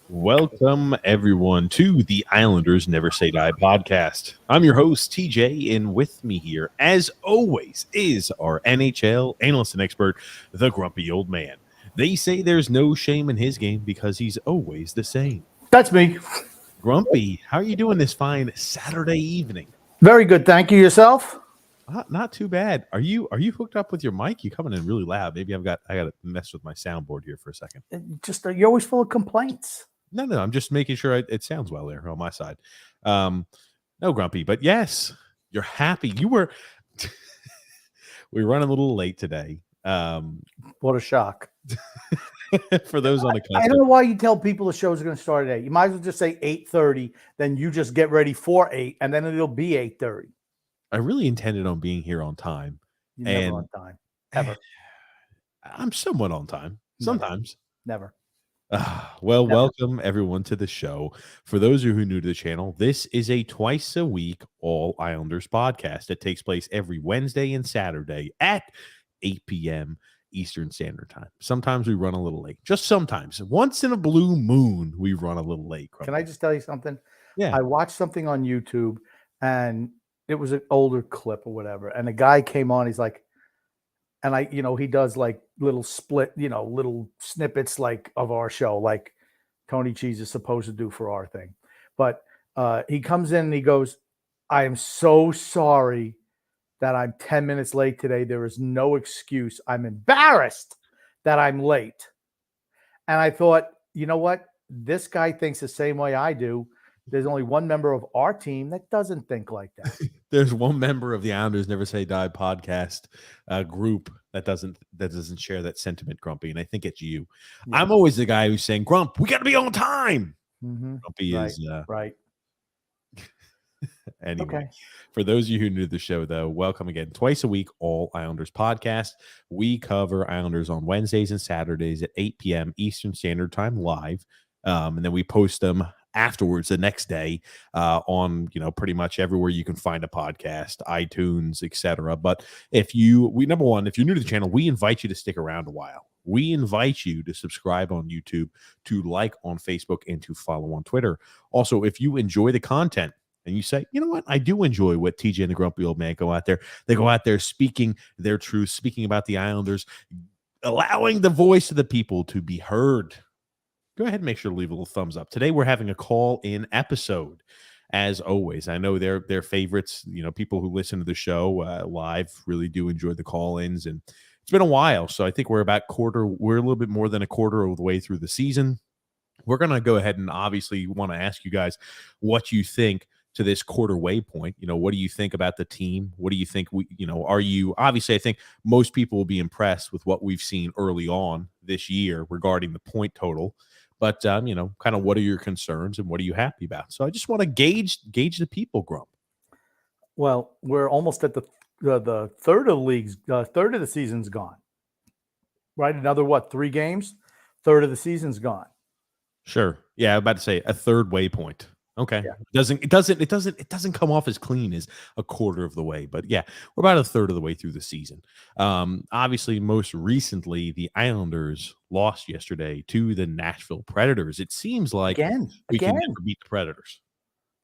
Welcome, everyone, to the Islanders Never Say Die podcast. I'm your host, TJ, and with me here, as always, is our NHL analyst and expert, the Grumpy Old Man. They say there's no shame in his game because he's always the same. That's me. Grumpy, how are you doing this fine Saturday evening? Very good. Thank you. Yourself? Not too bad. Are you hooked up with your mic? You're coming in really loud. Maybe I got to mess with my soundboard here for a second. You're always full of complaints. No, I'm just making sure it sounds well there on my side. No, Grumpy, but yes, you're happy. You were we were running a little late today. What a shock. For those on the cusp. I don't know why you tell people the shows are going to start at 8. You might as well just say 8:30, then you just get ready for 8, and then it'll be 8:30. I really intended on being here on time. You're never on time. Ever. I'm somewhat on time. Sometimes. Never. Well, welcome everyone to the show. For those of you who are new to the channel, this is a twice a week All Islanders podcast. It takes place every Wednesday and Saturday at 8 p.m. Eastern Standard Time. Sometimes we run a little late. Just sometimes. Once in a blue moon, we run a little late. Can I just tell you something? Yeah. I watched something on YouTube, and it was an older clip or whatever, and a guy came on. He's like, and he does like little split, little snippets like of our show, like Tony Cheese is supposed to do for our thing. But he comes in and he goes, I am so sorry that I'm 10 minutes late today. There is no excuse. I'm embarrassed that I'm late. And I thought, you know what? This guy thinks the same way I do. There's only one member of our team that doesn't think like that. There's one member of the Islanders Never Say Die podcast group that doesn't share that sentiment, Grumpy, and I think it's you. Yeah. I'm always the guy who's saying, Grump, we got to be on time. Mm-hmm. Grumpy is right. Anyway, okay. For those of you who are new to the show, though, welcome again. Twice a week, All Islanders podcast. We cover Islanders on Wednesdays and Saturdays at 8 p.m. Eastern Standard Time live, and then we post them afterwards the next day on pretty much everywhere you can find a podcast, iTunes, etc. But if you're new to the channel, we invite you to stick around a while. We invite you to subscribe on YouTube, to like on Facebook, and to follow on Twitter. Also, if you enjoy the content and you say, you know what, I do enjoy what TJ and the Grumpy Old Man go out there. They go out there speaking their truth, speaking about the Islanders, allowing the voice of the people to be heard. go ahead and make sure to leave a little thumbs up. Today we're having a call-in episode. As always, I know they're favorites. People who listen to the show live really do enjoy the call-ins, and it's been a while. So I think we're a little bit more than a quarter of the way through the season. We're going to go ahead and obviously want to ask you guys what you think to this quarter waypoint. What do you think about the team? What do you think obviously I think most people will be impressed with what we've seen early on this year regarding the point total. But kind of what are your concerns and what are you happy about? So I just want to gauge the people, Grump. Well, we're almost at the third of the league's third of the season's gone. Right? Another 3 games? Third of the season's gone. Sure. Yeah, I'm about to say a third waypoint. Okay. Yeah. It doesn't come off as clean as a quarter of the way, but yeah, we're about a third of the way through the season. Obviously, most recently, the Islanders lost yesterday to the Nashville Predators. It seems like we can never beat the Predators.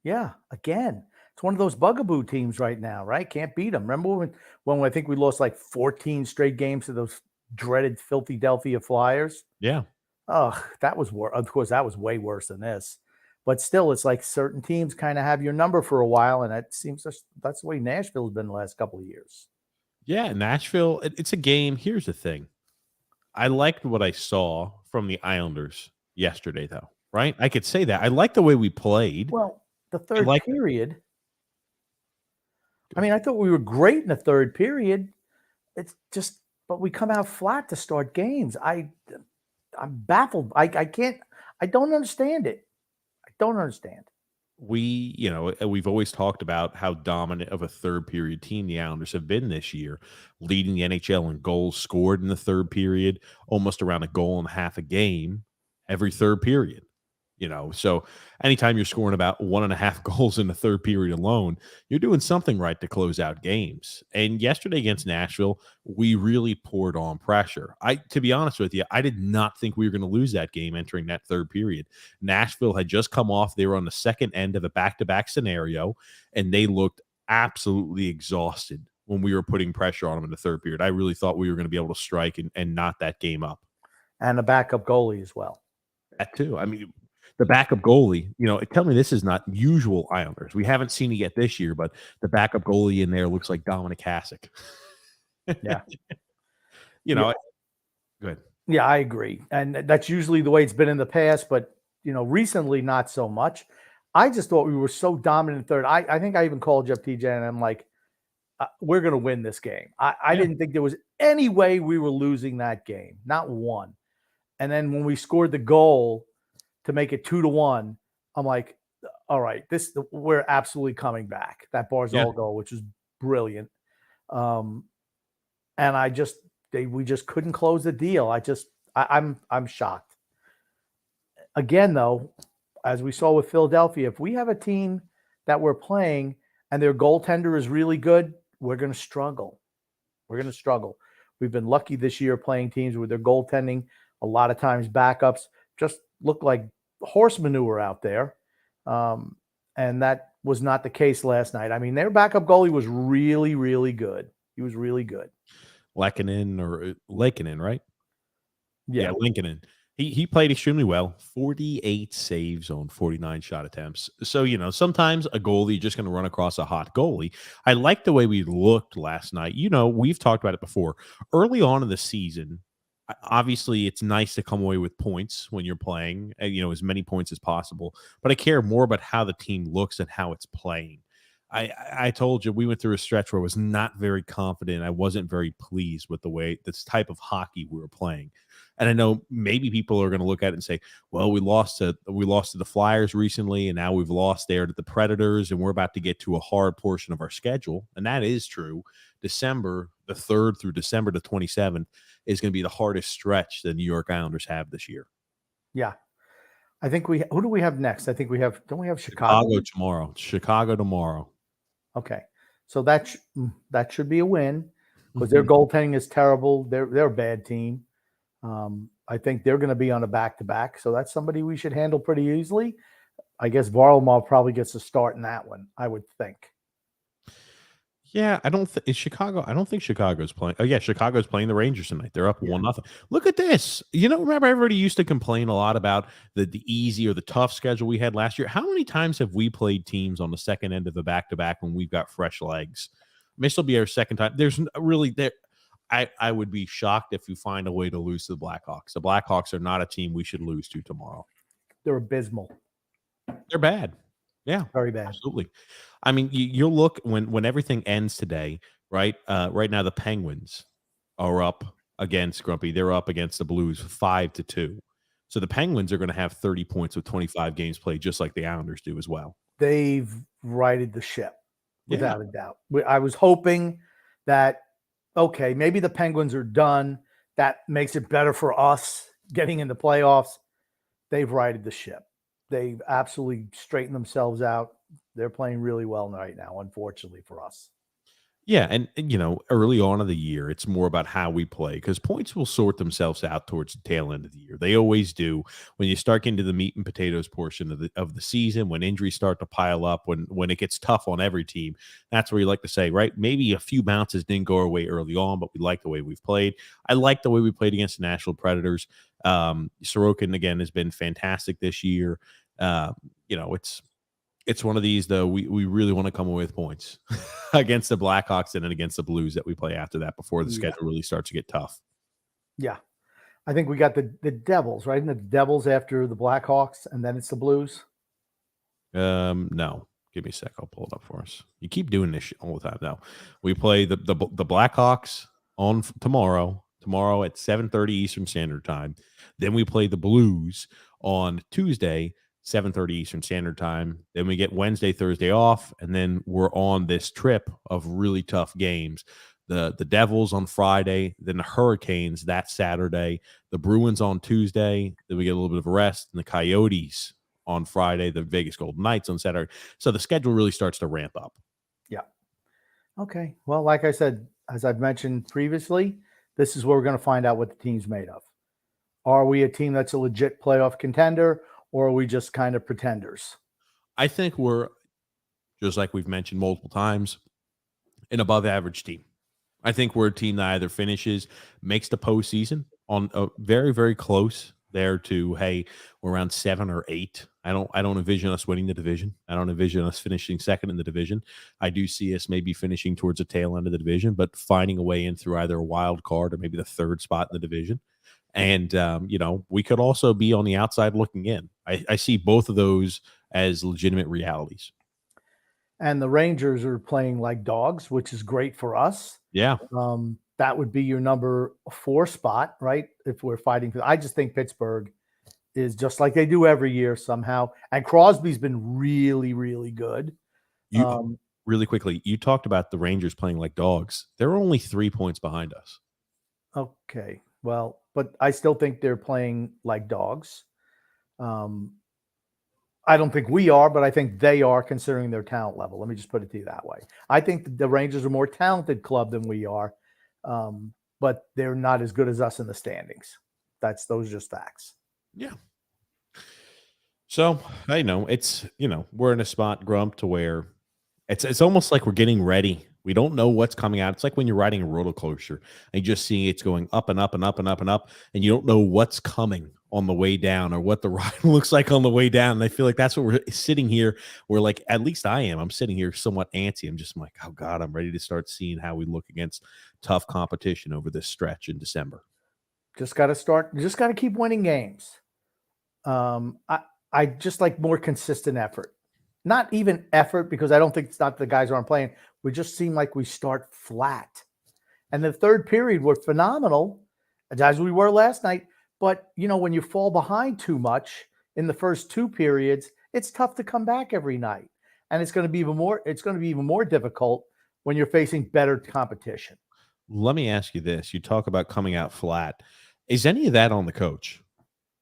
Yeah, again. It's one of those bugaboo teams right now, right? Can't beat them. Remember when I think we lost like 14 straight games to those dreaded filthy Philadelphia Flyers? Yeah. Oh, that was of course that was way worse than this. But still, it's like certain teams kind of have your number for a while, and it seems that's the way Nashville's been the last couple of years. Yeah, Nashville, it's a game. Here's the thing. I liked what I saw from the Islanders yesterday, though, right? I could say that. I like the way we played. Well, the third period. I mean, I thought we were great in the third period. It's just, but we come out flat to start games. I'm baffled. I don't understand it. I don't understand. We've always talked about how dominant of a third period team the Islanders have been this year, leading the NHL in goals scored in the third period, almost around a goal and a half a game every third period. So anytime you're scoring about 1.5 goals in the third period alone, you're doing something right to close out games. And yesterday against Nashville, we really poured on pressure. To be honest with you, I did not think we were going to lose that game entering that third period. Nashville had just come off. They were on the second end of a back-to-back scenario, and they looked absolutely exhausted when we were putting pressure on them in the third period. I really thought we were going to be able to strike and knot that game up. And a backup goalie as well. That too. I mean, the backup goalie, tell me this is not usual Islanders. We haven't seen it yet this year, but the backup goalie in there looks like Dominic Hasek. Yeah. Go ahead. Yeah, I agree. And that's usually the way it's been in the past, but, recently not so much. I just thought we were so dominant in third. I think I even called you up, TJ, and I'm like, we're going to win this game. I didn't think there was any way we were losing that game. Not one. And then when we scored the goal to make it 2-1, I'm like, all right, we're absolutely coming back. That Barzal goal, which was brilliant. And we just couldn't close the deal. I'm shocked. Again, though, as we saw with Philadelphia, if we have a team that we're playing and their goaltender is really good, we're going to struggle. We've been lucky this year playing teams with their goaltending. A lot of times backups just look like horse manure out there. And that was not the case last night. I mean, their backup goalie was really, really good. He was really good. Lankinen, right? Yeah, Lankinen. He played extremely well. 48 saves on 49 shot attempts. So, sometimes a goalie just going to run across a hot goalie. I like the way we looked last night. We've talked about it before. Early on in the season, obviously, it's nice to come away with points when you're playing, as many points as possible. But I care more about how the team looks and how it's playing. I told you we went through a stretch where I was not very confident. I wasn't very pleased with this type of hockey we were playing. And I know maybe people are going to look at it and say, well, we lost to the Flyers recently, and now we've lost there to the Predators, and we're about to get to a hard portion of our schedule. And that is true. December the 3rd through December the 27th is going to be the hardest stretch the New York Islanders have this year. Yeah. I think who do we have next? I think don't we have Chicago Chicago tomorrow. Okay. So that should be a win because their goaltending is terrible. They're a bad team. I think they're going to be on a back-to-back. So that's somebody we should handle pretty easily. I guess Varlamov probably gets a start in that one, I would think. Yeah, I don't think Chicago. I don't think Chicago's playing. Oh yeah, Chicago's playing the Rangers tonight. They're up Yeah. 1-0. Look at this. Remember everybody used to complain a lot about the easy or the tough schedule we had last year. How many times have we played teams on the second end of the back to back when we've got fresh legs? This will be our second time. There's really there. I would be shocked if you find a way to lose to the Blackhawks. The Blackhawks are not a team we should lose to tomorrow. They're abysmal. They're bad. Yeah, Very bad. absolutely. I mean, you'll look when everything ends today, right? Right now, the Penguins are up against Grumpy. They're up against the Blues 5-2. So the Penguins are going to have 30 points with 25 games played, just like the Islanders do as well. They've righted the ship, Yeah. without a doubt. I was hoping that, okay, maybe the Penguins are done. That makes it better for us getting into playoffs. They've righted the ship. They've absolutely straightened themselves out. They're playing really well right now, unfortunately for us. Yeah, and early on in the year, it's more about how we play because points will sort themselves out towards the tail end of the year. They always do. When you start getting to the meat and potatoes portion of the season, when injuries start to pile up, when it gets tough on every team, that's where you like to say, right? Maybe a few bounces didn't go our way early on, but we like the way we've played. I like the way we played against the Nashville Predators. Sorokin again has been fantastic this year. It's one of these, though, we really want to come away with points against the Blackhawks and then against the Blues that we play after that before the schedule really starts to get tough. Yeah. I think we got the Devils, right? And the Devils after the Blackhawks, and then it's the Blues. No. Give me a sec. I'll pull it up for us. You keep doing this shit all the time. No. We play the Blackhawks on tomorrow at 7:30 Eastern Standard Time. Then we play the Blues on Tuesday, 7:30 Eastern Standard Time. Then we get Wednesday, Thursday off, and then we're on this trip of really tough games. The Devils on Friday, then the Hurricanes that Saturday, the Bruins on Tuesday, then we get a little bit of a rest, and the Coyotes on Friday, the Vegas Golden Knights on Saturday. So the schedule really starts to ramp up. Yeah. Okay. Well, like I said, as I've mentioned previously, this is where we're going to find out what the team's made of. Are we a team that's a legit playoff contender, or are we just kind of pretenders? I think we're, just like we've mentioned multiple times, an above average team. I think we're a team that either finishes, makes the postseason on a very, very close there to, hey, we're around 7 or 8. I don't envision us winning the division. I don't envision us finishing second in the division. I do see us maybe finishing towards the tail end of the division, but finding a way in through either a wild card or maybe the third spot in the division. And, we could also be on the outside looking in. I see both of those as legitimate realities. And the Rangers are playing like dogs, which is great for us. Yeah. That would be your number 4 spot, right? If we're fighting. I just think Pittsburgh is just like they do every year somehow. And Crosby's been really, really good. Really quickly, you talked about the Rangers playing like dogs. They're only 3 points behind us. Okay. Well, but I still think they're playing like dogs. I don't think we are, but I think they are considering their talent level. Let me just put it to you that way. I think the Rangers are a more talented club than we are, but they're not as good as us in the standings. Those are just facts. Yeah. So I know it's, we're in a spot, Grump, to where it's almost like we're getting ready. We don't know what's coming out. It's like when you're riding a roller coaster and you just see it's going up and up and up and up and up, and you don't know what's coming on the way down or what the ride looks like on the way down. And I feel like that's what we're sitting here. We're like, at least I am. I'm sitting here somewhat antsy. I'm just like, oh God, I'm ready to start seeing how we look against tough competition over this stretch in December. Just got to keep winning games. I just like more consistent effort. Not even effort, because I don't think it's not the guys aren't playing. We just seem like we start flat. And the third period, we're phenomenal, as we were last night. But, when you fall behind too much in the first 2 periods, it's tough to come back every night. And it's going to be even more difficult when you're facing better competition. Let me ask you this. You talk about coming out flat. Is any of that on the coach?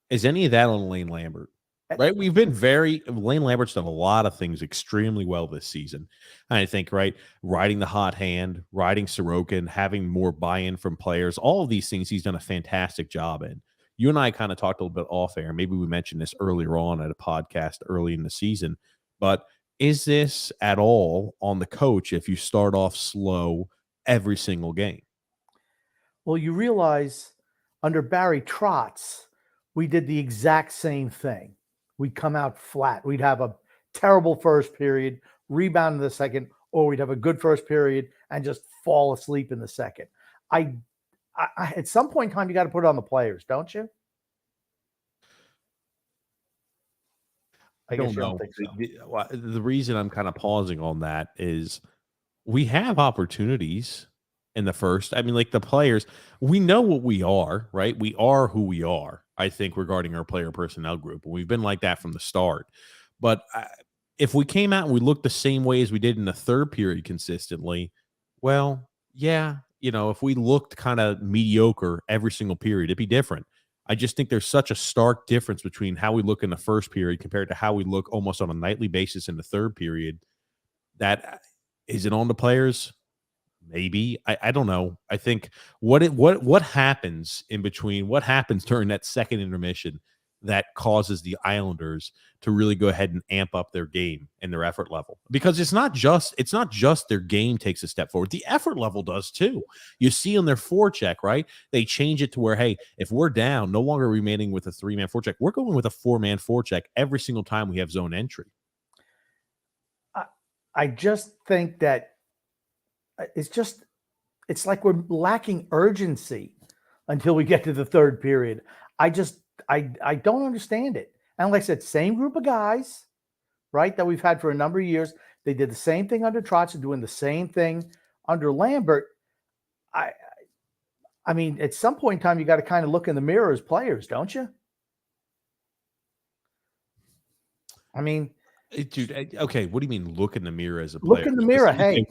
Is any of that on Lane Lambert? Right, we've been Lane Lambert's done a lot of things extremely well this season. I think, right, riding the hot hand, riding Sorokin, having more buy-in from players, all of these things he's done a fantastic job in. You and I kind of talked a little bit off air. Maybe we mentioned this earlier on at a podcast early in the season, but Is this at all on the coach if you start off slow every single game? Well, you realize under Barry Trotz, we did the exact same thing. We'd come out flat. We'd have a terrible first period, rebound in the second, or we'd have a good first period and just fall asleep in the second. At some point in time, you got to put it on the players, don't you? I I guess don't you don't know. think so. The reason I'm kind of pausing on that is we have opportunities in the first. I mean, like the players, we know what we are, right? We are who we are, I think, regarding our player personnel group. And we've been like that from the start. But if we came out and we looked the same way as we did in the third period consistently, well, yeah, if we looked kind of mediocre every single period, it'd be different. I just think there's such a stark difference between how we look in the first period compared to how we look almost on a nightly basis in the third period. That is it on the players? Maybe. I don't know. I think what happens in between, what happens during that second intermission that causes the Islanders to really go ahead and amp up their game and their effort level. Because it's not just their game takes a step forward. The effort level does too. You see on their forecheck, right? They change it to where, hey, if we're down, no longer remaining with a 3-man forecheck, we're going with a 4-man forecheck every single time we have zone entry. I just think that it's like we're lacking urgency until we get to the third period. I don't understand it. And like I said, same group of guys, right, that we've had for a number of years. They did the same thing under Trotz and doing the same thing under Lambert. I mean, at some point in time, you got to kind of look in the mirror as players, don't you? I mean, Dude, okay, what do you mean look in the mirror as a player? look in the mirror. Hey,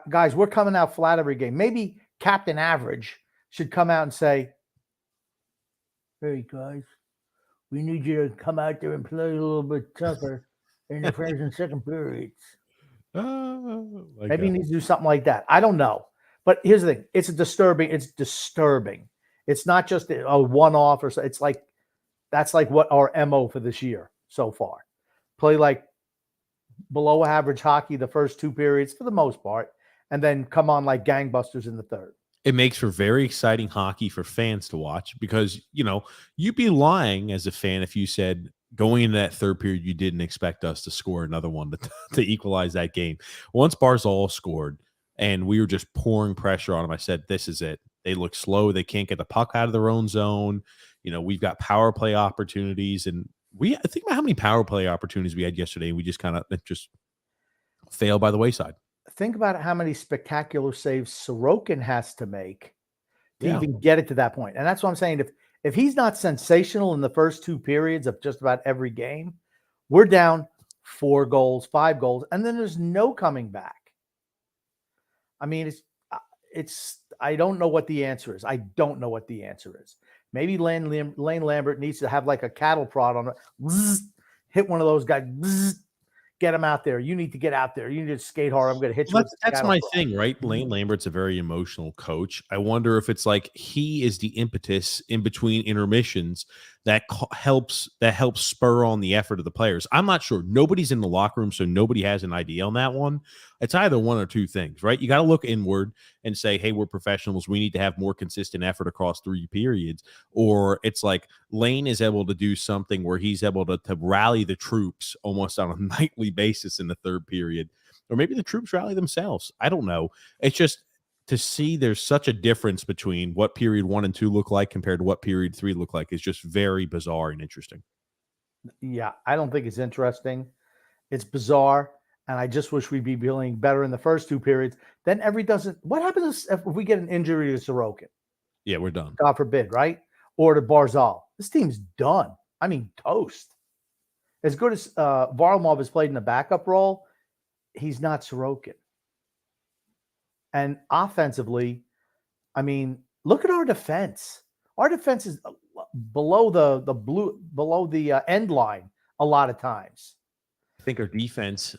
guys, we're coming out flat every game. Maybe Captain Average should come out and say, hey, guys, we need you to come out there and play a little bit tougher in the first and second periods. Maybe he needs to do something like that. I don't know. But here's the thing. It's disturbing. It's not just a one-off or so. It's like that's like what our MO for this year so far. Play like below average hockey the first two periods for the most part, and then come on like gangbusters in the third. It makes for very exciting hockey for fans to watch because, you'd be lying as a fan if you said going into that third period, you didn't expect us to score another one to equalize that game. Once Barzal scored and we were just pouring pressure on them, I said, this is it. They look slow. They can't get the puck out of their own zone. We've got power play opportunities, and I think about how many power play opportunities we had yesterday. We just kind of just failed by the wayside. Think about how many spectacular saves Sorokin has to make to even get it to that point. And that's what I'm saying. If he's not sensational in the first two periods of just about every game, we're down 4 goals, 5 goals, and then there's no coming back. I mean, I don't know what the answer is. I don't know what the answer is. Maybe Lane Lambert needs to have like a cattle prod on it. Hit one of those guys. Get him out there. You need to get out there. You need to skate hard. I'm going to hit you. That's my thing, right? Lane Lambert's a very emotional coach. I wonder if it's like he is the impetus in between intermissions that helps spur on the effort of the players. I'm not sure. Nobody's in the locker room, so nobody has an idea on that one. It's either one or two things, right? You got to look inward and say, hey, we're professionals. We need to have more consistent effort across 3 periods. Or it's like Lane is able to do something where he's able to rally the troops almost on a nightly basis in the third period. Or maybe the troops rally themselves. I don't know. It's just to see there's such a difference between what period 1 and 2 look like compared to what period 3 look like is just very bizarre and interesting. Yeah, I don't think it's interesting. It's bizarre. And I just wish we'd be feeling better in the first 2 periods. Then what happens if we get an injury to Sorokin? Yeah, we're done. God forbid, right? Or to Barzal. This team's done. I mean, toast. As good as Varlamov has played in the backup role, he's not Sorokin. And offensively, I mean, look at our defense. Our defense is below the end line a lot of times. I think our defense,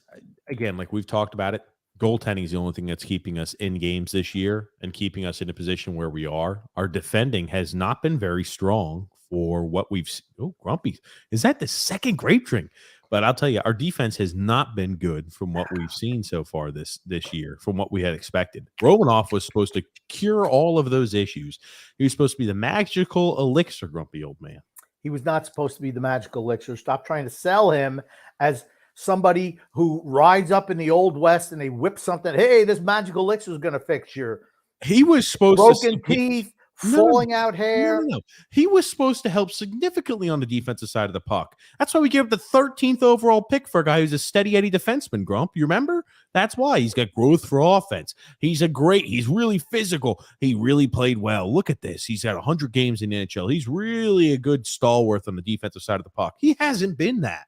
again, like we've talked about it, goaltending is the only thing that's keeping us in games this year and keeping us in a position where we are. Our defending has not been very strong for what we've seen. Oh, Grumpy. Is that the second grape drink? But I'll tell you, our defense has not been good from what we've seen so far this year, from what we had expected. Romanoff was supposed to cure all of those issues. He was supposed to be the magical elixir, grumpy old man. He was not supposed to be the magical elixir. Stop trying to sell him as somebody who rides up in the Old West and they whip something. Hey, this magical elixir is going to fix your He was supposed broken to teeth, No, falling out hair. No. He was supposed to help significantly on the defensive side of the puck. That's why we gave up the 13th overall pick for a guy who's a steady Eddie defenseman, Grump. You remember? That's why. He's got growth for offense. He's really physical. He really played well. Look at this. He's got 100 games in the NHL. He's really a good stalwart on the defensive side of the puck. He hasn't been that.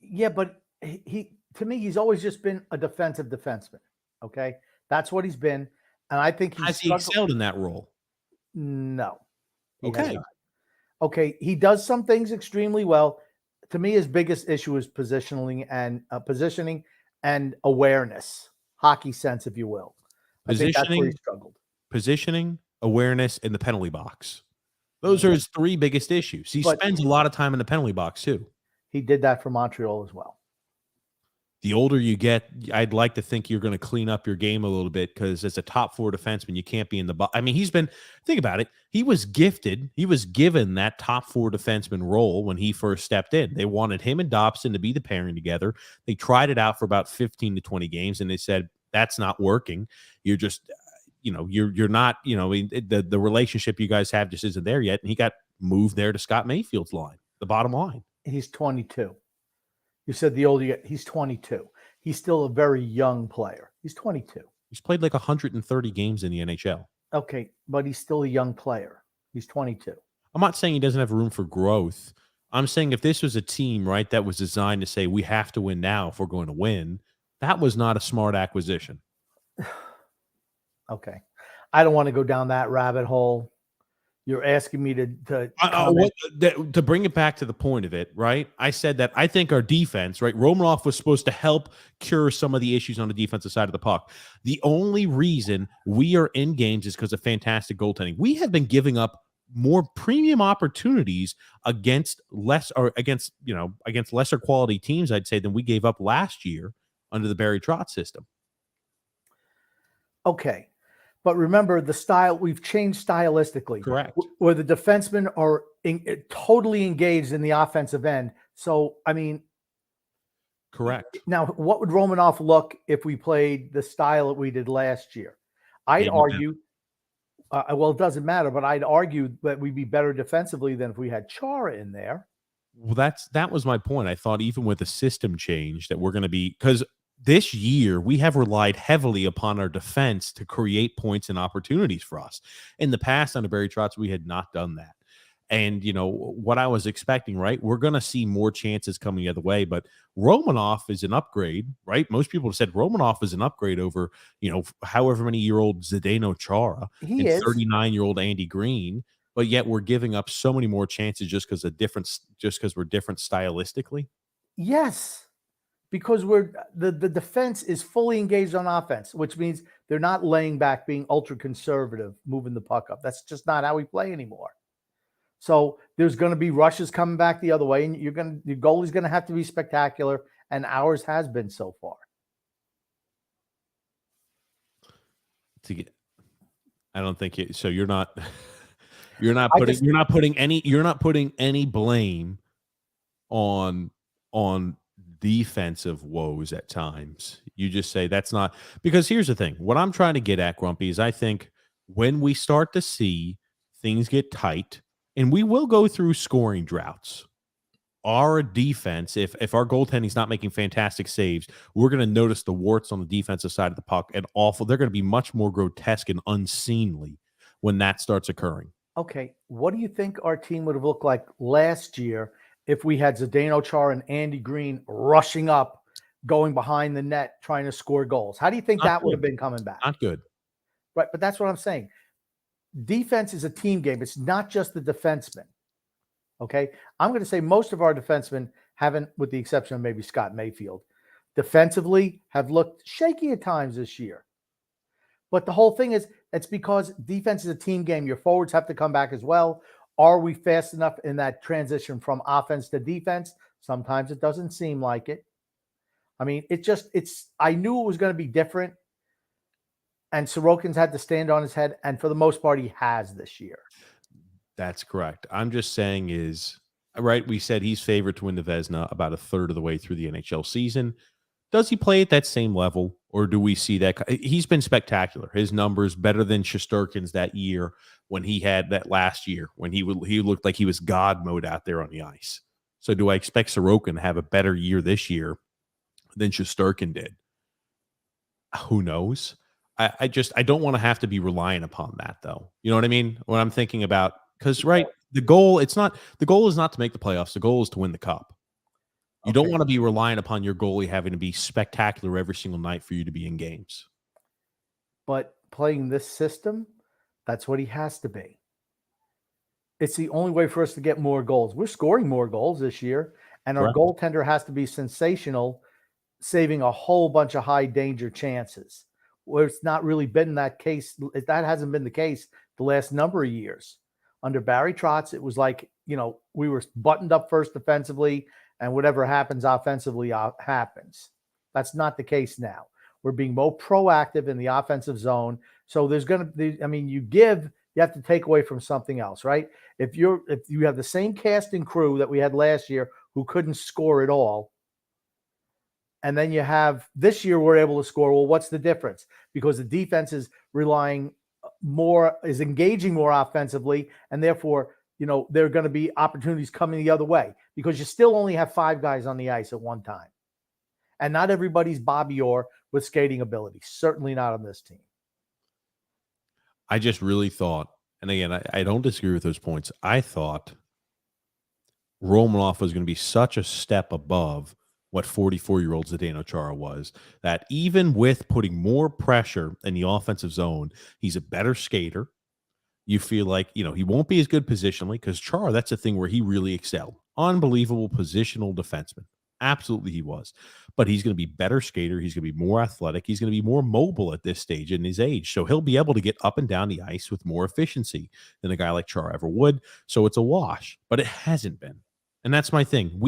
Yeah, but he to me, he's always just been a defensive defenseman. Okay. That's what he's been. And I think has he excelled in that role? No. Okay. Okay. He does some things extremely well. To me, his biggest issue is positioning and awareness, hockey sense, if you will. I think that's where he struggled. Positioning, awareness, in the penalty box. Those are his three biggest issues. He spends a lot of time in the penalty box too. He did that for Montreal as well. The older you get, I'd like to think you're going to clean up your game a little bit, because as a top four defenseman, you can't be in the box. I mean, think about it. He was given that top four defenseman role when he first stepped in. They wanted him and Dobson to be the pairing together. They tried it out for about 15 to 20 games, and they said, that's not working. You're just, you're not, the relationship you guys have just isn't there yet. And he got moved there to Scott Mayfield's line, the bottom line. He's 22. You said the older you get, he's 22. He's still a very young player. He's 22. He's played like 130 games in the NHL. Okay, but he's still a young player. He's 22. I'm not saying he doesn't have room for growth. I'm saying if this was a team, right, that was designed to say we have to win now if we're going to win, that was not a smart acquisition. Okay. I don't want to go down that rabbit hole. You're asking me to bring it back to the point of it, right? I said that I think our defense, right? Romanoff was supposed to help cure some of the issues on the defensive side of the puck. The only reason we are in games is because of fantastic goaltending. We have been giving up more premium opportunities against lesser quality teams, I'd say, than we gave up last year under the Barry Trotz system. Okay. But remember, the style, we've changed stylistically. Correct. Where the defensemen are totally engaged in the offensive end. So, I mean. Correct. Now, what would Romanoff look if we played the style that we did last year? I'd argue, well, it doesn't matter, but I'd argue that we'd be better defensively than if we had Chara in there. Well, that was my point. I thought even with the system change that we're going to be, because this year, we have relied heavily upon our defense to create points and opportunities for us. In the past, under Barry Trotz, we had not done that. And, what I was expecting, right? We're going to see more chances coming the other way. But Romanoff is an upgrade, right? Most people have said Romanoff is an upgrade over, however many year old Zdeno Chara and 39-year-old Andy Green. But yet we're giving up so many more chances just because we're different stylistically. Yes. Because the defense is fully engaged on offense, which means they're not laying back, being ultra conservative, moving the puck up. That's just not how we play anymore. So there's going to be rushes coming back the other way, and your goalie's going to have to be spectacular, and ours has been so far. I don't think so. You're not putting any blame on defensive woes at times. You just say that's not, because here's the thing. What I'm trying to get at, Grumpy, is I think when we start to see things get tight, and we will go through scoring droughts, our defense, if our goaltending's not making fantastic saves, we're going to notice the warts on the defensive side of the puck, and awful. They're going to be much more grotesque and unseemly when that starts occurring. Okay. What do you think our team would have looked like last year if we had Zdeno Chara and Andy Green rushing up, going behind the net, trying to score goals? How do you think that would have been coming back? Not good. Right, but that's what I'm saying. Defense is a team game. It's not just the defensemen. Okay? I'm going to say most of our defensemen haven't, with the exception of maybe Scott Mayfield, defensively have looked shaky at times this year. But the whole thing is, it's because defense is a team game. Your forwards have to come back as well. Are we fast enough in that transition from offense to defense? Sometimes it doesn't seem like it. I mean, I knew it was going to be different. And Sorokin's had to stand on his head. And for the most part, he has this year. That's correct. I'm just saying right, we said he's favored to win the Vezina about a third of the way through the NHL season. Does he play at that same level, or do we see that? He's been spectacular. His numbers better than Shesterkin's that year when he had that last year when he looked like he was God mode out there on the ice. So do I expect Sorokin to have a better year this year than Shesterkin did? Who knows? I don't want to have to be reliant upon that, though. You know what I mean? When I'm thinking about, because right, the goal is not to make the playoffs. The goal is to win the cup. You don't want to be reliant upon your goalie having to be spectacular every single night for you to be in games. But playing this system, that's what he has to be. It's the only way for us to get more goals. We're scoring more goals this year, and our goaltender has to be sensational, saving a whole bunch of high danger chances. Where it's not really been that case. That hasn't been the case the last number of years. Under Barry Trotz, it was like, we were buttoned up first defensively, and whatever happens offensively happens. That's not the case now. We're being more proactive in the offensive zone. So there's going to be, you have to take away from something else, right? If you have the same cast and crew that we had last year who couldn't score at all, and then you have this year we're able to score. Well, what's the difference? Because the defense is engaging more offensively, and therefore, there are going to be opportunities coming the other way because you still only have 5 guys on the ice at one time. And not everybody's Bobby Orr with skating ability. Certainly not on this team. I just really thought, and again, I don't disagree with those points. I thought Romanov was going to be such a step above what 44-year-old Zdeno Chara was, that even with putting more pressure in the offensive zone, he's a better skater. You feel like, he won't be as good positionally because Chara, that's a thing where he really excelled. Unbelievable positional defenseman. Absolutely he was. But he's going to be better skater. He's going to be more athletic. He's going to be more mobile at this stage in his age. So he'll be able to get up and down the ice with more efficiency than a guy like Chara ever would. So it's a wash, but it hasn't been. And that's my thing.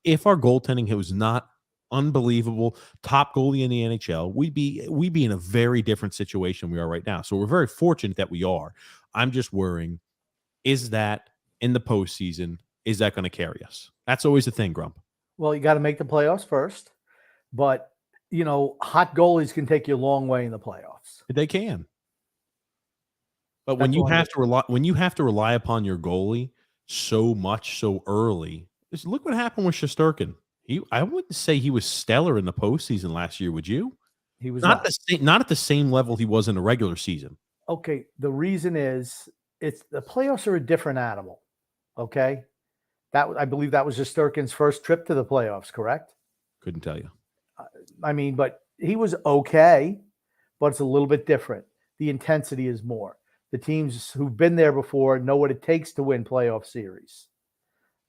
If our goaltending was not unbelievable, top goalie in the NHL, we'd be in a very different situation we are right now. So we're very fortunate that we are. I'm just worrying, is that in the postseason, is that going to carry us? That's always the thing, Grump. Well, you got to make the playoffs first, but hot goalies can take you a long way in the playoffs. They can. But when you have to rely upon your goalie so much so early, look what happened with Shesterkin. I wouldn't say he was stellar in the postseason last year, would you? He was not at the same level he was in the regular season. Okay, the reason is the playoffs are a different animal. Okay, I believe that was Shesterkin's first trip to the playoffs, correct? Couldn't tell you. But he was okay, but it's a little bit different. The intensity is more. The teams who've been there before know what it takes to win playoff series.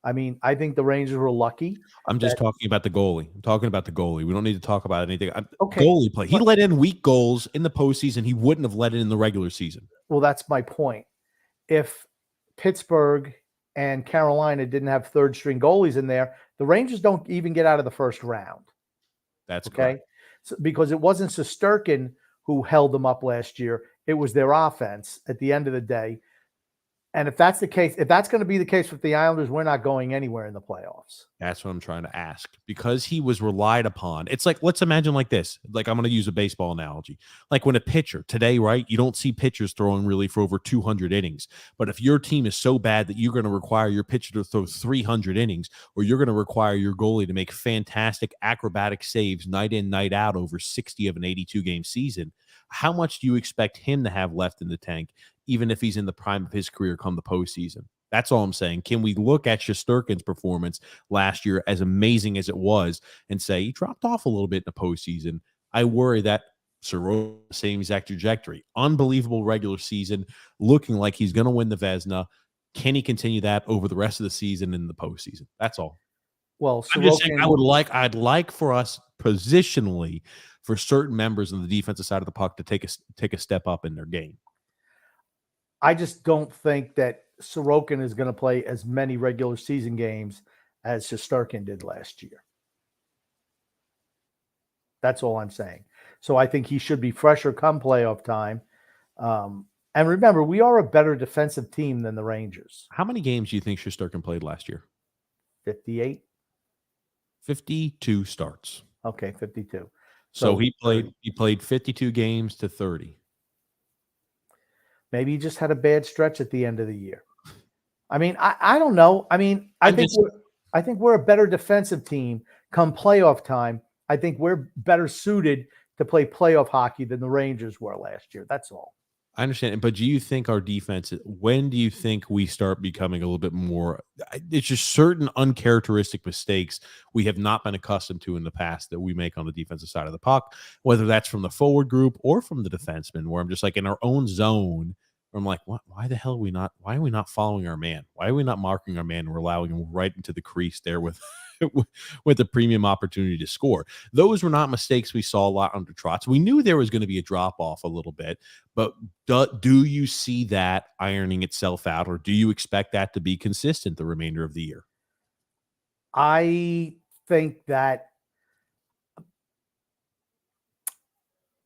I think the Rangers were lucky. I'm just talking about the goalie. I'm talking about the goalie. We don't need to talk about anything. Okay. Goalie play. He let in weak goals in the postseason. He wouldn't have let it in the regular season. Well, that's my point. If Pittsburgh and Carolina didn't have third-string goalies in there, the Rangers don't even get out of the first round. That's okay. Correct. So, because it wasn't Shesterkin who held them up last year. It was their offense at the end of the day. And if that's the case, if that's going to be the case with the Islanders, we're not going anywhere in the playoffs. That's what I'm trying to ask. Because he was relied upon. It's like, let's imagine like this. Like, I'm going to use a baseball analogy. Like when a pitcher today, right? You don't see pitchers throwing really for over 200 innings. But if your team is so bad that you're going to require your pitcher to throw 300 innings, or you're going to require your goalie to make fantastic acrobatic saves night in, night out over 60 of an 82-game season, how much do you expect him to have left in the tank, even if he's in the prime of his career come the postseason? That's all I'm saying. Can we look at Shesterkin's performance last year, as amazing as it was, and say he dropped off a little bit in the postseason? I worry that Sorokin, same exact trajectory. Unbelievable regular season, looking like he's going to win the Vezina. Can he continue that over the rest of the season in the postseason? That's all. Well, I'm just saying I'd like for us positionally, for certain members on the defensive side of the puck to take a step up in their game. I just don't think that Sorokin is going to play as many regular season games as Shesterkin did last year. That's all I'm saying. So I think he should be fresher come playoff time. And remember, we are a better defensive team than the Rangers. How many games do you think Shesterkin played last year? 58. 52 starts. Okay, 52. So he played 52 games to 30. Maybe he just had a bad stretch at the end of the year. I mean, I don't know. I mean, I think we're a better defensive team come playoff time. I think we're better suited to play playoff hockey than the Rangers were last year. That's all. I understand. But do you think our defense, when do you think we start becoming a little bit more, it's just certain uncharacteristic mistakes we have not been accustomed to in the past that we make on the defensive side of the puck, whether that's from the forward group or from the defenseman, where I'm just like in our own zone, I'm like, what? Why the hell why are we not following our man? Why are we not marking our man? We're allowing him right into the crease there with with a premium opportunity to score. Those were not mistakes we saw a lot under Trotz. We knew there was going to be a drop off a little bit, but do you see that ironing itself out, or do you expect that to be consistent the remainder of the year? I think that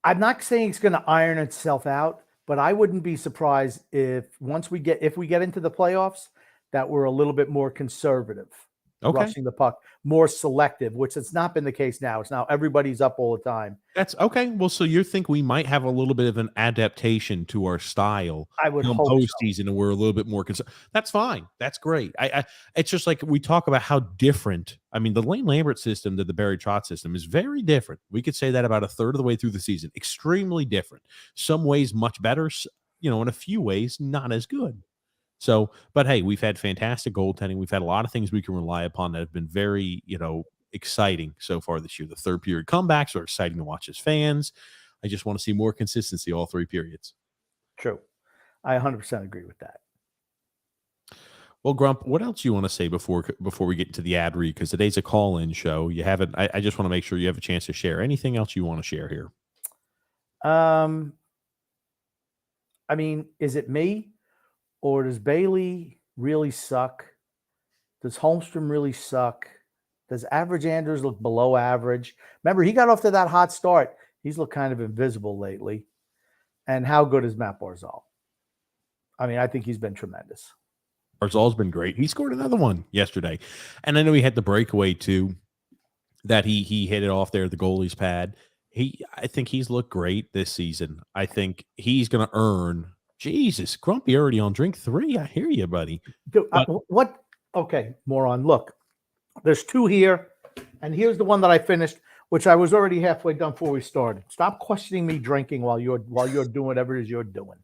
I'm not saying it's going to iron itself out, but I wouldn't be surprised if we get into the playoffs that we're a little bit more conservative. Okay. Rushing the puck, more selective, which has not been the case now. It's now everybody's up all the time. That's okay. Well, so you think we might have a little bit of an adaptation to our style? I would hope postseason, and we're a little bit more concerned. That's fine. That's great. It's just like we talk about how different. I mean, the Lane Lambert system to the Barry Trotz system is very different. We could say that about a third of the way through the season. Extremely different. Some ways much better. In a few ways not as good. So, but hey, we've had fantastic goaltending. We've had a lot of things we can rely upon that have been very, exciting so far this year. The third period comebacks are exciting to watch as fans. I just want to see more consistency all three periods. True. I 100% agree with that. Well, Grump, what else do you want to say before we get into the ad read? Because today's a call-in show. You haven't. I just want to make sure you have a chance to share anything else you want to share here. I mean, is it me? Or does Bailey really suck? Does Holmstrom really suck? Does Average Andrews look below average? Remember, he got off to that hot start. He's looked kind of invisible lately. And how good is Matt Barzal? I mean, I think he's been tremendous. Barzal's been great. He scored another one yesterday. And I know he had the breakaway, too, that he hit it off there at the goalie's pad. I think he's looked great this season. I think he's going to earn – Jesus, Grumpy already on drink 3. I hear you, buddy. Dude, what? Okay, moron. Look, there's 2 here, and here's the one that I finished, which I was already halfway done before we started. Stop questioning me drinking while you're doing whatever it is you're doing.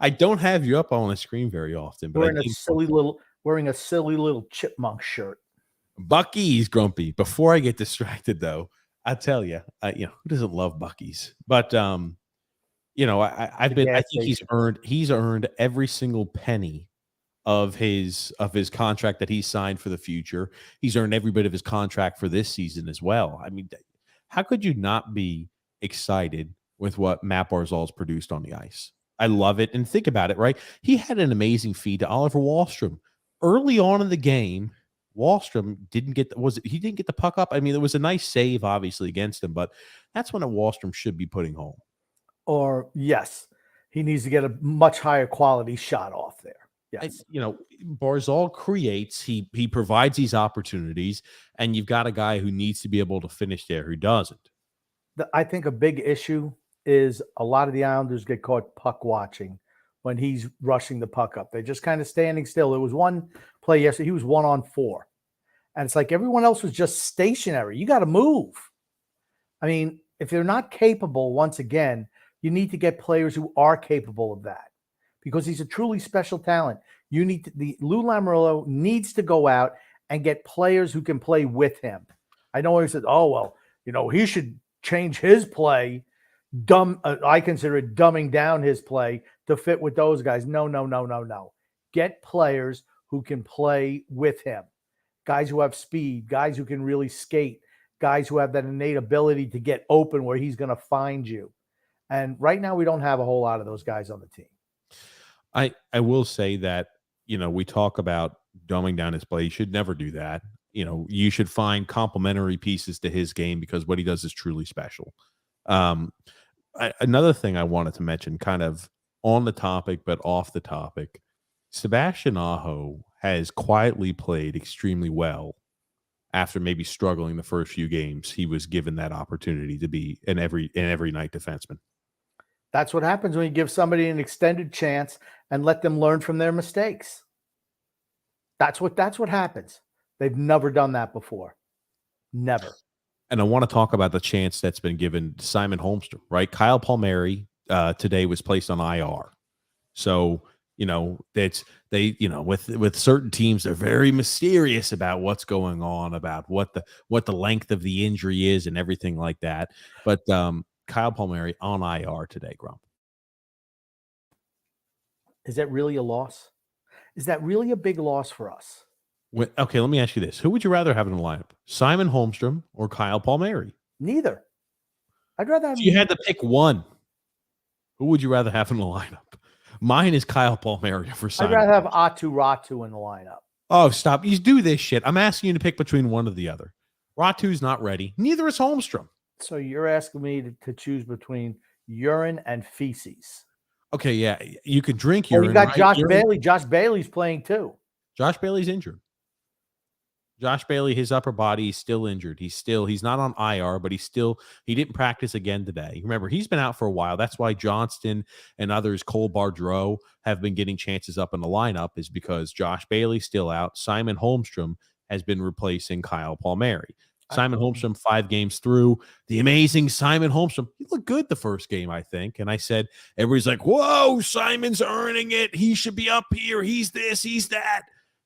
I don't have you up on the screen very often, but wearing a silly little chipmunk shirt. Buc-ee's, Grumpy. Before I get distracted, though, I tell you, who doesn't love Buc-ee's? But I think he's earned every single penny of his contract that he signed for the future. He's earned every bit of his contract for this season as well. I mean, how could you not be excited with what Matt Barzal's produced on the ice? I love it. And think about it, right? He had an amazing feed to Oliver Wahlstrom early on in the game. Wahlstrom didn't get the puck up. I mean, it was a nice save, obviously, against him, but that's when a Wahlstrom should be putting home. Or yes, he needs to get a much higher quality shot off there. Yes, Barzal creates. He provides these opportunities, and you've got a guy who needs to be able to finish there who doesn't. I think a big issue is a lot of the Islanders get caught puck watching when he's rushing the puck up. They're just kind of standing still. There was one play yesterday. He was 1-on-4, and it's like everyone else was just stationary. You got to move. I mean, if they're not capable, once again. You need to get players who are capable of that because he's a truly special talent. Lou Lamoriello needs to go out and get players who can play with him. I know he said, "Oh well, he should change his play." I consider it dumbing down his play to fit with those guys. No. Get players who can play with him. Guys who have speed. Guys who can really skate. Guys who have that innate ability to get open where he's going to find you. And right now, we don't have a whole lot of those guys on the team. I will say that we talk about dumbing down his play. You should never do that. You should find complementary pieces to his game because what he does is truly special. Um, another thing I wanted to mention, kind of on the topic but off the topic, Sebastian Aho has quietly played extremely well after maybe struggling the first few games. He was given that opportunity to be an every night defenseman. That's what happens when you give somebody an extended chance and let them learn from their mistakes. That's what happens. They've never done that before. Never. And I want to talk about the chance that's been given to Simon Holmstrom, right? Kyle Palmieri today was placed on IR. So, with certain teams, they're very mysterious about what's going on, about what the length of the injury is and everything like that. But Kyle Palmieri on IR today, Grump. Is that really a loss? Is that really a big loss for us? Okay, let me ask you this. Who would you rather have in the lineup? Simon Holmstrom or Kyle Palmieri? Neither. I'd rather have you had to pick one. Who would you rather have in the lineup? Mine is Kyle Palmieri for Simon. I'd rather have Atu Ratu in the lineup. Oh, stop. You do this shit. I'm asking you to pick between one or the other. Ratu's not ready. Neither is Holmstrom. So you're asking me to choose between urine and feces. Okay, yeah. You can drink urine. You got Josh Bailey. Josh Bailey's playing too. Josh Bailey's injured. Josh Bailey, his upper body is still injured. He's not on IR, but he didn't practice again today. Remember, he's been out for a while. That's why Johnston and others, Cole Bardreau, have been getting chances up in the lineup, is because Josh Bailey's still out. Simon Holmstrom has been replacing Kyle Palmieri. Simon Holmstrom, 5 games through. The amazing Simon Holmstrom. He looked good the first game, I think. And I said, everybody's like, whoa, Simon's earning it. He should be up here. He's this, he's that.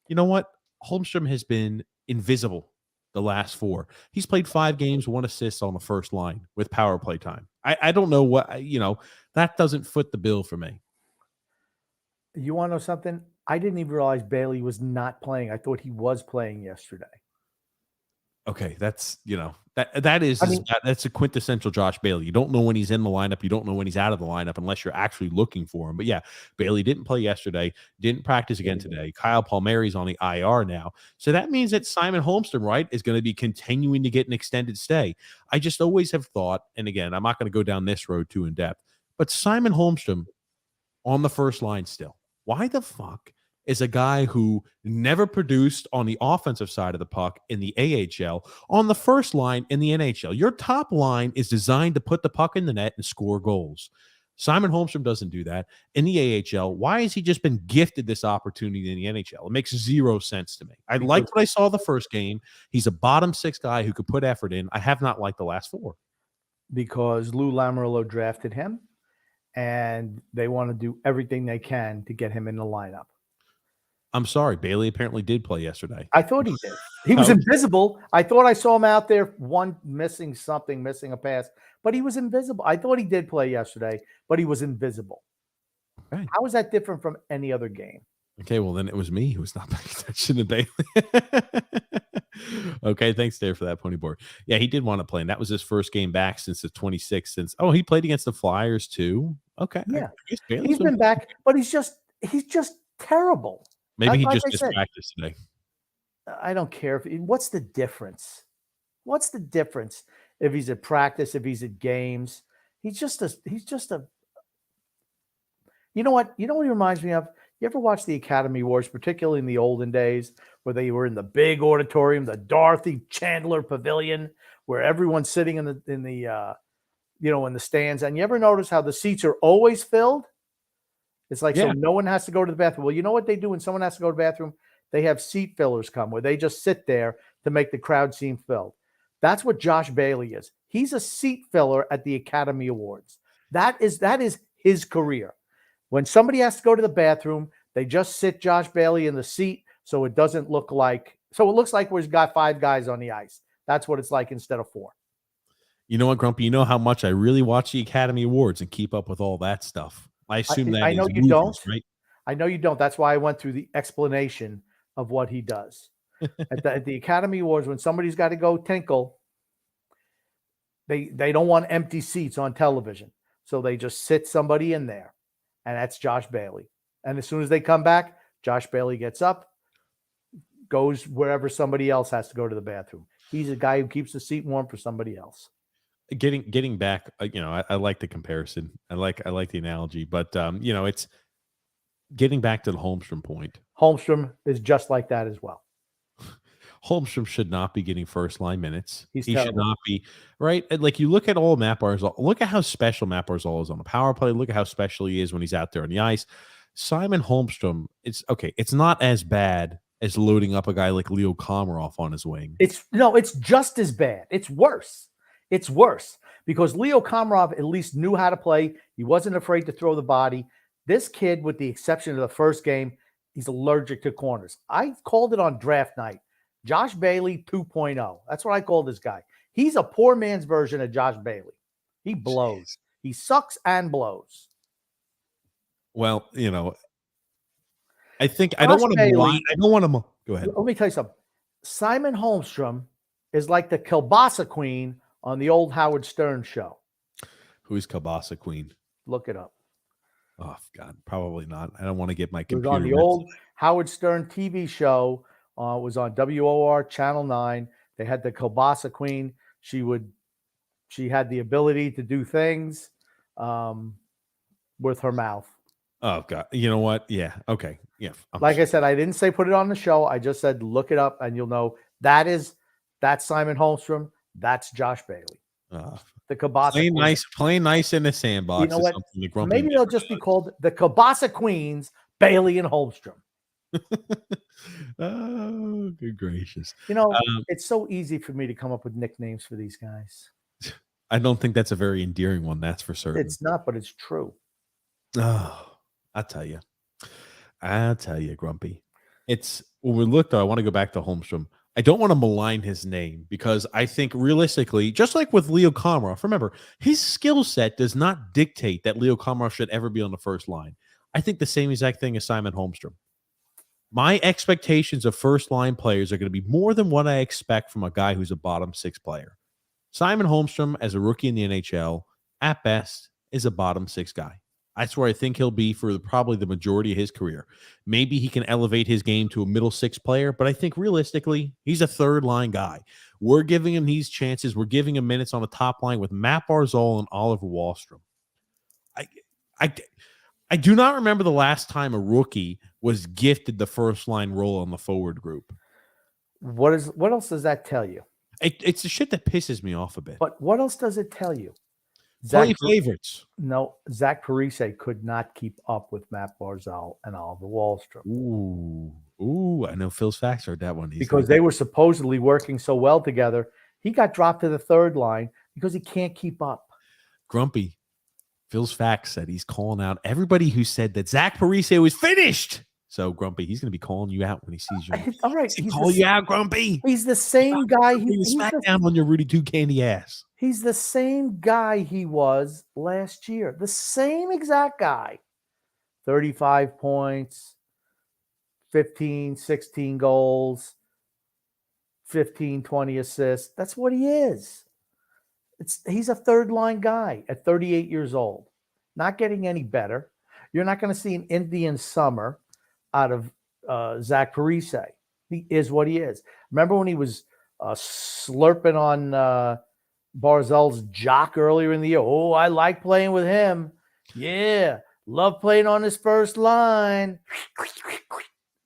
You know what? Holmstrom has been invisible the last 4. He's played 5 games, 1 assist on the first line with power play time. I don't know what, that doesn't foot the bill for me. You want to know something? I didn't even realize Bailey was not playing. I thought he was playing yesterday. Okay, that's that's a quintessential Josh Bailey. You don't know when he's in the lineup. You don't know when he's out of the lineup unless you're actually looking for him. But yeah, Bailey didn't play yesterday, didn't practice again today. Kyle Palmieri's on the IR now. So that means that Simon Holmstrom, right, is going to be continuing to get an extended stay. I just always have thought, and again, I'm not going to go down this road too in depth, but Simon Holmstrom on the first line still. Why the fuck is a guy who never produced on the offensive side of the puck in the AHL on the first line in the NHL? Your top line is designed to put the puck in the net and score goals. Simon Holmstrom doesn't do that in the AHL. Why has he just been gifted this opportunity in the NHL? It makes 0 sense to me. I liked what I saw the first game. He's a bottom 6 guy who could put effort in. I have not liked the last 4. Because Lou Lamoriello drafted him, and they want to do everything they can to get him in the lineup. I'm sorry. Bailey apparently did play yesterday. I thought he did. He was invisible. I thought I saw him out there, missing a pass, but he was invisible. I thought he did play yesterday, but he was invisible. Okay. How is that different from any other game? Okay, well, then it was me who was not paying attention to Bailey. Okay, thanks, Dave, for that pony board. Yeah, he did want to play, and that was his first game back since the 26th. He played against the Flyers too. Okay, yeah, he's been back, but he's just terrible. Maybe he just missed practice today. I don't care. What's the difference? What's the difference if he's at practice, if he's at games? He's just a. You know what? You know what he reminds me of? You ever watch the Academy Awards, particularly in the olden days, where they were in the big auditorium, the Dorothy Chandler Pavilion, where everyone's sitting in the stands, and you ever notice how the seats are always filled? It's like, so no one has to go to the bathroom. Well, you know what they do when someone has to go to the bathroom? They have seat fillers come where they just sit there to make the crowd seem filled. That's what Josh Bailey is. He's a seat filler at the Academy Awards. That is his career. When somebody has to go to the bathroom, they just sit Josh Bailey in the seat so it looks like we've got 5 guys on the ice. That's what it's like instead of 4. You know what, Grumpy? You know how much I really watch the Academy Awards and keep up with all that stuff. I assume that I know you movies, don't. Right? I know you don't. That's why I went through the explanation of what he does. At the Academy Awards, when somebody's got to go tinkle, they don't want empty seats on television. So they just sit somebody in there. And that's Josh Bailey. And as soon as they come back, Josh Bailey gets up, goes wherever somebody else has to go to the bathroom. He's a guy who keeps the seat warm for somebody else. Getting back, I like the comparison. I like the analogy, but it's getting back to the Holmstrom point. Holmstrom is just like that as well. Holmstrom should not be getting first line minutes. He should not be, right? Like, you look at all Matt Barzal, look at how special Matt Barzal is on the power play. Look at how special he is when he's out there on the ice. Simon Holmstrom, it's not as bad as loading up a guy like Leo Komarov on his wing. It's just as bad. It's worse. It's worse because Leo Komarov at least knew how to play. He wasn't afraid to throw the body. This kid, with the exception of the first game, he's allergic to corners. I called it on draft night. Josh Bailey 2.0. That's what I call this guy. He's a poor man's version of Josh Bailey. He blows. Jeez. He sucks and blows. Well, I think I don't want to go ahead. Let me tell you something. Simon Holmstrom is like the kielbasa queen on the old Howard Stern show. Who's kielbasa queen? Look it up. Oh, God, probably not. I don't want to get my computer. It was on the old Howard Stern TV show. It was on WOR Channel 9. They had the kielbasa queen. She had the ability to do things with her mouth. Oh, God. You know what? Yeah. Okay. Yeah. I said, I didn't say put it on the show. I just said look it up and you'll know that's Simon Holmstrom. That's Josh Bailey. The kielbasa playing nice in the sandbox. You know what? Maybe they'll just be called the kielbasa queens, Bailey and Holmstrom. Oh, good gracious. It's so easy for me to come up with nicknames for these guys. I don't think that's a very endearing one. That's for certain. It's not, but it's true. Oh, I'll tell you, Grumpy. It's when we look, though, I want to go back to Holmstrom. I don't want to malign his name because I think realistically, just like with Leo Komarov, remember, his skill set does not dictate that Leo Komarov should ever be on the first line. I think the same exact thing as Simon Holmstrom. My expectations of first-line players are going to be more than what I expect from a guy who's a bottom six player. Simon Holmstrom, as a rookie in the NHL, at best, is a bottom six guy. That's where I think he'll be for probably the majority of his career. Maybe he can elevate his game to a middle six player, but I think realistically, he's a third-line guy. We're giving him these chances. We're giving him minutes on the top line with Matt Barzal and Oliver Wahlstrom. I do not remember the last time a rookie was gifted the first line role on the forward group. What else does that tell you? It's the shit that pisses me off a bit. But what else does it tell you? Play favorites. No, Zach Parise could not keep up with Matt Barzal and Oliver Wahlstrom. Ooh, I know Phil's facts heard that one. Because they were supposedly working so well together. He got dropped to the third line because he can't keep up. Grumpy. Phil's facts said he's calling out everybody who said that Zach Parise was finished. So, Grumpy, he's going to be calling you out when he sees you. All right. He's call you out, Grumpy. He's the same guy. He's smackdown on your Rudy 2 candy ass. He's the same guy he was last year. The same exact guy. 35 points, 15, 16 goals, 15, 20 assists. That's what he is. He's a third-line guy at 38 years old. Not getting any better. You're not going to see an Indian summer out of Zach Parise. He is what he is. Remember when he was slurping on Barzal's jock earlier in the year? Oh, I like playing with him. Yeah, love playing on his first line.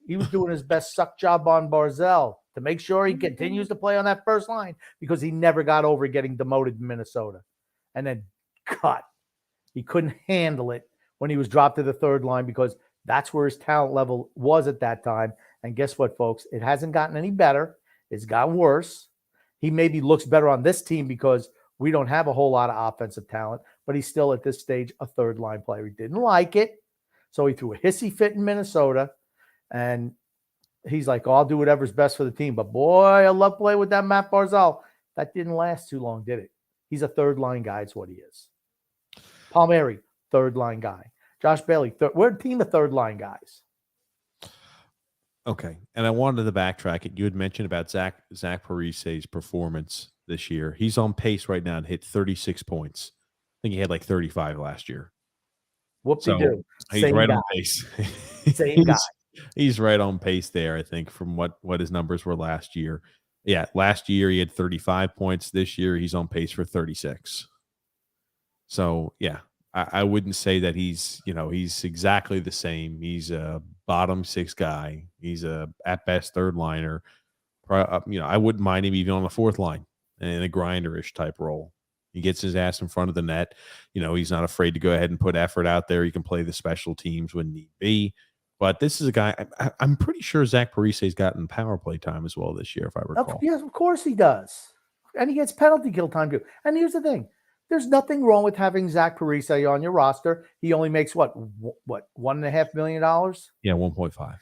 He was doing his best suck job on Barzal to make sure he continues to play on that first line because he never got over getting demoted in Minnesota and then cut. He couldn't handle it when he was dropped to the third line because that's where his talent level was at that time. And guess what, folks? It hasn't gotten any better. It's gotten worse. He maybe looks better on this team because we don't have a whole lot of offensive talent, but he's still at this stage a third-line player. He didn't like it, so he threw a hissy fit in Minnesota, and he's like, oh, I'll do whatever's best for the team. But, boy, I love playing with that Matt Barzal. That didn't last too long, did it? He's a third-line guy. It's what he is. Palmieri, third-line guy. Josh Bailey, we're a team of third-line guys. Okay, and I wanted to backtrack it. You had mentioned about Zach Parise's performance this year. He's on pace right now to hit 36 points. I think he had like 35 last year. Whoop-de-doo. He's right on pace. Same guy. He's right on pace there, I think, from what his numbers were last year. Yeah, last year he had 35 points. This year he's on pace for 36. So yeah, I wouldn't say that he's exactly the same. He's a bottom six guy. He's a at best third liner. I wouldn't mind him even on the fourth line in a grinderish type role. He gets his ass in front of the net. He's not afraid to go ahead and put effort out there. He can play the special teams when need be. But this is a guy, I'm pretty sure Zach Parise's gotten power play time as well this year, if I recall. Yes, of course he does. And he gets penalty kill time too. And here's the thing. There's nothing wrong with having Zach Parise on your roster. He only makes what $1.5 million? Yeah, 1.5.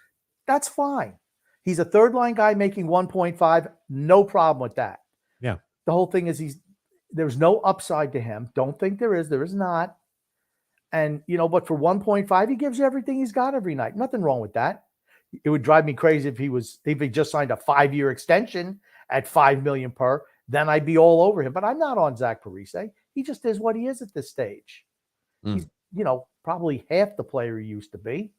That's fine. He's a third line guy making 1.5. No problem with that. Yeah. The whole thing is there's no upside to him. Don't think there is. There is not. And, but for 1.5, he gives you everything he's got every night. Nothing wrong with that. It would drive me crazy if he just signed a 5-year extension at $5 million per. Then I'd be all over him. But I'm not on Zach Parise. He just is what he is at this stage. He's, probably half the player he used to be.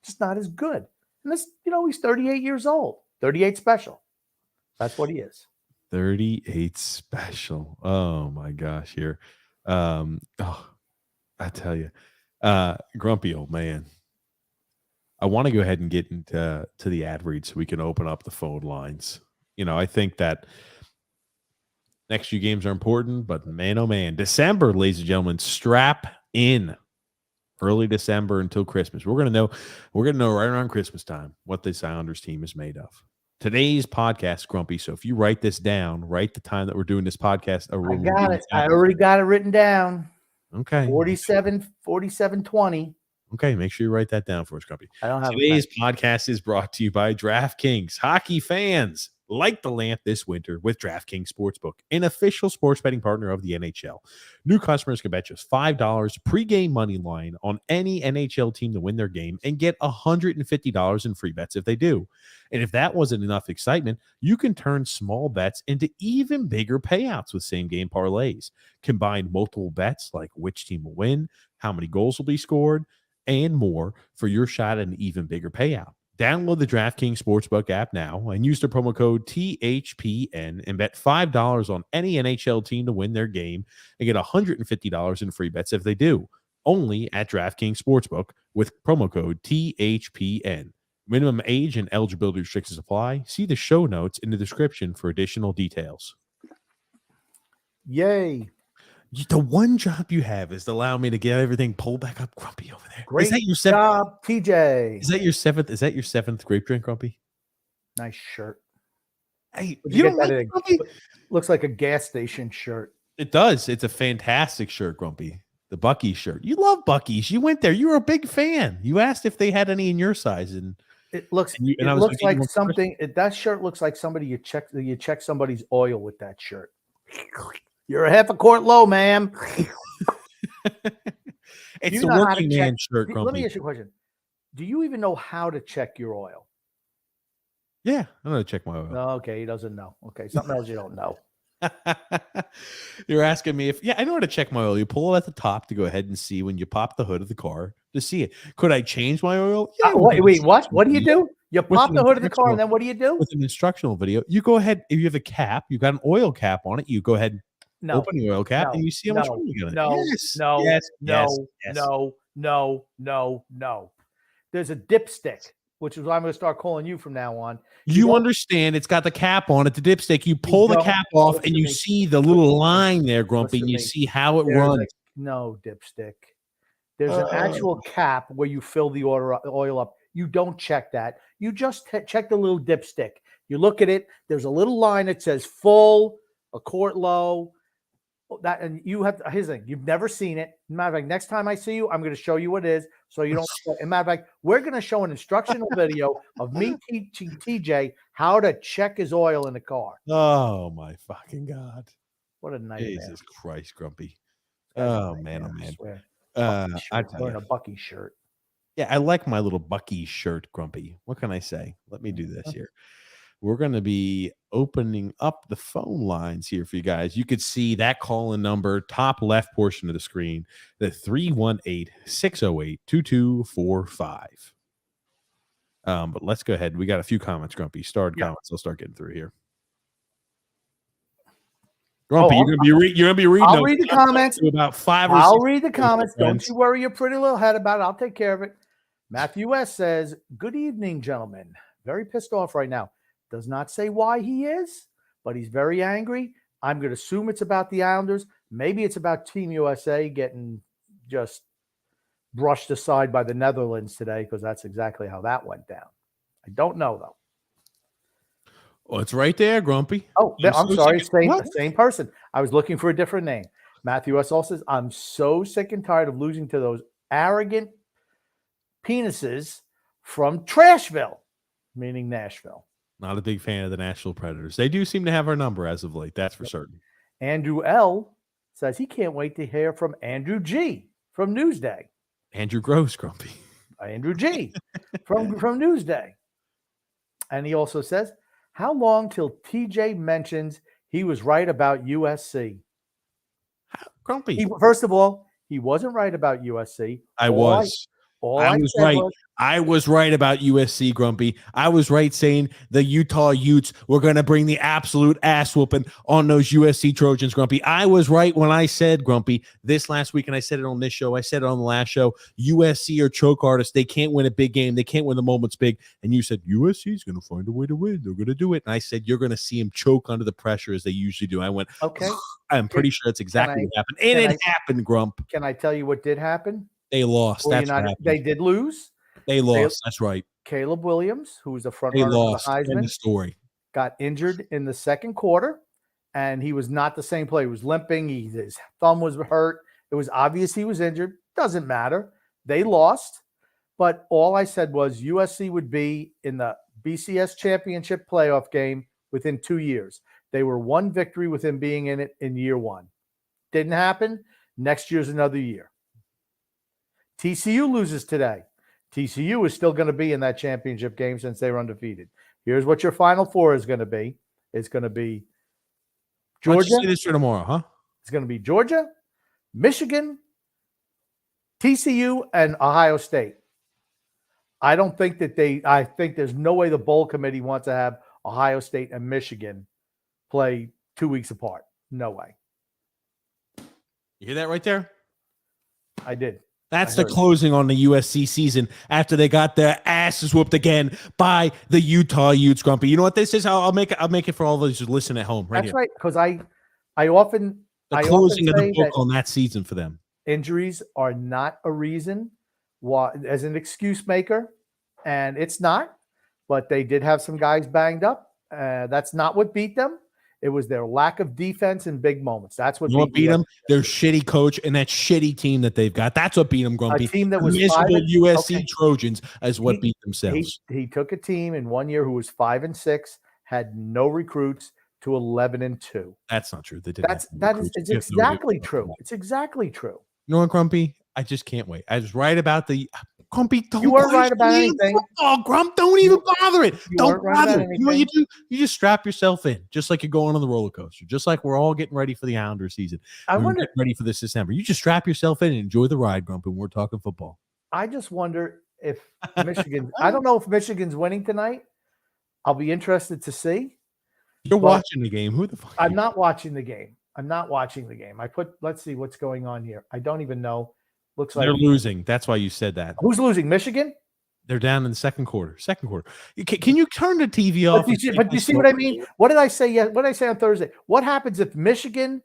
Just not as good. And this, he's 38 years old. 38 special. That's what he is. 38 special. Oh my gosh, here. I tell you, grumpy old man. I want to go ahead and get into the ad read so we can open up the phone lines. I think that next few games are important, but man, oh man, December, ladies and gentlemen, strap in. Early December until Christmas. We're gonna know right around Christmas time what this Islanders team is made of. Today's podcast, Grumpy. So if you write this down, write the time that we're doing this podcast. I got it. I already got it written down. Okay. 47-20. Okay, make sure you write that down for us, Grumpy. I don't have Today's podcast is brought to you by DraftKings. Hockey fans, light the lamp this winter with DraftKings Sportsbook, an official sports betting partner of the NHL. New customers can bet just $5 pregame money line on any NHL team to win their game and get $150 in free bets if they do. And if that wasn't enough excitement, you can turn small bets into even bigger payouts with same-game parlays. Combine multiple bets like which team will win, how many goals will be scored, and more for your shot at an even bigger payout. Download the DraftKings Sportsbook app now and use the promo code THPN and bet $5 on any NHL team to win their game and get $150 in free bets if they do. Only at DraftKings Sportsbook with promo code THPN. Minimum age and eligibility restrictions apply. See the show notes in the description for additional details. Yay. The one job you have is to allow me to get everything pulled back up, Grumpy, over there. Great job, TJ. Is that your seventh grape drink, Grumpy? Nice shirt. Hey, you don't like Grumpy? Looks like a gas station shirt. It does. It's a fantastic shirt, Grumpy. The Buc-ee's shirt. You love Buc-ee's. You went there. You were a big fan. You asked if they had any in your size, and it looks like something. That shirt looks like somebody you check somebody's oil with that shirt. You're a half a quart low, ma'am. It's a working man shirt, Grumpy. Let me ask you a question. Do you even know how to check your oil? Yeah, I know how to check my oil. No, okay, he doesn't know. Okay, something else you don't know. You're asking me I know how to check my oil. You pull it at the top to go ahead and see when you pop the hood of the car to see it. Could I change my oil? Yeah, wait, what? What do you do? You pop the hood of the car, and then what do you do? With an instructional video, you go ahead. If you have a cap, you've got an oil cap on it. You go ahead. Open the oil cap and you see how much oil you got in it. No. There's a dipstick, which is what I'm going to start calling you from now on. You understand it's got the cap on it, the dipstick. You pull the cap off and you see the little line there, Grumpy, and you see how it runs. No, dipstick. There's an actual cap where you fill the oil up. You don't check that. You just check the little dipstick. You look at it. There's a little line that says full, a quart low. That, and you have his thing. You've never seen it. Matter of fact, next time I see you, I'm going to show you what it is. So you don't. And matter of fact, we're going to show an instructional video of me teaching TJ how to check his oil in the car. Oh my fucking God! What a nightmare! Jesus Christ, Grumpy. Oh man, I swear. I'm wearing a Bucky shirt. Yeah, I like my little Bucky shirt, Grumpy. What can I say? Let me do this here. We're going to be opening up the phone lines here for you guys. You could see that call-in number, top left portion of the screen, the 318-608-2245. But let's go ahead. We got a few comments, Grumpy. Starred Yeah. comments. I'll start getting through here. Grumpy, you're gonna be reading. I'll read the comments. About 5 or 6. I'll read the comments. Don't you worry your pretty little head about it. I'll take care of it. Matthew S. says, "Good evening, gentlemen. Very pissed off right now. Does not say why he is, but he's very angry. I'm going to assume it's about the Islanders. Maybe it's about Team USA getting just brushed aside by the Netherlands today, because that's exactly how that went down. I don't know, though." Oh, it's right there, Grumpy. Oh, I'm sorry. Same person. I was looking for a different name. Matthew S. also says, "I'm so sick and tired of losing to those arrogant penises from Trashville," meaning Nashville. Not a big fan of the Nashville Predators. They do seem to have our number as of late. That's for certain. Andrew L. says he can't wait to hear from Andrew G. from Newsday. Andrew Gross, Grumpy. Andrew G. from Newsday. And he also says, "How long till TJ mentions he was right about USC?" Grumpy. First of all, he wasn't right about USC. I was right. I was right about USC, Grumpy. I was right saying the Utah Utes were going to bring the absolute ass whooping on those USC Trojans, Grumpy. I was right when I said, Grumpy, this last week, and I said it on this show. I said it on the last show. USC are choke artists. They can't win a big game. They can't win the moments big. And you said, USC is going to find a way to win. They're going to do it. And I said, you're going to see them choke under the pressure as they usually do. I went, okay. I'm pretty sure that's exactly what happened. And it happened, Grump. Can I tell you what did happen? They lost. That's what happened. They did lose. They lost. That's right. Caleb Williams, who was the front runner for the Heisman, got injured in the second quarter, and he was not the same player. He was limping. His thumb was hurt. It was obvious he was injured. Doesn't matter. They lost. But all I said was USC would be in the BCS championship playoff game within 2 years. They were one victory within being in it in year one. Didn't happen. Next year's another year. TCU loses today. TCU is still going to be in that championship game since they were undefeated. Here's what your Final Four is going to be. It's going to be Georgia. Why don't you say this for tomorrow, huh? It's going to be Georgia, Michigan, TCU, and Ohio State. I think there's no way the bowl committee wants to have Ohio State and Michigan play 2 weeks apart. No way. You hear that right there? I did. That's the closing on the USC season after they got their asses whooped again by the Utah Utes, Grumpy. You know what this is? I'll make it for all those who listen at home. That's right, because I often closing of the book on that season for them. Injuries are not a reason as an excuse maker, and it's not. But they did have some guys banged up. That's not what beat them. It was their lack of defense in big moments. That's what beat them. Their shitty coach and that shitty team that they've got. That's what beat them, Grumpy. A team that was miserable USC Trojans is what beat themselves. He took a team in 1 year who was 5-6, had no recruits, to 11-2. That's not true. They did. It's exactly true. It's exactly true. You know what, Grumpy? I just can't wait. I was right about the Grumpy. You weren't right about anything. Oh, Grump, don't even bother it. Don't bother it. You know what you do? You just strap yourself in, just like you're going on the roller coaster, just like we're all getting ready for the Islander season. We're getting ready for this December. You just strap yourself in and enjoy the ride, Grump, and we're talking football. I just wonder if Michigan, I don't know if Michigan's winning tonight. I'll be interested to see. You're watching the game. Who the fuck? I'm not watching the game. Let's see what's going on here. I don't even know. Looks like they're losing. That's why you said that. Who's losing? Michigan? They're down in the second quarter. Can you turn the TV off? But you see what I mean? What did I say? What did I say on Thursday? What happens if Michigan,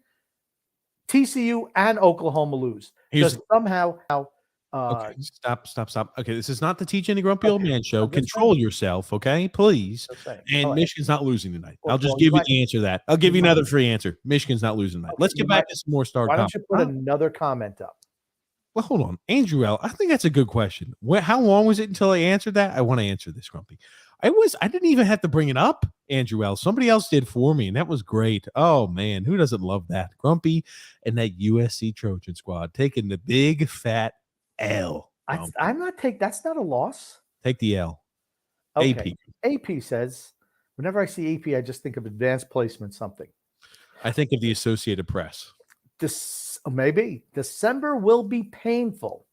TCU, and Oklahoma lose? Because somehow okay, stop. Okay, this is not the Teach Any Grumpy Old Man show. Control yourself, okay? Please. And Michigan's not losing tonight. I'll just give you the answer to that. I'll give you another free answer. Michigan's not losing tonight. Let's get back to some more star comments. Why don't you put another comment up? Well, hold on. Andrew L., I think that's a good question. How long was it until I answered that? I want to answer this, Grumpy. I didn't even have to bring it up, Andrew L. Somebody else did for me, and that was great. Oh, man, who doesn't love that? Grumpy and that USC Trojan squad taking the big, fat L. That's not a loss. Take the L. Okay. AP says, whenever I see AP, I just think of advanced placement something. I think of the Associated Press. Maybe December will be painful.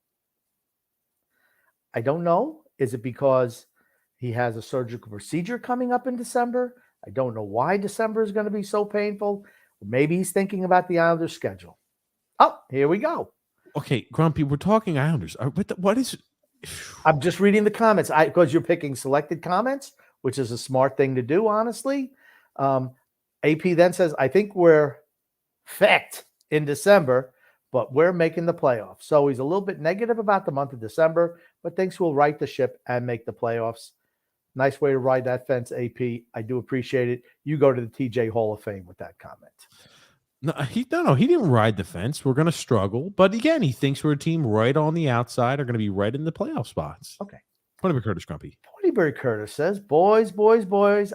I don't know. Is it because He has a surgical procedure coming up in December. I don't know why December is going to be so painful. Maybe he's thinking about the Islanders' schedule. Oh, here we go. Okay, Grumpy, we're talking Islanders. What is? I'm just reading the comments because you're picking selected comments, which is a smart thing to do, honestly. AP then says, I think we're fecked in December, but we're making the playoffs. So he's a little bit negative about the month of December, but thinks we'll right the ship and make the playoffs. Nice way to ride that fence, AP. I do appreciate it. You go to the TJ Hall of Fame with that comment. No, he didn't ride the fence. We're going to struggle, but again, he thinks we're a team right on the outside, are going to be right in the playoff spots. Okay. Ponyberry Curtis, Grumpy. Ponyberry Curtis says, boys,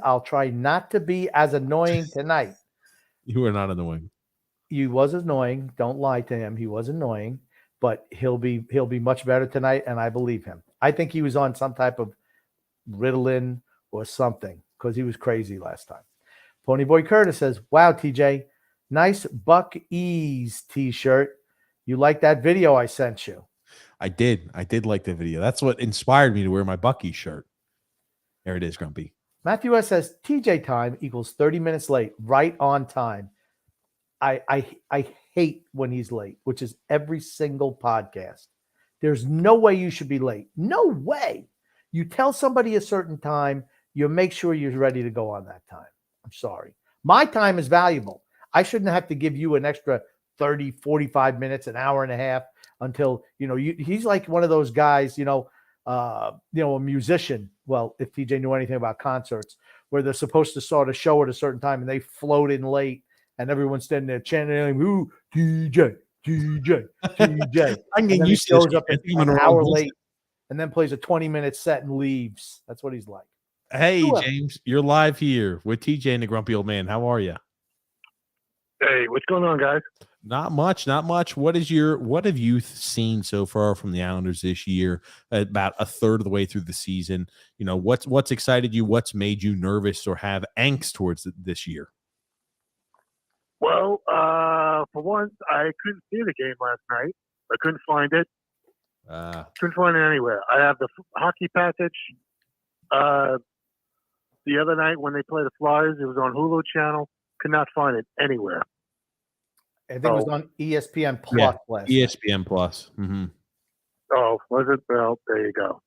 I'll try not to be as annoying tonight. You are not annoying. He was annoying. Don't lie to him. He was annoying, but he'll be much better tonight, and I believe him. I think he was on some type of Ritalin or something because he was crazy last time. Ponyboy Curtis says, wow, TJ, nice Buck Ease t-shirt. You like that video I sent you? I did like the video. That's what inspired me to wear my Bucky shirt. There it is, Grumpy. Matthew S says TJ time equals 30 minutes late, right on time. I hate when he's late, which is every single podcast. There's no way you should be late. No way. You tell somebody a certain time, you make sure you're ready to go on that time. I'm sorry. My time is valuable. I shouldn't have to give you an extra 30, 45 minutes, an hour and a half until, he's like one of those guys, a musician. Well, if TJ knew anything about concerts, where they're supposed to start a show at a certain time and they float in late and everyone's standing there chanting, "Ooh, TJ." I'm getting used to shows this. up an hour late and then plays a 20-minute set and leaves. That's what he's like. Hey, James, you're live here with TJ and the Grumpy Old Man. How are you? Hey, what's going on, guys? Not much. What have you seen so far from the Islanders this year? About a third of the way through the season, what's excited you? What's made you nervous or have angst towards this year? Well, for once, I couldn't see the game last night. I couldn't find it. Couldn't find it anywhere. I have the hockey package. The other night when they played the Flyers, it was on Hulu channel. Could not find it anywhere. I think it was on ESPN Plus. ESPN Plus. Mm-hmm. Oh, was it? Well, there you go.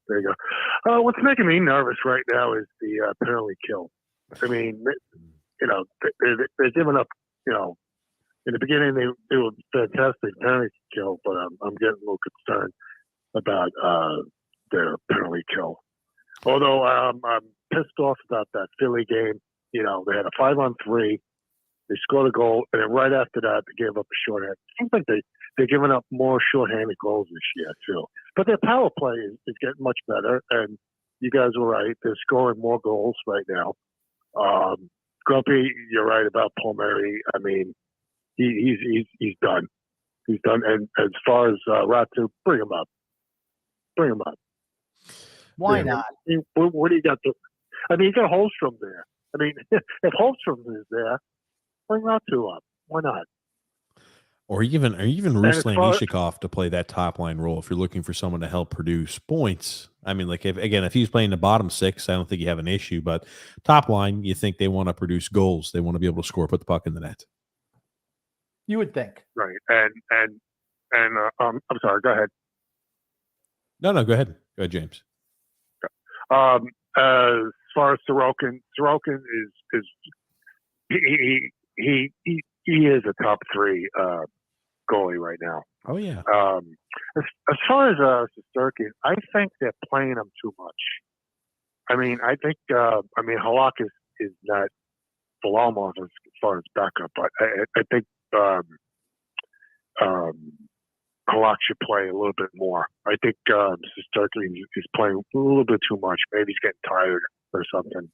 What's making me nervous right now is the penalty kill. I mean, they're giving up. In the beginning they were fantastic penalty kill, but I'm getting a little concerned about their penalty kill. Although I'm pissed off about that Philly game. They had a 5-on-3. They scored a goal, and then right after that, they gave up a shorthand. It seems like they're giving up more shorthanded goals this year, too. But their power play is getting much better, and you guys were right. They're scoring more goals right now. Grumpy, you're right about Palmieri. I mean, he's done. He's done. And as far as Ratu, bring him up. Why not? What do you got? You got Holmstrom there. I mean, if Holmstrom is there, bring Ratu up. Why not? Or even Ruslan Ishikov to play that top line role if you're looking for someone to help produce points. I mean, like if he's playing the bottom six, I don't think you have an issue. But top line, you think they want to produce goals. They want to be able to score, put the puck in the net. You would think. Right. And I'm sorry, go ahead. No, go ahead. Go ahead, James. As far as Sorokin is he is a top 3 goalie right now. Oh yeah. As far as Sorokin, I think they're playing him too much. I mean, I think Halak is not Varlamov as far as backup, but I think Halak should play a little bit more. I think Sorokin is playing a little bit too much. Maybe he's getting tired or something.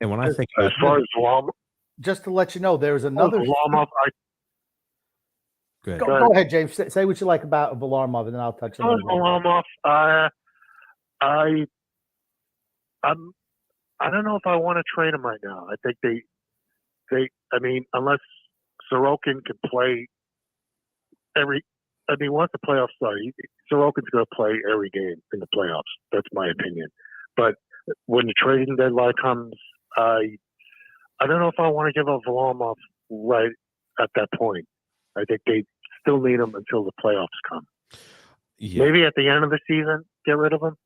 And when I think as far as Varlamov, just to let you know, there's another. Varlamov, Go ahead, James. Say what you like about Varlamov, and then I'll touch on Varlamov. I don't know if I want to trade him right now. I think they. I mean, unless Sorokin can play I mean, once the playoffs start, Sorokin's going to play every game in the playoffs. That's my opinion. But when the trading deadline comes, I don't know if I want to give up Varlamov right at that point. I think they still need him until the playoffs come. Yeah. Maybe at the end of the season, get rid of him.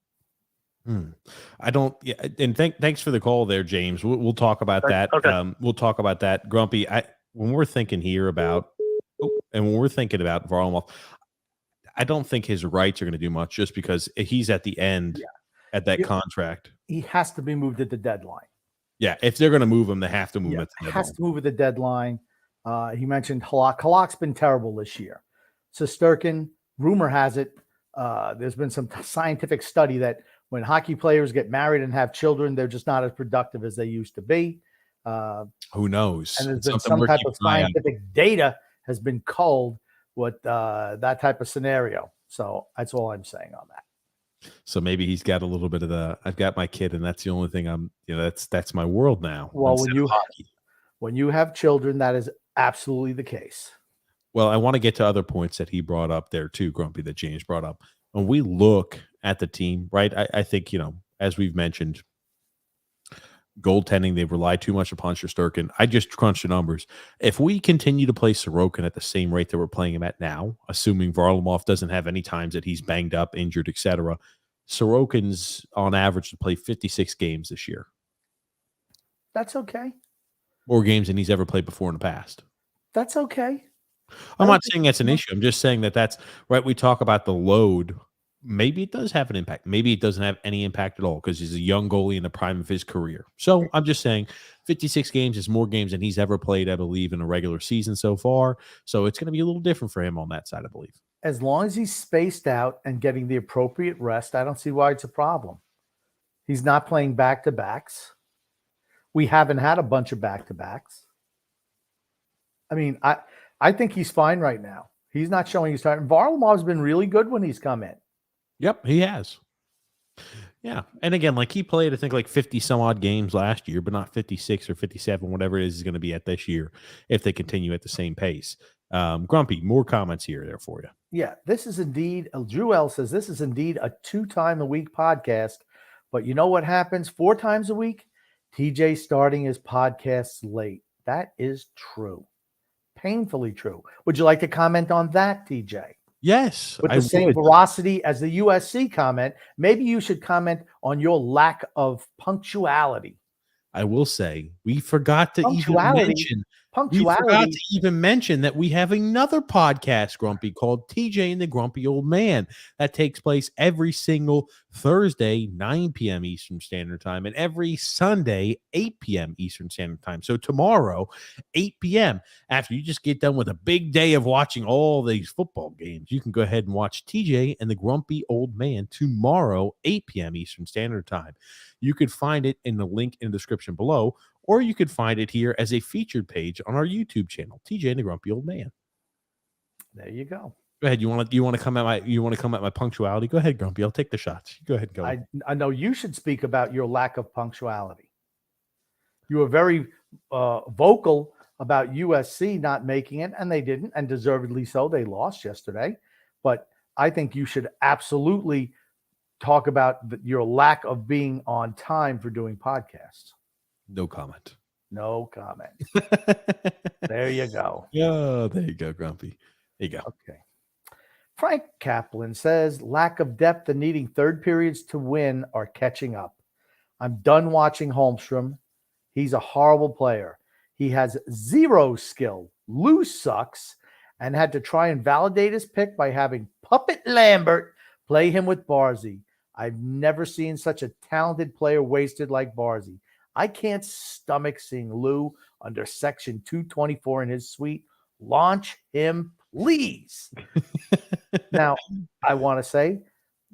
I don't. Yeah, and thanks for the call there, James. We'll talk about that. Okay. We'll talk about that, Grumpy. When we're thinking here about, and when we're thinking about Varlamov, I don't think his rights are going to do much, just because he's at the end at that contract. He has to be moved at the deadline. Yeah, if they're going to move him, they have to move him at the deadline. Has to move at the deadline. He mentioned Halak. Halak's been terrible this year. Shesterkin, rumor has it, there's been some scientific study that when hockey players get married and have children, they're just not as productive as they used to be. Who knows? And there's been some type of scientific data has been culled with that type of scenario. So that's all I'm saying on that. So maybe he's got a little bit of I've got my kid, and that's the only thing that's my world now. Well, when you have children, that is absolutely the case. Well, I want to get to other points that he brought up there too, Grumpy, that James brought up. When we look at the team, right, I think, as we've mentioned, goaltending, they've relied too much upon Shesterkin. I just crunched the numbers. If we continue to play Sorokin at the same rate that we're playing him at now, assuming Varlamov doesn't have any times that he's banged up, injured, etc., Sorokin's on average to play 56 games this year. That's okay. More games than he's ever played before in the past. That's okay. I'm not saying that's an issue. I'm just saying that's right. We talk about the load. Maybe it does have an impact. Maybe it doesn't have any impact at all because he's a young goalie in the prime of his career. So I'm just saying 56 games is more games than he's ever played, I believe, in a regular season so far. So it's going to be a little different for him on that side, I believe. As long as he's spaced out and getting the appropriate rest, I don't see why it's a problem. He's not playing back-to-backs. We haven't had a bunch of back-to-backs. I mean, I think he's fine right now. He's not showing his time. Varlamov's been really good when he's come in. Yep, he has. Yeah. And again, he played, I think, 50 some odd games last year, but not 56 or 57, whatever it is going to be at this year if they continue at the same pace. Grumpy, more comments here there for you. Yeah, this is indeed, Drew L says, this is indeed a 2-time-a-week podcast. But you know what happens 4 times a week? TJ starting his podcasts late. That is true. Painfully true. Would you like to comment on that, TJ? Yes. With the same veracity as the USC comment, maybe you should comment on your lack of punctuality. I will say we forgot to even mention that we have another podcast, Grumpy, called TJ and the Grumpy Old Man, that takes place every single Thursday, 9 p.m. Eastern Standard Time, and every Sunday, 8 p.m. Eastern Standard Time. So tomorrow, 8 p.m., after you just get done with a big day of watching all these football games, you can go ahead and watch TJ and the Grumpy Old Man tomorrow, 8 p.m. Eastern Standard Time. You could find it in the link in the description below, or you could find it here as a featured page on our YouTube channel, TJ and the Grumpy Old Man. There you go. Go ahead. You want to come at my punctuality? Go ahead, Grumpy. I'll take the shots. Go ahead. Go. I know you should speak about your lack of punctuality. You were very vocal about USC not making it, and they didn't, and deservedly so. They lost yesterday. But I think you should absolutely talk about your lack of being on time for doing podcasts. No comment. No comment. There you go. Yeah, there you go, Grumpy. There you go. Okay. Frank Kaplan says, lack of depth and needing third periods to win are catching up. I'm done watching Holmstrom. He's a horrible player. He has zero skill. Lou sucks and had to try and validate his pick by having Puppet Lambert play him with Barzal. I've never seen such a talented player wasted like Barzal. I can't stomach seeing Lou under Section 224 in his suite. Launch him, please. Now, I want to say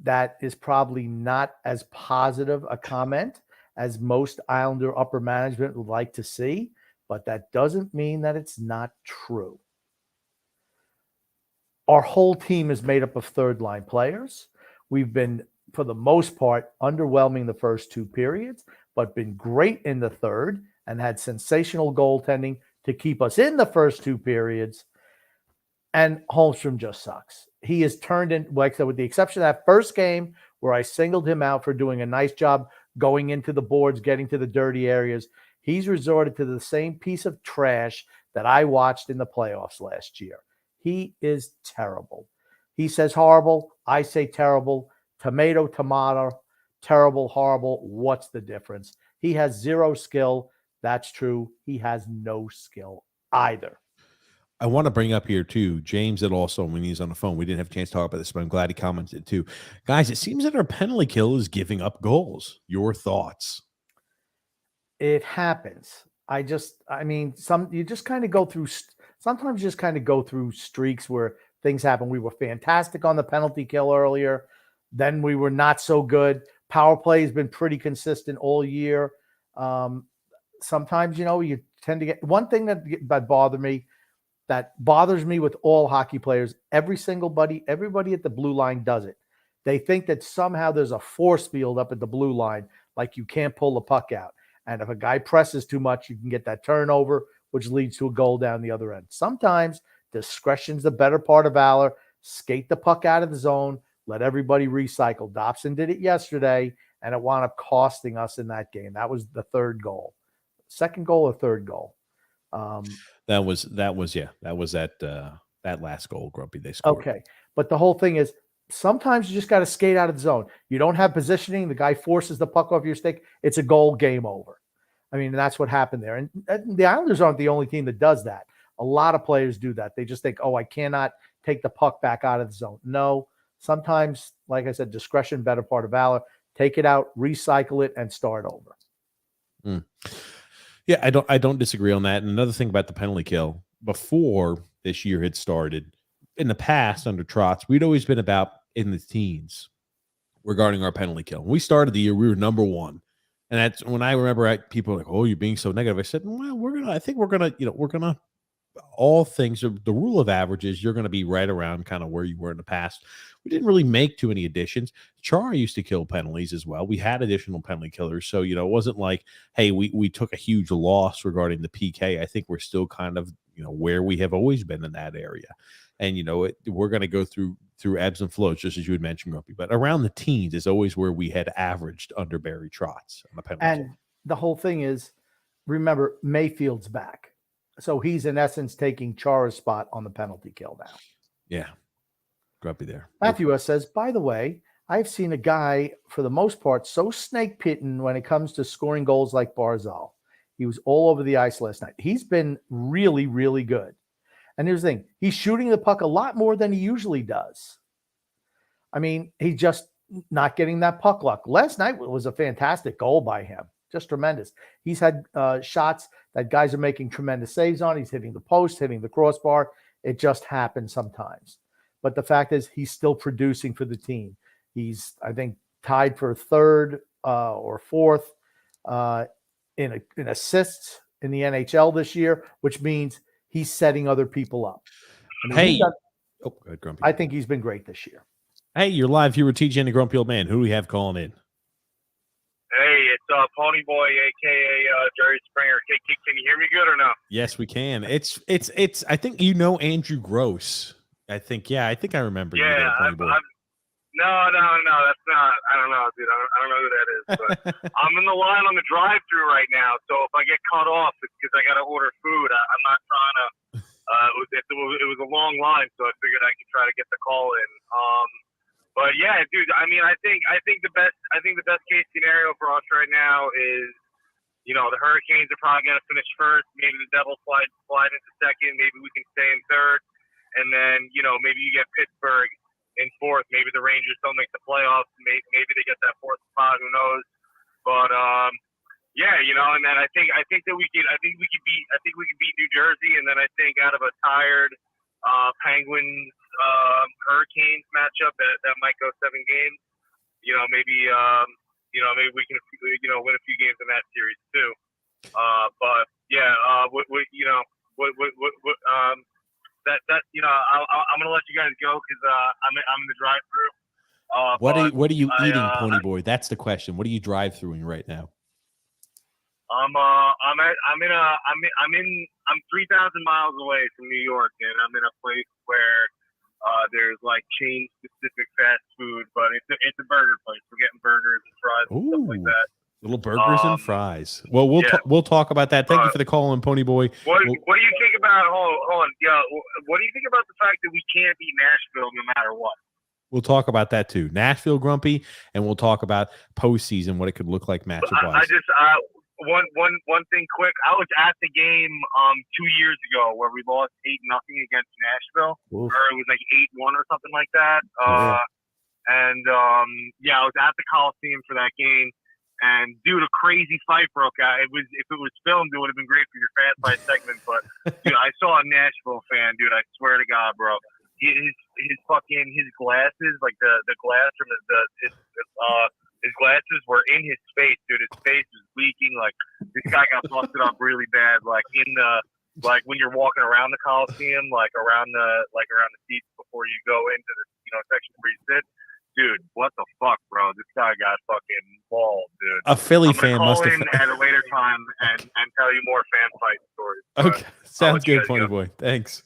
that is probably not as positive a comment as most Islander upper management would like to see, but that doesn't mean that it's not true. Our whole team is made up of third-line players. We've been, for the most part, underwhelming the first 2 periods, but been great in the third and had sensational goaltending to keep us in the first 2 periods. And Holmstrom just sucks. he has turned in, like I said, with the exception of that first game where I singled him out for doing a nice job going into the boards, getting to the dirty areas. He's resorted to the same piece of trash that I watched in the playoffs last year. He is terrible. He says horrible. I say terrible. Tomato, tomato, terrible, horrible. What's the difference? He has zero skill. That's true. He has no skill either. I want to bring up here too, James, that also when he's on the phone, we didn't have a chance to talk about this, but I'm glad he commented too. Guys, it seems that our penalty kill is giving up goals. Your thoughts? It happens. Sometimes you just kind of go through streaks where things happen. We were fantastic on the penalty kill earlier. Then we were not so good. Power play has been pretty consistent all year. Sometimes, you tend to get one thing that bothers me with all hockey players. Everybody at the blue line does it. They think that somehow there's a force field up at the blue line, like you can't pull the puck out. And if a guy presses too much, you can get that turnover, which leads to a goal down the other end. Sometimes discretion's the better part of valor. Skate the puck out of the zone. Let everybody recycle. Dobson did it yesterday, and it wound up costing us in that game. That was the third goal. Second goal or third goal? That was that last goal, Grumpy, they scored. Okay. But the whole thing is sometimes you just got to skate out of the zone. You don't have positioning. The guy forces the puck off your stick. It's a goal, game over. I mean, that's what happened there. And the Islanders aren't the only team that does that. A lot of players do that. They just think, I cannot take the puck back out of the zone. No, sometimes, like I said, discretion, better part of valor. Take it out, recycle it, and start over. Yeah, I don't disagree on that. And another thing about the penalty kill, before this year had started, in the past under Trotz, we'd always been about in the teens regarding our penalty kill. When we started the year, we were number one. And that's when I remember people were like, "Oh, you're being so negative." I said, "Well, we're gonna all things, the rule of averages, you're going to be right around kind of where you were in the past." We didn't really make too many additions. Char used to kill penalties as well. We had additional penalty killers. So, it wasn't like, hey, we took a huge loss regarding the PK. I think we're still kind of, where we have always been in that area. And, we're going to go through ebbs and flows, just as you had mentioned, Grumpy. But around the teens is always where we had averaged under Barry Trotz on the penalty And kill. the whole thing is, remember, Mayfield's back. So he's, in essence, taking Chara's spot on the penalty kill now. Yeah. Grumpy there. Matthew S. says, by the way, I've seen a guy, for the most part, so snake-pitting when it comes to scoring goals like Barzal. He was all over the ice last night. He's been really, really good. And here's the thing. He's shooting the puck a lot more than he usually does. I mean, he's just not getting that puck luck. Last night was a fantastic goal by him. Just tremendous. He's had shots that guys are making tremendous saves on. He's hitting the post, hitting the crossbar. It just happens sometimes. But the fact is, he's still producing for the team. He's, I think, tied for third or fourth in assists in the NHL this year, which means he's setting other people up. I mean, go ahead, Grumpy. I think he's been great this year. Hey, you're live here with TJ and the Grumpy Old Man. Who do we have calling in? Hey, it's Pony Boy, aka Jerry Springer. Can you hear me good or no? Yes, we can. It's. I think Andrew Gross. I think I remember. Yeah, you there, Pony Boy. No, that's not. I don't know, dude. I don't know who that is. But I'm in the line on the drive-through right now, so if I get cut off, it's because I got to order food. I'm not trying to. It was a long line, so I figured I could try to get the call in. But yeah, dude. I mean, I think the best case scenario for us right now is, the Hurricanes are probably going to finish first. Maybe the Devils slide into second. Maybe we can stay in third, and then maybe you get Pittsburgh in fourth. Maybe the Rangers don't make the playoffs. Maybe they get that fourth spot. Who knows? But yeah, and then I think that we could beat New Jersey, and then I think out of a tired Penguins Hurricanes matchup that might go 7 games. Maybe we can win a few games in that series too. But yeah, I'm gonna let you guys go because I'm in the drive-through. What are you eating, Pony Boy? That's the question. What are you drive-throughing right now? I'm 3,000 miles away from New York, and I'm in a place where There's like chain specific fast food, but it's a burger place. We're getting burgers and fries and stuff like that. Little burgers and fries. Well, we'll talk about that. Thank you for the call on Pony Boy. What do you think about? Hold on, yeah. What do you think about the fact that we can't beat Nashville no matter what? We'll talk about that too. Nashville, Grumpy, and we'll talk about postseason, what it could look like matchup wise. One thing quick. I was at the game 2 years ago where we lost 8-0 against Nashville, or it was like 8-1 or something like that. I was at the Coliseum for that game, and dude, a crazy fight broke out. If it was filmed, it would have been great for your fan fight segment. But dude, I saw a Nashville fan, dude. I swear to God, bro. His glasses, like the glass from his glasses were in his face, dude. His face was leaking. Like this guy got busted up really bad. Like when you're walking around the Coliseum, like around the seats before you go into the section where you sit. Dude, what the fuck, bro? This guy got fucking mauled, dude. A Philly fan must have at a later time and tell you more fan fight stories. Okay, sounds good, Pony Boy. Thanks.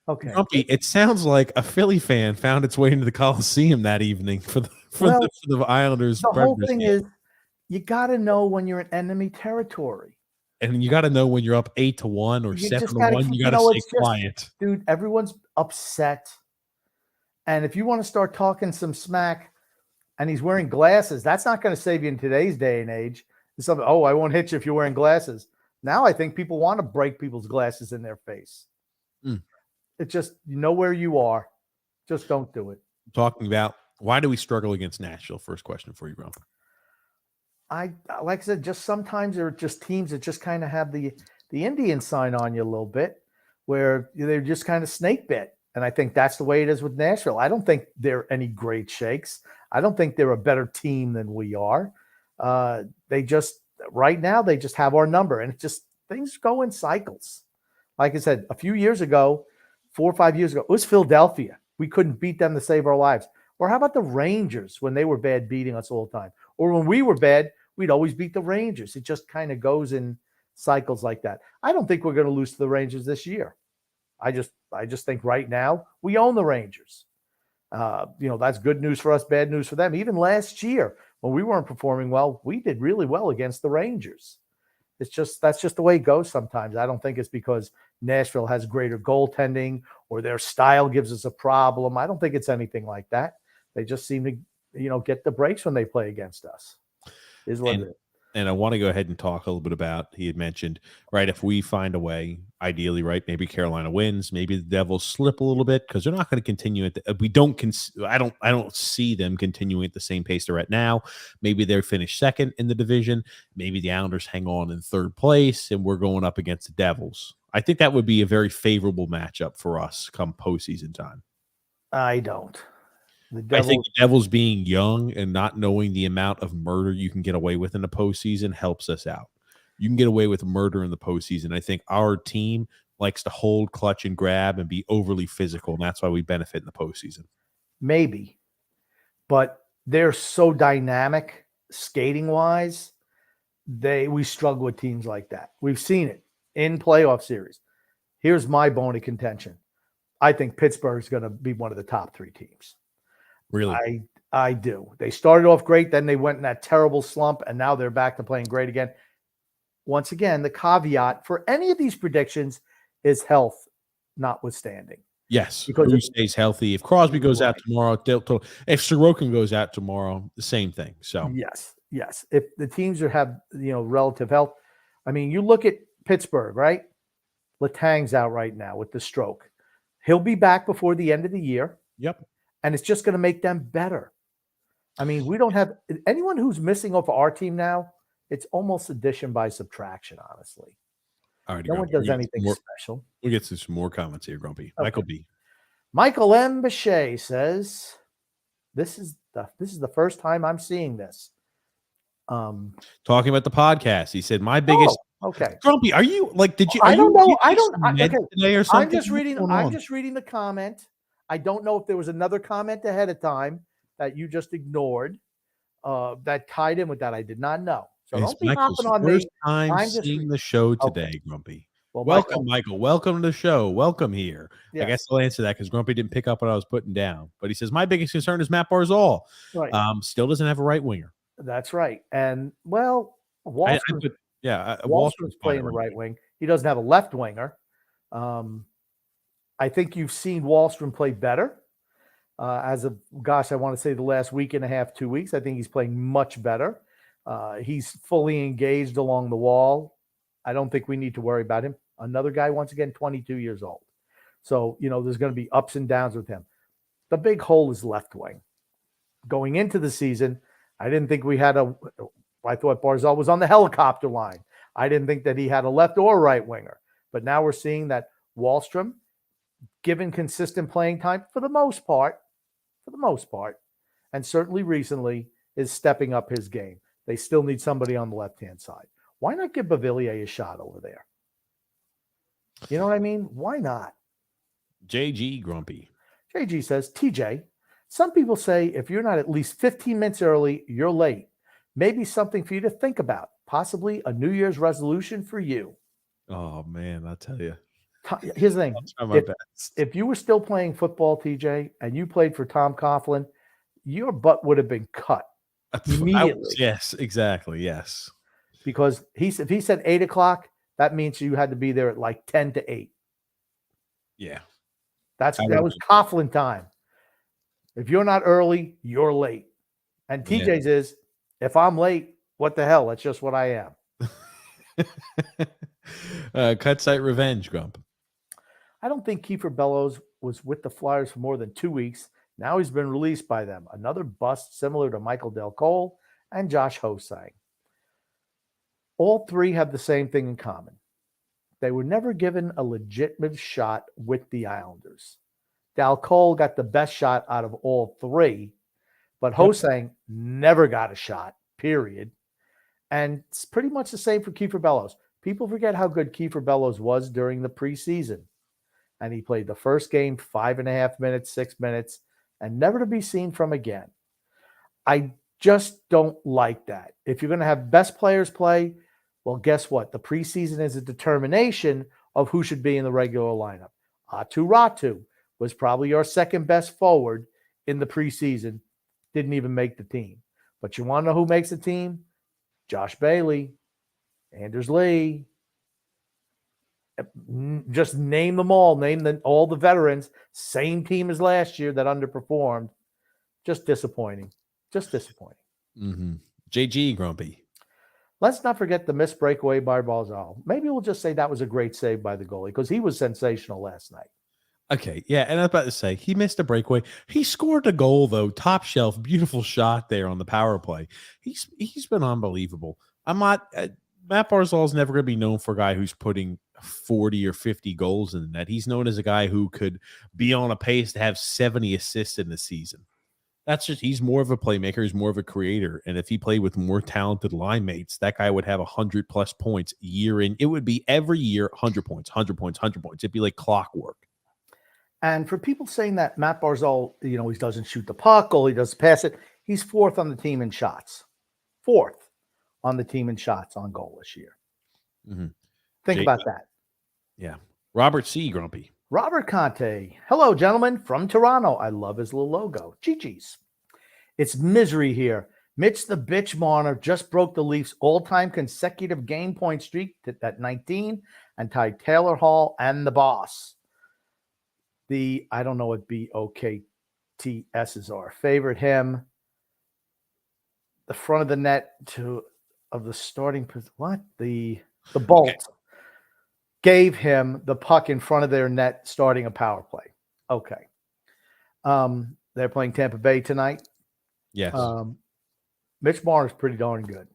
Okay. Grumpy, it sounds like a Philly fan found its way into the Coliseum that evening for the Islanders. The whole thing is, you got to know when you're in enemy territory, and you got to know when you're up 8-1 or 7-1. You got to stay quiet, dude. Everyone's upset, and if you want to start talking some smack, and he's wearing glasses, that's not going to save you in today's day and age. It's something. Oh, I won't hit you if you're wearing glasses. Now I think people want to break people's glasses in their face. It's just, you know where you are. Just don't do it. Talking about why do we struggle against Nashville? First question for you, bro. Like I said, just sometimes there are just teams that just kind of have the Indian sign on you a little bit, where they're just kind of snake bit. And I think that's the way it is with Nashville. I don't think they're any great shakes. I don't think they're a better team than we are. Right now, they just have our number, and things go in cycles. Like I said, a few years ago, 4 or 5 years ago, it was Philadelphia. We couldn't beat them to save our lives. Or how about the Rangers when they were bad, beating us all the time? Or when we were bad, we'd always beat the Rangers. It just kind of goes in cycles like that. I don't think we're going to lose to the Rangers this year. I just think right now we own the Rangers. That's good news for us, bad news for them. Even last year when we weren't performing well, we did really well against the Rangers. That's just the way it goes sometimes. I don't think it's because Nashville has greater goaltending or their style gives us a problem. I don't think it's anything like that. They just seem to, get the breaks when they play against us. Is what it is. And I want to go ahead and talk a little bit about, he had mentioned, right, if we find a way, ideally, right, maybe Carolina wins, maybe the Devils slip a little bit because they're not going to continue at I don't see them continuing at the same pace they're at now. Maybe they're finished second in the division. Maybe the Islanders hang on in third place and we're going up against the Devils. I think that would be a very favorable matchup for us come postseason time. I don't. I think the Devils being young and not knowing the amount of murder you can get away with in the postseason helps us out. You can get away with murder in the postseason. I think our team likes to hold, clutch, and grab and be overly physical, and that's why we benefit in the postseason. Maybe, but they're so dynamic skating-wise, we struggle with teams like that. We've seen it in playoff series. Here's my bone of contention. I think Pittsburgh's going to be one of the top 3 teams. Really? I do. They started off great, then they went in that terrible slump, and now they're back to playing great again. Once again, the caveat for any of these predictions is health notwithstanding. Yes, because who stays healthy. If Crosby goes out tomorrow, if Sorokin goes out tomorrow, the same thing. So yes. If the teams have relative health, I mean, you look at Pittsburgh, right? Letang's out right now with the stroke. He'll be back before the end of the year. Yep. And it's just going to make them better. I mean, we don't have anyone who's missing off our team now. It's almost addition by subtraction, honestly. All right, no one does anything special. We'll get to some more comments here, Grumpy. Okay. Michael B. Michael M. Bechet says, "This is the first time I'm seeing this." Talking about the podcast, he said, "My biggest." Oh, okay, Grumpy, are you like? Did you? I don't know. Okay. Today or something? I'm just reading the comment. I don't know if there was another comment ahead of time that you just ignored that tied in with that. I did not know. So don't be hopping on me. I'm just seeing the show today, Grumpy. Well, Welcome, Michael. Welcome to the show. Welcome here. I yes, guess I'll answer that because Grumpy didn't pick up what I was putting down. But he says, my biggest concern is Matt Barzal. right. Still doesn't have a right winger. That's right. And well, Wallstrom's Wallstrom's playing fine the right wing. He doesn't have a left winger. I think you've seen Wallstrom play better. As of, gosh, I want to say the last week and a half, 2 weeks, I think he's playing much better. He's fully engaged along the wall. I don't think we need to worry about him. Another guy, once again, 22 years old. So, there's going to be ups and downs with him. The big hole is left wing. Going into the season, I didn't think we had I thought Barzal was on the helicopter line. I didn't think that he had a left or right winger. But now we're seeing that Wallstrom, given consistent playing time for the most part, and certainly recently, is stepping up his game. They still need somebody on the left-hand side. Why not give Bavillier a shot over there? You know what I mean? Why not? JG Grumpy. JG says, TJ, some people say if you're not at least 15 minutes early, you're late. Maybe something for you to think about. Possibly a New Year's resolution for you. Oh, man, I tell you. Here's the thing. I'll try my best. If you were still playing football, TJ, and you played for Tom Coughlin, your butt would have been cut immediately. Yes, exactly. Yes. Because if he said 8 o'clock, that means you had to be there at like 10 to 8. Yeah. That was Coughlin time. If you're not early, you're late. And TJ's is, if I'm late, what the hell? That's just what I am. Cut site revenge, Grump. I don't think Kiefer Bellows was with the Flyers for more than 2 weeks. Now he's been released by them. Another bust similar to Michael Del Cole and Josh Hosang. All three have the same thing in common. They were never given a legitimate shot with the Islanders. Del Cole got the best shot out of all three, but Hosang never got a shot, period. And it's pretty much the same for Kiefer Bellows. People forget how good Kiefer Bellows was during the preseason. And he played the first game 5.5 minutes, 6 minutes, and never to be seen from again. I just don't like that. If you're going to have best players play, well, guess what? The preseason is a determination of who should be in the regular lineup. Atu Ratu was probably your second best forward in the preseason. Didn't even make the team. But you want to know who makes the team? Josh Bailey, Anders Lee. Just name them all. Name all the veterans. Same team as last year that underperformed. Just disappointing. Mm-hmm. JG Grumpy. Let's not forget the missed breakaway by Barzal. Maybe we'll just say that was a great save by the goalie because he was sensational last night. Okay, yeah, and I was about to say, he missed a breakaway. He scored a goal, though. Top shelf, beautiful shot there on the power play. He's been unbelievable. Matt Barzal is never going to be known for a guy who's putting 40 or 50 goals in the net. He's known as a guy who could be on a pace to have 70 assists in the season. He's more of a playmaker. He's more of a creator. And if he played with more talented line mates, that guy would have 100+ points year in. It would be every year 100 points, 100 points, 100 points. It'd be like clockwork. And for people saying that Matt Barzal, he doesn't shoot the puck or he doesn't pass it, he's fourth on the team in shots. Fourth on the team in shots on goal this year. Mm-hmm. Think about that. Yeah. Robert C. Grumpy. Robert Conte. Hello, gentlemen, from Toronto. I love his little logo. GG's. It's misery here. Mitch the Bitch Marner just broke the Leafs' all-time consecutive game point streak at 19 and tied Taylor Hall and the boss. I don't know what BOKTSs are. Favored him. The front of the net of the starting. What? The Bolt. Okay. Gave him the puck in front of their net starting a power play. Okay. They're playing Tampa Bay tonight. Yes. Mitch Marner's pretty darn good.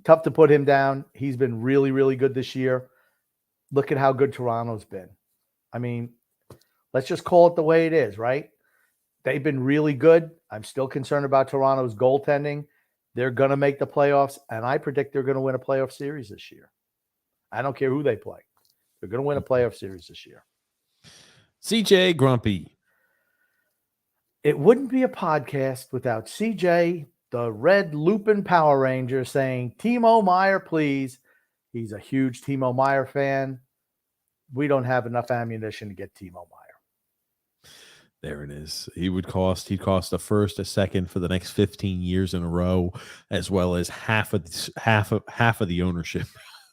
Tough to put him down. He's been really, really good this year. Look at how good Toronto's been. I mean, let's just call it the way it is, right? They've been really good. I'm still concerned about Toronto's goaltending. They're going to make the playoffs, and I predict they're going to win a playoff series this year. I don't care who they play. They're going to win a playoff series this year. CJ Grumpy. It wouldn't be a podcast without CJ, the Red Lupin Power Ranger, saying, Timo Meyer, please. He's a huge Timo Meyer fan. we don't have enough ammunition to get Timo Meyer. There it is. He'd cost a first, a second for the next 15 years in a row, as well as half of the ownership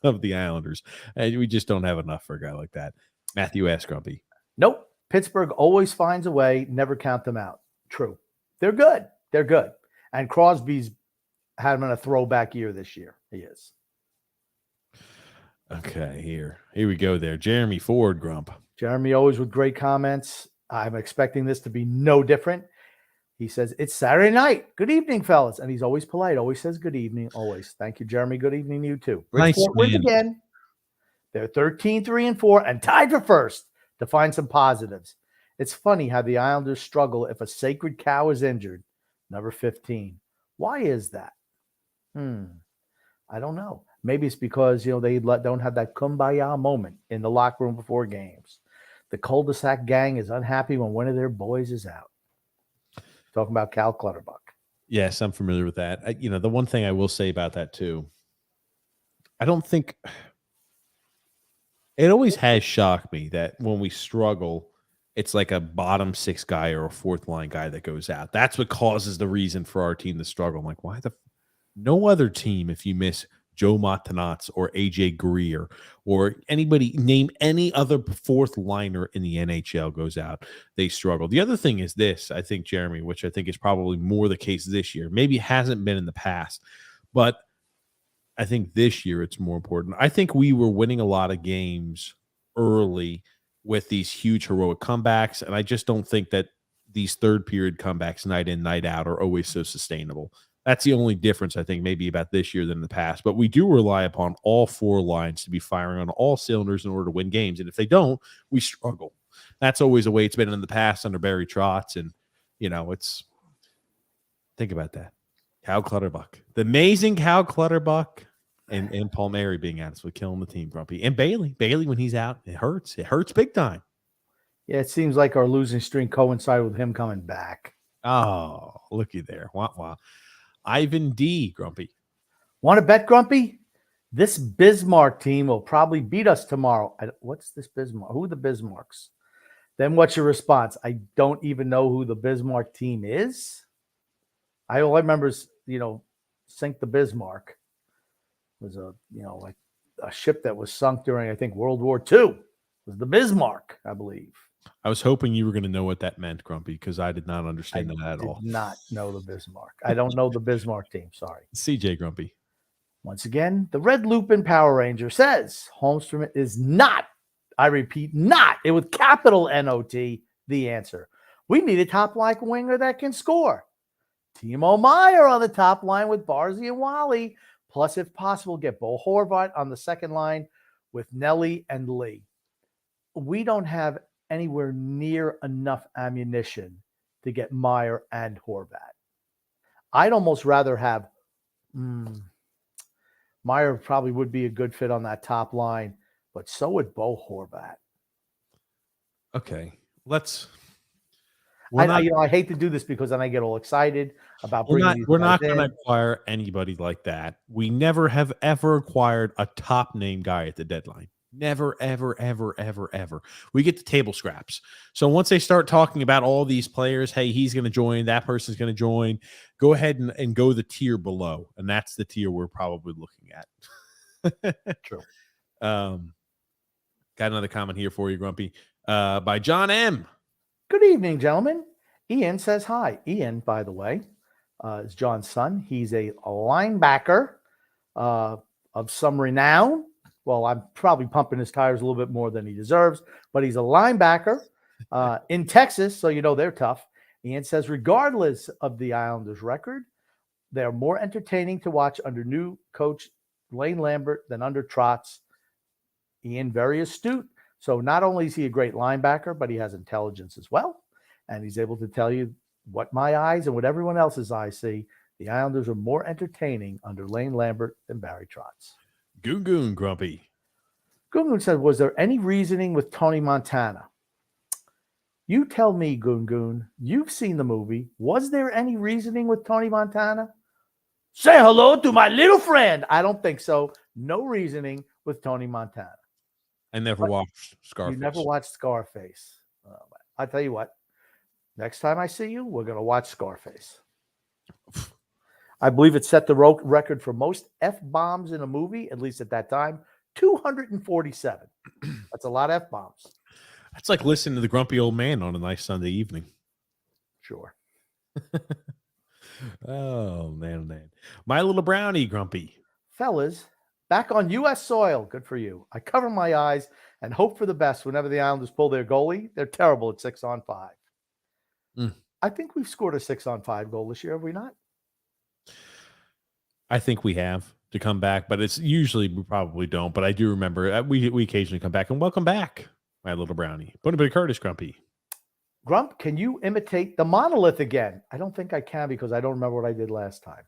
of the Islanders. And we just don't have enough for a guy like that. Matthew S. Grumpy. Nope. Pittsburgh always finds a way. Never count them out. True. They're good. They're good. And Crosby's having a throwback year this year. He is. Okay, here we go there. Jeremy Ford, Grump. Jeremy always with great comments. I'm expecting this to be no different. He says, it's Saturday night. Good evening, fellas. And he's always polite. Always says good evening. Always. Thank you, Jeremy. Good evening to you too. Nice win again. They're 13-3-4 and tied for first to find some positives. It's funny how the Islanders struggle if a sacred cow is injured. Number 15. Why is that? I don't know. Maybe it's because, they don't have that kumbaya moment in the locker room before games. The cul-de-sac gang is unhappy when one of their boys is out. Talking about Cal Clutterbuck. Yes, I'm familiar with that. The one thing I will say about that too, I don't think it always has shocked me that when we struggle, it's like a bottom six guy or a fourth line guy that goes out. That's what causes the reason for our team to struggle. I'm like, why no other team, if you miss Joe Montanaz or AJ Greer or anybody, name any other fourth liner in the NHL goes out, they struggle. The other thing is this, I think, Jeremy, which I think is probably more the case this year, maybe hasn't been in the past, but I think this year it's more important. I think we were winning a lot of games early with these huge heroic comebacks, and I just don't think that these third period comebacks night in, night out are always so sustainable. That's the only difference, I think, maybe about this year than in the past. But we do rely upon all four lines to be firing on all cylinders in order to win games. And if they don't, we struggle. That's always the way it's been in the past under Barry Trotz. And, think about that. Cal Clutterbuck. The amazing Cal Clutterbuck and Palmieri being out is what killing the team, Grumpy. And Bailey. Bailey, when he's out, it hurts. It hurts big time. Yeah, it seems like our losing streak coincided with him coming back. Oh, looky there. Wah, wah. Ivan D, Grumpy. Want to bet, Grumpy? This Bismarck team will probably beat us tomorrow. What's this Bismarck? Who are the Bismarcks? Then what's your response? I don't even know who the Bismarck team is. All I remember is, Sink the Bismarck. It was like a ship that was sunk during, I think, World War II. It was the Bismarck, I believe. I was hoping you were going to know what that meant, Grumpy, because I did not understand that at all. I did not know the Bismarck. I don't know the Bismarck team. Sorry. CJ Grumpy. Once again, the Red Lupin Power Ranger says Holmstrom is not, I repeat, not, it with capital N-O-T, the answer. We need a top-line winger that can score. Timo Meyer on the top line with Barzy and Wally. Plus, if possible, get Bo Horvat on the second line with Nelly and Lee. We don't have anywhere near enough ammunition to get Meyer and Horvat. I'd almost rather have Meyer probably would be a good fit on that top line, but so would Bo Horvat. Okay, let's. I hate to do this because then I get all excited about bringing these We're not guys going to in. acquire anybody like that. We never have ever acquired a top name guy at the deadline. Never, ever, ever, ever, ever. We get the table scraps. So once they start talking about all these players, hey, he's going to join, that person's going to join, go ahead and go the tier below. And that's the tier we're probably looking at. True. Got another comment here for you, Grumpy, by John M. Good evening, gentlemen. Ian says hi. Ian, by the way, is John's son. He's a linebacker of some renown. Well, I'm probably pumping his tires a little bit more than he deserves, but he's a linebacker in Texas, so they're tough. Ian says, regardless of the Islanders' record, they're more entertaining to watch under new coach Lane Lambert than under Trotz. Ian, very astute. So not only is he a great linebacker, but he has intelligence as well, and he's able to tell you what my eyes and what everyone else's eyes see. The Islanders are more entertaining under Lane Lambert than Barry Trotz. Goon Grumpy. Goon said, was there any reasoning with Tony Montana? You tell me, Goon. You've seen the movie. Was there any reasoning with Tony Montana? Say hello to my little friend. I don't think so. No reasoning with Tony Montana. I never watched Scarface. You never watched Scarface. I tell you what, next time I see you, we're going to watch Scarface. I believe it set the record for most F-bombs in a movie, at least at that time, 247. That's a lot of F-bombs. That's like listening to the grumpy old man on a nice Sunday evening. Sure. Oh, man. My little brownie, Grumpy. Fellas, back on U.S. soil. Good for you. I cover my eyes and hope for the best whenever the Islanders pull their goalie. They're terrible at 6-on-5. I think we've scored a 6-on-5 goal this year, have we not? I think we have to come back, but it's usually we probably don't. But I do remember we occasionally come back. And welcome back, my little brownie. Put a bit of Curtis, Grumpy. Grump, can you imitate the monolith again? I don't think I can because I don't remember what I did last time.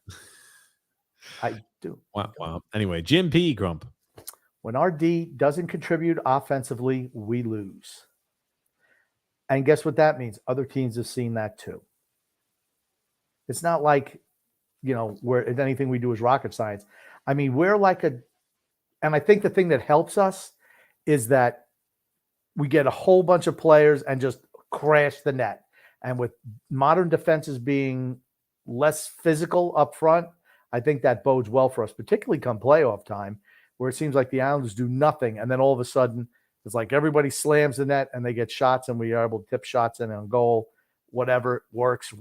I do. Wow. Anyway, Jim P. Grump. When our D doesn't contribute offensively, we lose. And guess what that means? Other teams have seen that too. It's not like, where anything we do is rocket science. I mean, we're like and I think the thing that helps us is that we get a whole bunch of players and just crash the net. And with modern defenses being less physical up front, I think that bodes well for us, particularly come playoff time, where it seems like the Islanders do nothing. And then all of a sudden, it's like everybody slams the net and they get shots and we are able to tip shots in on goal. Whatever works.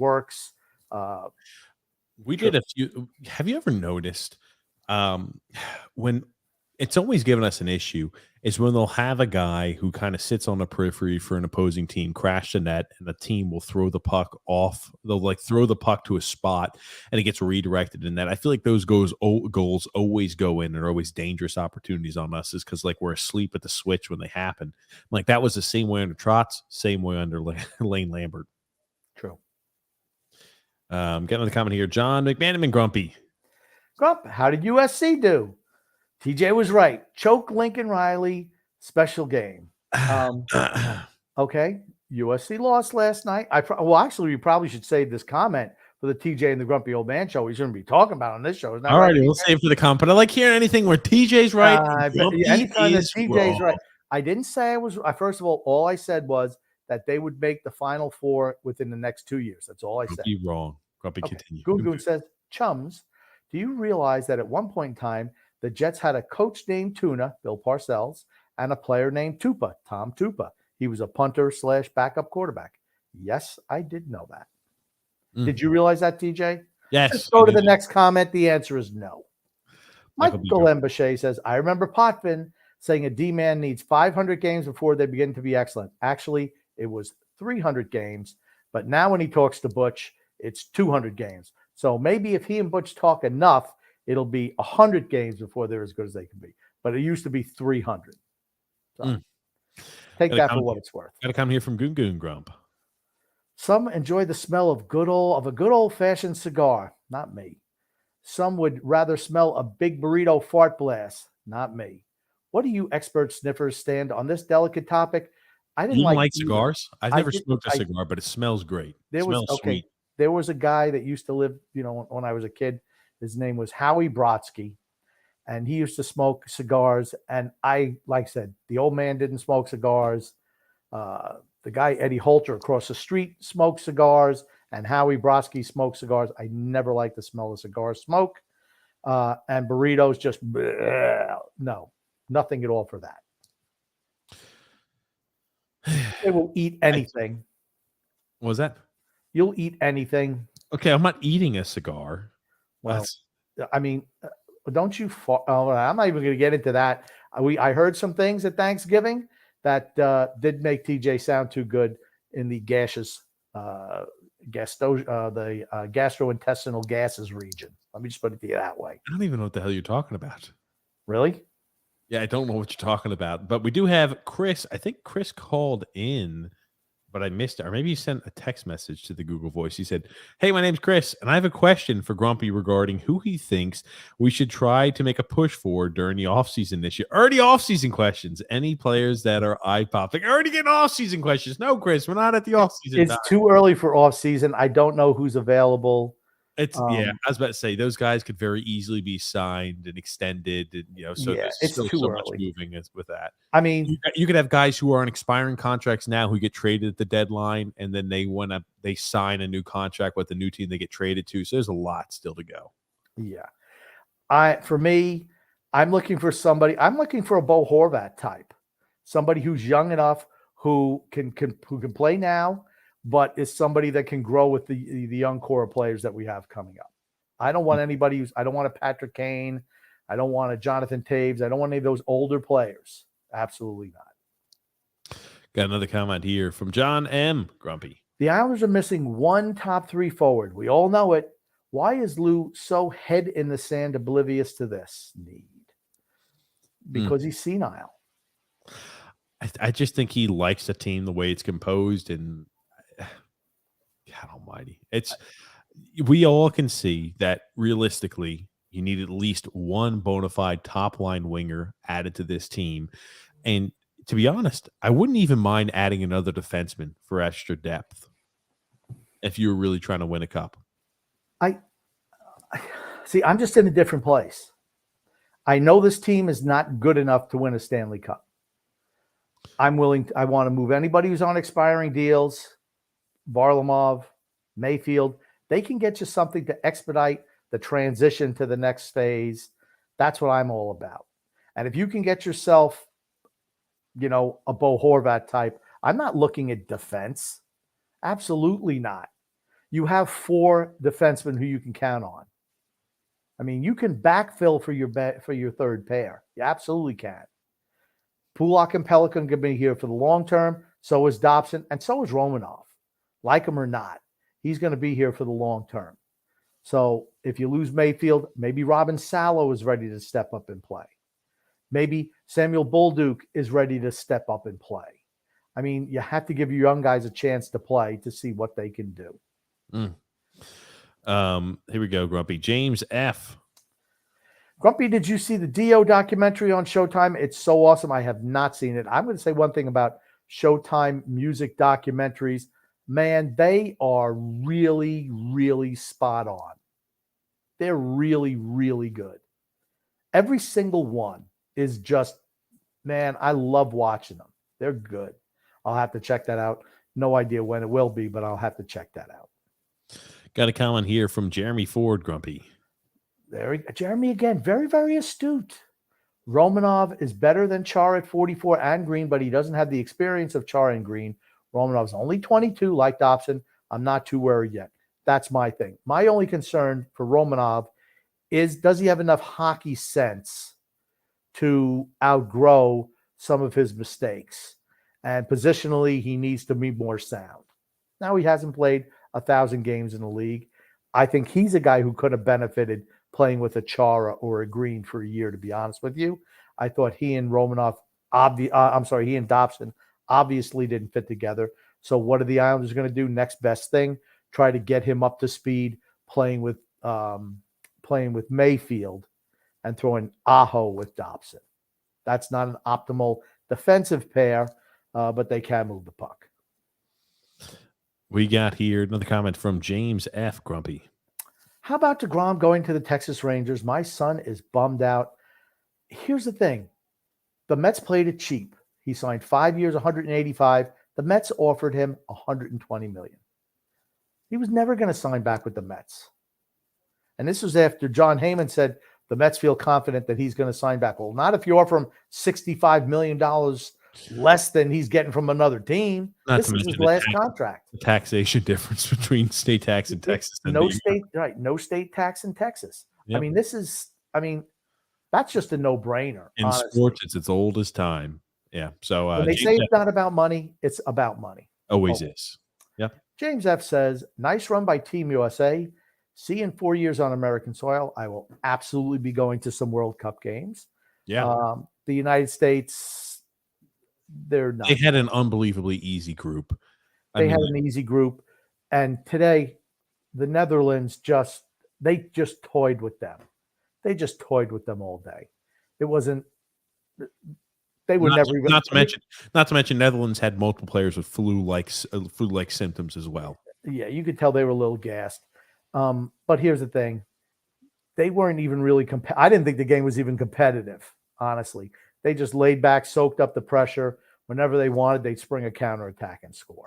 We did a few. Have you ever noticed when it's always given us an issue is when they'll have a guy who kind of sits on the periphery for an opposing team, crash the net, and the team will throw the puck off. They'll throw the puck to a spot and it gets redirected in that. I feel like those goals always go in and are always dangerous opportunities on us is because we're asleep at the switch when they happen. That was the same way under Trotz, same way under Lane Lambert. True. Getting another comment here. John McManaman Grumpy. Grump, how did USC do? TJ was right. Choke Lincoln Riley, special game. Okay. USC lost last night. Actually, we probably should save this comment for the TJ and the Grumpy Old Man show. We shouldn't be talking about on this show. All right, we'll save for the comment. But I like hearing anything where TJ's right. Anytime that TJ's right. I didn't say I was. First of all I said was that they would make the Final Four within the next 2 years. That's all I said. You're wrong. Grumpy, okay. Continue. Goon says, chums, do you realize that at one point in time, the Jets had a coach named Tuna, Bill Parcells, and a player named Tupa, Tom Tupa. He was a punter / backup quarterback. Yes, I did know that. Did you realize that, TJ? Yes. Let's go to the next comment. The answer is no. Michael Embachet says, I remember Potvin saying a D-man needs 500 games before they begin to be excellent. Actually, it was 300 games. But now when he talks to Butch, it's 200 games. So maybe if he and Butch talk enough, it'll be 100 games before they're as good as they can be. But it used to be 300. So take that for what it's worth. Got to come here from Goon Grump. Some enjoy the smell of a good old-fashioned cigar. Not me. Some would rather smell a big burrito fart blast. Not me. What do you expert sniffers stand on this delicate topic? I didn't like cigars. I've never smoked a cigar, but it smells great. It smells sweet. There was a guy that used to live, when I was a kid. His name was Howie Brodsky, and he used to smoke cigars. And like I said, the old man didn't smoke cigars. The guy, Eddie Holter, across the street smoked cigars, and Howie Brodsky smoked cigars. I never liked the smell of cigar smoke. And burritos, just no, nothing at all for that. They will eat anything. What was that? You'll eat anything. Okay, I'm not eating a cigar. Well, I mean, don't you? I'm not even going to get into that. I heard some things at Thanksgiving that did make TJ sound too good in the gaseous, the gastrointestinal gases region. Let me just put it to you that way. I don't even know what the hell you're talking about. Really? Yeah, I don't know what you're talking about. But we do have Chris. I think Chris called in, but I missed it. Or maybe he sent a text message to the Google Voice. He said, hey, my name's Chris, and I have a question for Grumpy regarding who he thinks we should try to make a push for during the offseason this year. Already offseason questions. Any players that are eye-popping? Already getting offseason questions. No, Chris, we're not at the offseason. It's too early for offseason. I don't know who's available. It's I was about to say those guys could very easily be signed and extended, and so Yeah, there's it's still too so much early. moving with that. I mean, You could have guys who are on expiring contracts now who get traded at the deadline, and then they sign a new contract with the new team they get traded to. So there's a lot still to go. yeah. For me, I'm looking for somebody. I'm looking for a Bo Horvat type, somebody who's young enough who can play now, but is somebody that can grow with the young core of players that we have coming up. I don't want anybody I don't want a Patrick Kane. I don't want a Jonathan Taves. I don't want any of those older players. Absolutely not. Got another comment here from John M. Grumpy. The Islanders are missing one top 3 forward. We all know it. Why is Lou so head in the sand, oblivious to this need? Because he's senile. I just think he likes the team the way it's composed, and God Almighty, we all can see that realistically, you need at least one bona fide top line winger added to this team, and to be honest, I wouldn't even mind adding another defenseman for extra depth if you were really trying to win a cup. I see. I'm just in a different place. I know this team is not good enough to win a Stanley Cup. I want to move anybody who's on expiring deals, Varlamov, Mayfield. They can get you something to expedite the transition to the next phase. That's what I'm all about. And if you can get yourself, a Bo Horvat type, I'm not looking at defense. Absolutely not. You have 4 defensemen who you can count on. I mean, you can backfill for your third pair. You absolutely can. Pulak and Pelican can be here for the long term. So is Dobson, and so is Romanov. Like him or not, he's going to be here for the long term. So if you lose Mayfield, maybe Robin Salo is ready to step up and play. Maybe Samuel Bolduc is ready to step up and play. I mean, you have to give your young guys a chance to play to see what they can do. Here we go, Grumpy. James F. Grumpy, did you see the Dio documentary on Showtime? It's so awesome. I have not seen it. I'm going to say one thing about Showtime music documentaries. Man, they are really, really spot on. They're really, really good. Every single one is just, man, I love watching them. They're good. I'll have to check that out. No idea when it will be, but I'll have to check that out. Got a comment here from Jeremy Ford, Grumpy. Jeremy again, very, very astute. Romanov is better than Char at 44 and Green, but he doesn't have the experience of Char and Green. Romanov's only 22, like Dobson. I'm not too worried yet. That's my thing. My only concern for Romanov is, does he have enough hockey sense to outgrow some of his mistakes? And positionally, he needs to be more sound. Now, he hasn't played 1,000 games in the league. I think he's a guy who could have benefited playing with a Chara or a Green for a year, to be honest with you. I thought he and he and Dobson obviously didn't fit together. So what are the Islanders going to do? Next best thing, try to get him up to speed, playing with Mayfield and throwing Aho with Dobson. That's not an optimal defensive pair, but they can move the puck. We got here another comment from James F. Grumpy. How about DeGrom going to the Texas Rangers? My son is bummed out. Here's the thing. The Mets played it cheap. He signed 5 years, 185. The Mets offered him $120 million. He was never going to sign back with the Mets. And this was after John Heyman said the Mets feel confident that he's going to sign back. Well, not if you offer him $65 million less than he's getting from another team. This is his last contract. The taxation difference between state tax in Texas. And no state tax in Texas. Yep. I mean, that's just a no-brainer. In honestly. Sports, it's its old as time. Yeah. So when they say it's not about money, it's about money. Always is. Yeah. James F. says, nice run by Team USA. See in 4 years on American soil, I will absolutely be going to some World Cup games. Yeah. The United States, they're not. They had an unbelievably easy group. They had an easy group. And today, the Netherlands just toyed with them. They just toyed with them all day. It wasn't. They were never even. Not to mention, Netherlands had multiple players with flu-like symptoms as well. Yeah, you could tell they were a little gassed. But here's the thing. They weren't even really I didn't think the game was even competitive, honestly. They just laid back, soaked up the pressure. Whenever they wanted, they'd spring a counterattack and score.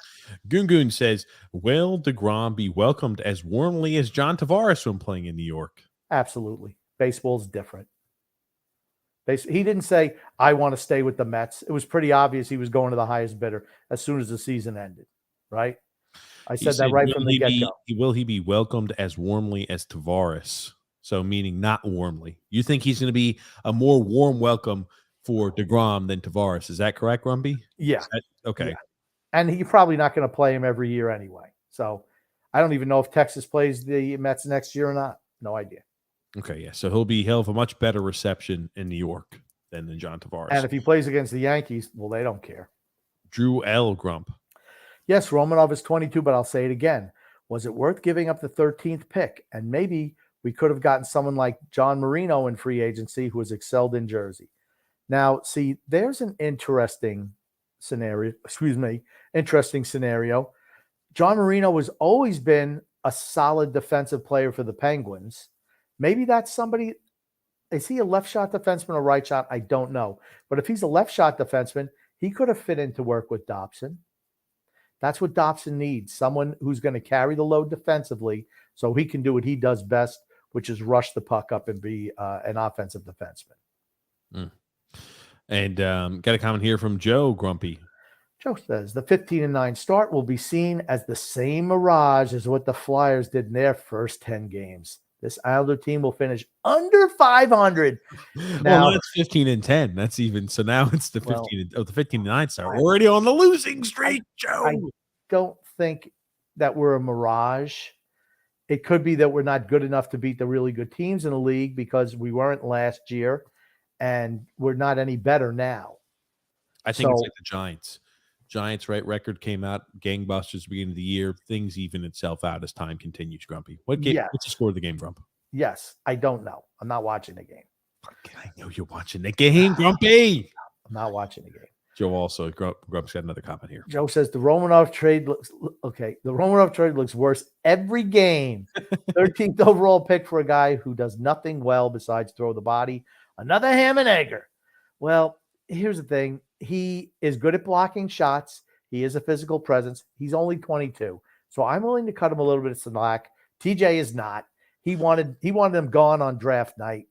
Goon says, will DeGrom be welcomed as warmly as John Tavares when playing in New York? Absolutely. Baseball's different. He didn't say, I want to stay with the Mets. It was pretty obvious he was going to the highest bidder as soon as the season ended, right? I said that right from the get-go. Will he be welcomed as warmly as Tavares? So meaning not warmly. You think he's going to be a more warm welcome for DeGrom than Tavares. Is that correct, Grumpy? Yeah. Okay. Yeah. And he's probably not going to play him every year anyway. So I don't even know if Texas plays the Mets next year or not. No idea. Okay, yeah. So he'll have a much better reception in New York than John Tavares. And if he plays against the Yankees, well, they don't care. Drew L. Grump. Yes, Romanov is 22, but I'll say it again. Was it worth giving up the 13th pick? And maybe we could have gotten someone like John Marino in free agency who has excelled in Jersey. Now, see, there's an interesting scenario. John Marino has always been a solid defensive player for the Penguins. Maybe that's somebody. Is he a left shot defenseman or right shot? I don't know. But if he's a left shot defenseman, he could have fit in to work with Dobson. That's what Dobson needs. Someone who's going to carry the load defensively so he can do what he does best, which is rush the puck up and be an offensive defenseman. And got a comment here from Joe Grumpy. Joe says the 15-9 start will be seen as the same mirage as what the Flyers did in their first 10 games. This Islander team will finish under 500. Now, well, that's 15-10. That's even so. Now it's the 15-9 start. We're already on the losing streak, Joe. I don't think that we're a mirage. It could be that we're not good enough to beat the really good teams in the league because we weren't last year, and we're not any better now. I think it's like the Giants. Giants, right? Record came out, gangbusters beginning of the year. Things even itself out as time continues, Grumpy. What's the score of the game, Grump? Yes, I don't know. I'm not watching the game. I know you're watching the game, Grumpy. I'm not watching the game. Joe also, Grump's got another comment here. Joe says the Romanov trade looks okay. The Romanov trade looks worse every game. 13th overall pick for a guy who does nothing well besides throw the body. Another ham and egger. Well, here's the thing. He is good at blocking shots. He is a physical presence. He's only 22. So I'm willing to cut him a little bit of slack. TJ is not. He wanted him gone on draft night.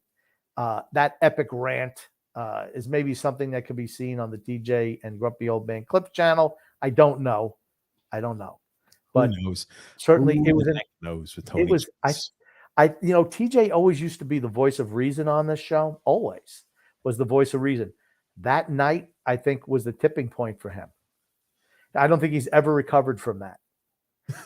That epic rant is maybe something that could be seen on the TJ and Grumpy Old Man Clips channel. I don't know. But who knows? Certainly Who it was knows with Tony. it was TJ always used to be the voice of reason on this show. Always was the voice of reason. That night, I think, was the tipping point for him. I don't think he's ever recovered from that.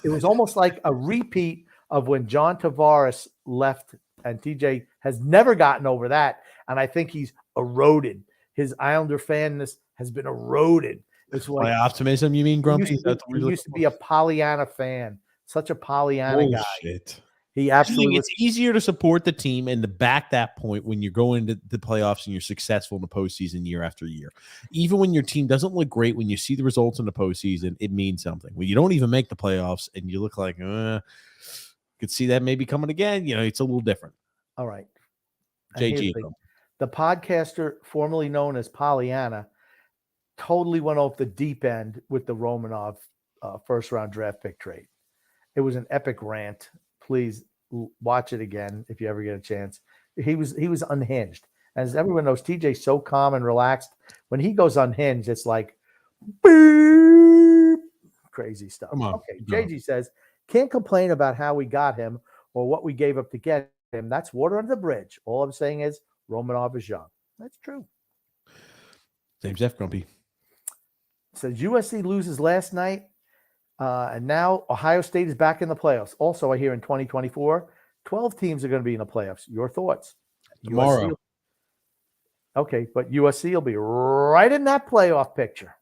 It was almost like a repeat of when John Tavares left, and TJ has never gotten over that. And I think he's eroded. His Islander fanness has been eroded. It's like by optimism, you mean, Grumpy? He used to be a Pollyanna fan, such a Pollyanna guy. Shit. He absolutely. It's easier to support the team and to back that point when you're going to the playoffs and you're successful in the postseason year after year. Even when your team doesn't look great, when you see the results in the postseason, it means something. When you don't even make the playoffs and you look like, could see that maybe coming again. It's a little different. All right. JG. The podcaster formerly known as Pollyanna totally went off the deep end with the Romanov first round draft pick trade. It was an epic rant. Please watch it again if you ever get a chance. He was unhinged. As everyone knows, TJ's so calm and relaxed. When he goes unhinged, it's like beep, crazy stuff. Come on. Okay, JG says, can't complain about how we got him or what we gave up to get him. That's water under the bridge. All I'm saying is Romanov is young. That's true. James F. Grumpy says USC loses last night. And now Ohio State is back in the playoffs. Also, I hear in 2024, 12 teams are going to be in the playoffs. Your thoughts? Tomorrow. Okay, but USC will be right in that playoff picture.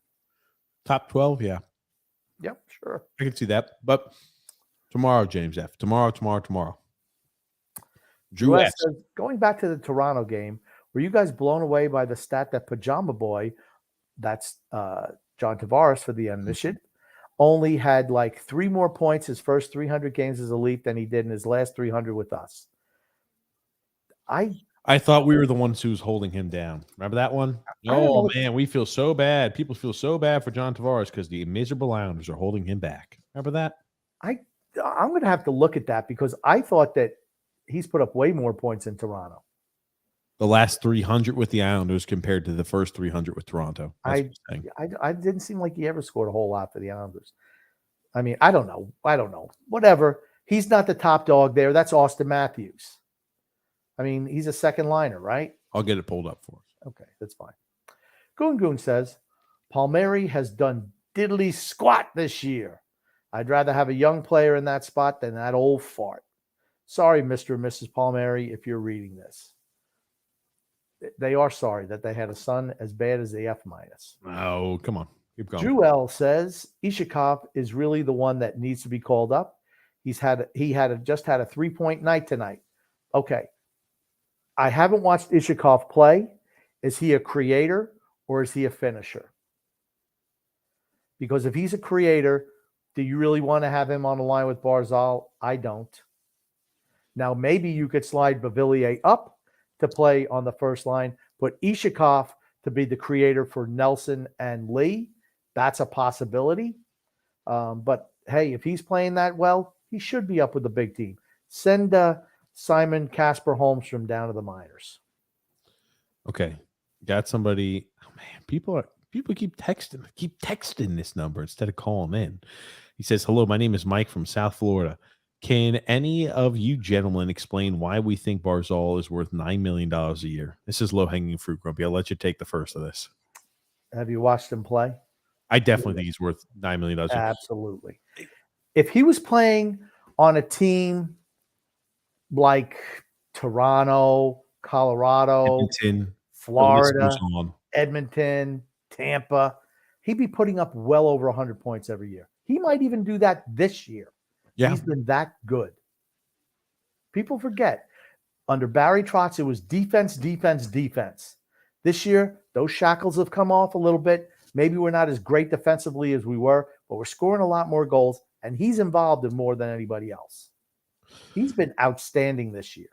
Top 12, yeah. Yep, sure. I can see that. But tomorrow, James F. Tomorrow. Drew S. says, going back to the Toronto game, were you guys blown away by the stat that Pajama Boy, that's John Tavares for the initiative, only had like 3 more points his first 300 games as a Leaf than he did in his last 300 with us. I thought we were the ones who was holding him down. Remember that one? Oh, man, we feel so bad. People feel so bad for John Tavares because the miserable Islanders are holding him back. Remember that? I'm going to have to look at that because I thought that he's put up way more points in Toronto. The last 300 with the Islanders compared to the first 300 with Toronto. I didn't seem like he ever scored a whole lot for the Islanders. I mean, I don't know. Whatever. He's not the top dog there. That's Austin Matthews. I mean, he's a second liner, right? I'll get it pulled up for us. Okay, that's fine. Goon says, Palmieri has done diddly squat this year. I'd rather have a young player in that spot than that old fart. Sorry, Mr. and Mrs. Palmieri, if you're reading this. They are sorry that they had a son as bad as the F-. Oh, come on. Keep going. Jewel says, Ishikov is really the one that needs to be called up. He just had a 3-point night tonight. Okay. I haven't watched Ishikov play. Is he a creator or is he a finisher? Because if he's a creator, do you really want to have him on the line with Barzal? I don't. Now, maybe you could slide Beauvillier up to play on the first line, put Ishikov to be the creator for Nelson and Lee. That's a possibility. But, hey, if he's playing that well, he should be up with the big team. Send Simon Casper Holmstrom down to the minors. Okay. Got somebody. Oh, man, people keep texting this number instead of calling in. He says, hello, my name is Mike from South Florida. Can any of you gentlemen explain why we think Barzal is worth $9 million a year? This is low-hanging fruit, Grumpy. I'll let you take the first of this. Have you watched him play? I definitely think he's worth $9 million a year. Absolutely. If he was playing on a team like Toronto, Colorado, Edmonton, Florida, Edmonton, Tampa, he'd be putting up well over 100 points every year. He might even do that this year. Yeah. He's been that good. People forget. Under Barry Trotz, it was defense, defense, defense. This year, those shackles have come off a little bit. Maybe we're not as great defensively as we were, but we're scoring a lot more goals, and he's involved in more than anybody else. He's been outstanding this year.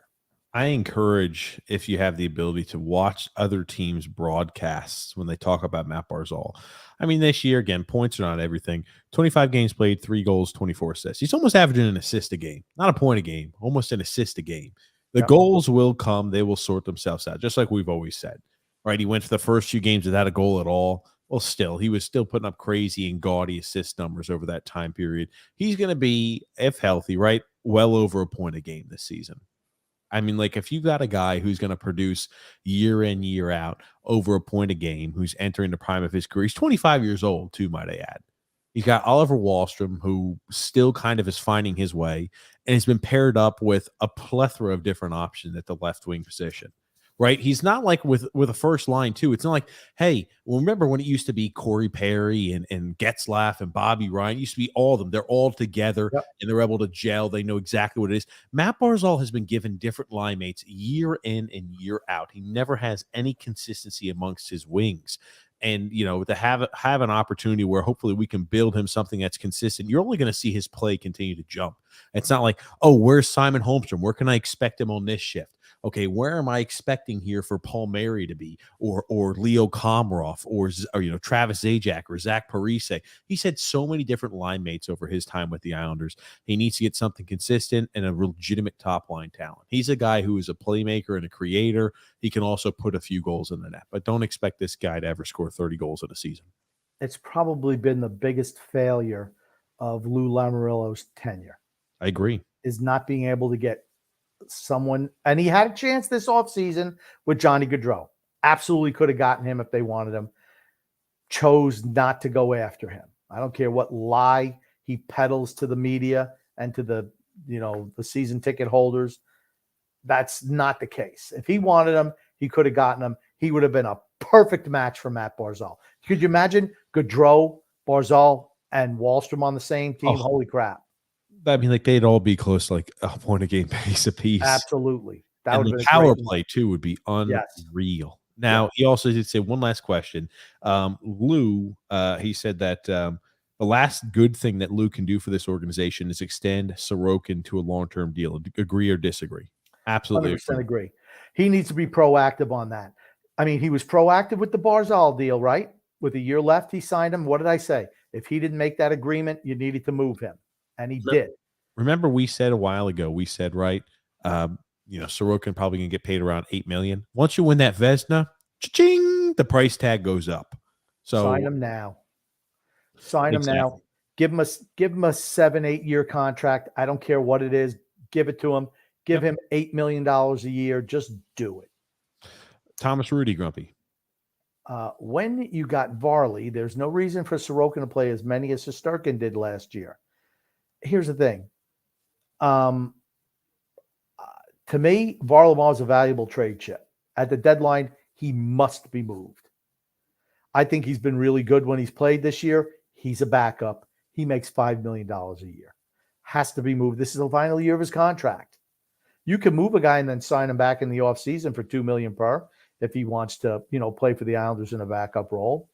I encourage, if you have the ability, to watch other teams' broadcasts when they talk about Matt Barzal. I mean, this year, again, points are not everything. 25 games played, 3 goals, 24 assists. He's almost averaging an assist a game. Not a point a game, almost an assist a game. The goals will come. They will sort themselves out, just like we've always said. Right? He went for the first few games without a goal at all. Well, he was still putting up crazy and gaudy assist numbers over that time period. He's going to be, if healthy, right, well over a point a game this season. I mean, like, if you've got a guy who's going to produce year in, year out over a point a game, who's entering the prime of his career, he's 25 years old, too, might I add. He's got Oliver Wahlstrom, who still kind of is finding his way, and has been paired up with a plethora of different options at the left wing position. Right? He's not like with a first line, too. It's not like, hey, well, remember when it used to be Corey Perry and Getzlaff and Bobby Ryan? It used to be all of them. They're all together, and they're able to gel. They know exactly what it is. Matt Barzal has been given different line mates year in and year out. He never has any consistency amongst his wings. And, you know, to have an opportunity where hopefully we can build him something that's consistent, you're only going to see his play continue to jump. It's not like, oh, where's Simon Holmstrom? Where can I expect him on this shift? Okay, where am I expecting here for Palmieri to be, or Leo Komarov, or you know, Travis Zajac or Zach Parise? He's had so many different line mates over his time with the Islanders. He needs to get something consistent and a legitimate top line talent. He's a guy who is a playmaker and a creator. He can also put a few goals in the net, but don't expect this guy to ever score 30 goals in a season. It's probably been the biggest failure of Lou Lamoriello's tenure. I agree. Is not being able to get someone, and he had a chance this offseason with Johnny Gaudreau. Absolutely could have gotten him if they wanted him. Chose not to go after him. I don't care what lie he peddles to the media and to the, you know, the season ticket holders. That's not the case. If he wanted him, he could have gotten him. He would have been a perfect match for Matt Barzal. Could you imagine Gaudreau, Barzal, and Wahlstrom on the same team? Oh. Holy crap. I mean, like, they'd all be close to like a point a game pace apiece. Absolutely. That and the power play too would be unreal. Yes. Now, he also did say one last question. Lou, he said that The last good thing that Lou can do for this organization is extend Sorokin to a long-term deal. Agree or disagree? Absolutely 100% agree. He needs to be proactive on that. I mean, he was proactive with the Barzal deal, right? With a year left, he signed him. What did I say? If he didn't make that agreement, you needed to move him. And he did. Remember, we said a while ago, right, Sorokin probably going to get paid around $8 million. Once you win that Vesna, cha-ching, the price tag goes up. So sign him now. Sign him now. Give him a 7-8 year contract. I don't care what it is. Give it to him. Give him $8 million a year. Just do it. Thomas Rudy, Grumpy. When you got Varley, there's no reason for Sorokin to play as many as Shesterkin did last year. Here's the thing. To me, Varlamov is a valuable trade chip. At the deadline, he must be moved. I think he's been really good when he's played this year. He's a backup. He makes $5 million a year. Has to be moved. This is the final year of his contract. You can move a guy and then sign him back in the offseason for $2 million per if he wants to, play for the Islanders in a backup role.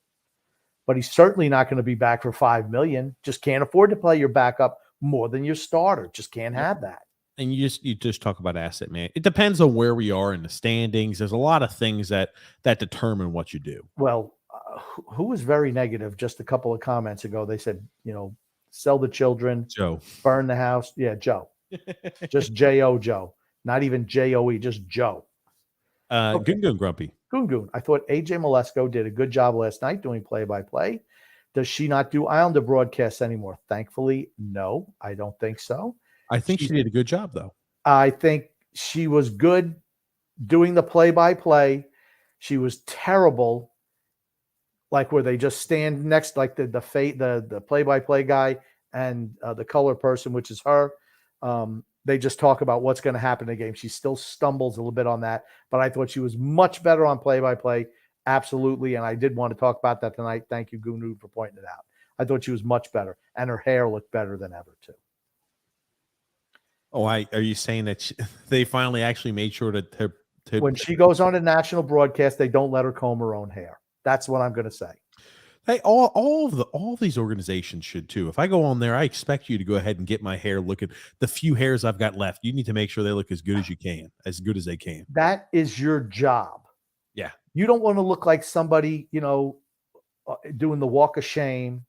But he's certainly not going to be back for $5 million. Just can't afford to play your backup more than your starter. Just can't have that. And you just talk about asset man. It depends on where we are in the standings. There's a lot of things that determine what you do. Well, who was very negative just a couple of comments ago? They said, sell the children, Joe, burn the house. Yeah, Joe. Just J-O, Joe. Not even J-O-E, just Joe. Okay. Goon Grumpy. Goon. I thought AJ Malesko did a good job last night doing play-by-play. Does she not do Islander broadcasts anymore? Thankfully, no, I don't think so. I think she did a good job, though. I think she was good doing the play-by-play. She was terrible, like where they just stand next, like the play-by-play guy and the color person, which is her. They just talk about what's going to happen in the game. She still stumbles a little bit on that, but I thought she was much better on play-by-play. Absolutely, and I did want to talk about that tonight. Thank you, Gunu, for pointing it out. I thought she was much better, and her hair looked better than ever, too. Oh, are you saying that they finally actually made sure to when she goes on a national broadcast, they don't let her comb her own hair. That's what I'm going to say. Hey, all of these organizations should too. If I go on there, I expect you to go ahead and get my hair looking. The few hairs I've got left, you need to make sure they look as good as you can, as good as they can. That is your job. Yeah. You don't want to look like somebody, doing the walk of shame,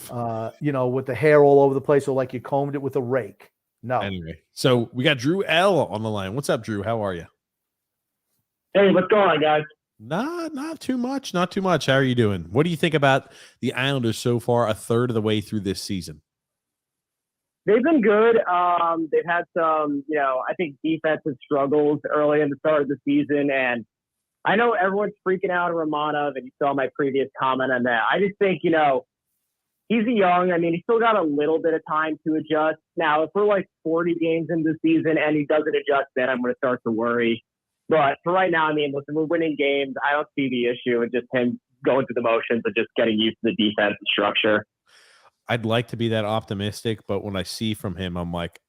with the hair all over the place, or like you combed it with a rake. No. Anyway, so we got Drew L on the line. What's up, Drew? How are you? Hey, what's going on, guys? Not too much. Not too much. How are you doing? What do you think about the Islanders so far, a third of the way through this season? They've been good. They've had some, I think defensive struggles early in the start of the season. And I know everyone's freaking out on Romanov, and you saw my previous comment on that. I just think, he's young. I mean, he's still got a little bit of time to adjust. Now, if we're like 40 games into the season and he doesn't adjust, then I'm going to start to worry. But for right now, I mean, listen, we're winning games. I don't see the issue in just him going through the motions of just getting used to the defense and structure. I'd like to be that optimistic, but when I see from him, I'm like,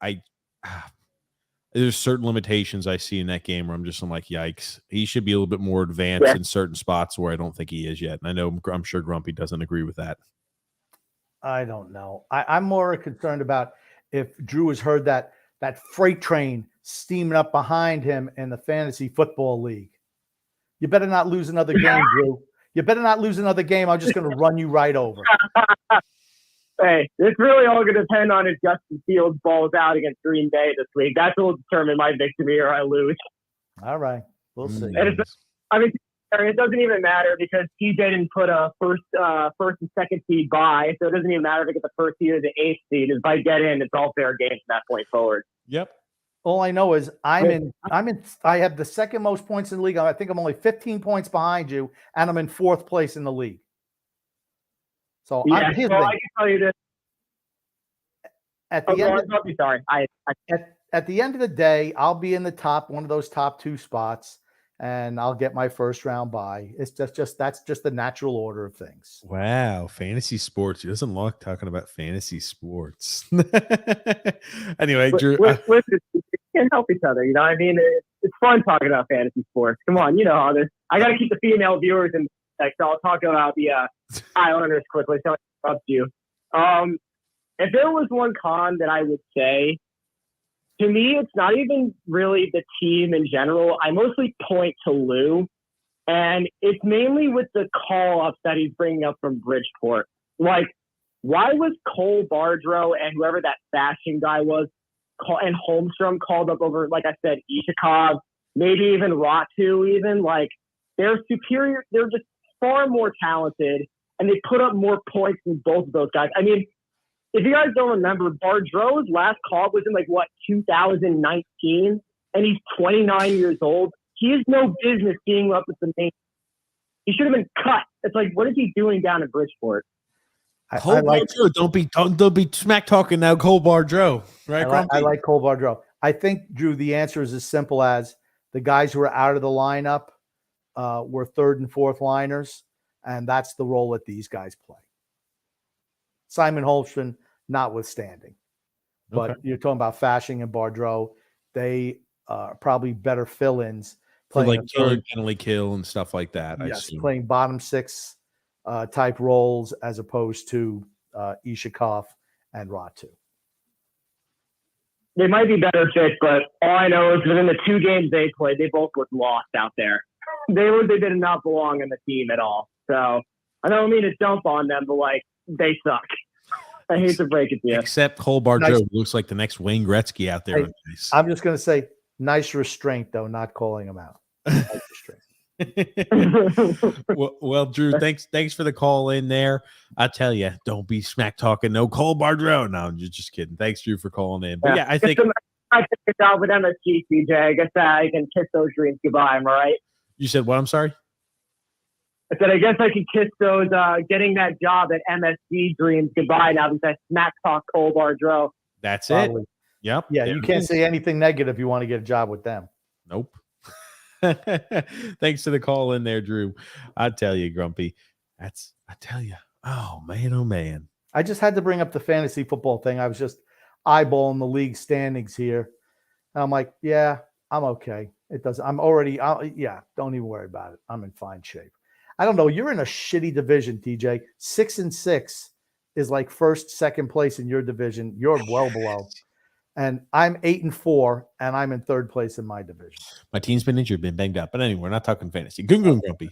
there's certain limitations I see in that game where I'm like, yikes. He should be a little bit more advanced in certain spots where I don't think he is yet. And I'm sure Grumpy doesn't agree with that. I don't know. I'm more concerned about if Drew has heard that freight train steaming up behind him in the fantasy football league. You better not lose another game, Drew. You better not lose another game. I'm just going to run you right over. Hey, it's really all going to depend on if Justin Fields balls out against Green Bay this week. That's what will determine my victory or I lose. All right. We'll see. And it doesn't even matter because TJ didn't put a first and second seed by, so it doesn't even matter if I get the first seed or the eighth seed. If I get in, it's all fair game from that point forward. Yep. All I know is I have the second most points in the league. I think I'm only 15 points behind you, and I'm in fourth place in the league. So I can tell you this. At the end of the day, I'll be in the one of those top two spots, and I'll get my first round bye. It's that's just the natural order of things. Wow, fantasy sports. He doesn't like talking about fantasy sports. Anyway, Drew, listen, we can't help each other. You know what I mean? It's fun talking about fantasy sports. Come on, you know how this. I got to keep the female viewers in. So I'll talk about the Islanders quickly. So I interrupt you. If there was one con that I would say, to me, it's not even really the team in general. I mostly point to Lou, and it's mainly with the call-ups that he's bringing up from Bridgeport. Like, why was Cole Bardreau and whoever that fashion guy was and Holmstrom called up over, like I said, Ishikov, maybe even Ratu even? Like, they're superior. They're just far more talented, and they put up more points than both of those guys. I mean, if you guys don't remember, Bardreau's last call was in 2019, and he's 29 years old. He has no business being up with the main. He should have been cut. It's like, what is he doing down in Bridgeport? Cole Bardreau, don't be smack talking now, Cole Bardreau. Right? I like Cole Bardreau. I think, Drew, the answer is as simple as the guys who are out of the lineup were third and fourth liners, and that's the role that these guys play. Simon Holmstrom notwithstanding. But you're talking about Fashing and Bardreau. They are probably better fill-ins. For like penalty kill and stuff like that. Yes, playing bottom six type roles as opposed to Ishikov and Ratu. They might be better fit, but all I know is within the 2 games they played, they both looked lost out there. They did not belong in the team at all. So I don't mean to dump on them, but they suck. I hate to break it to you. Except Cole Bardreau looks like the next Wayne Gretzky out there. I'm just going to say nice restraint, though, not calling him out. Nice well, Drew, thanks for the call in there. I tell you, don't be smack talking no Cole Bardreau. No, I'm just kidding. Thanks, Drew, for calling in. But yeah, I think I took a job with MSG, CJ. I guess I can kiss those dreams goodbye. Am I right? You said what? I'm sorry. I said I guess I can kiss those getting that job at MSG dreams goodbye now because I smack talk Cole Bardreau. That's Probably. it. Yep. Yeah, you can't say anything negative if you want to get a job with them. Nope. Thanks for the call in there, Drew. I tell you, Grumpy. I tell you. Oh man. I just had to bring up the fantasy football thing. I was just eyeballing the league standings here. And I'm like, yeah, I'm okay. It doesn't. Don't even worry about it. I'm in fine shape. I don't know. You're in a shitty division, TJ. 6-6 is like first, second place in your division. You're well below. And I'm 8-4, and I'm in third place in my division. My team's been injured, been banged up. But anyway, we're not talking fantasy. Good, Grumpy.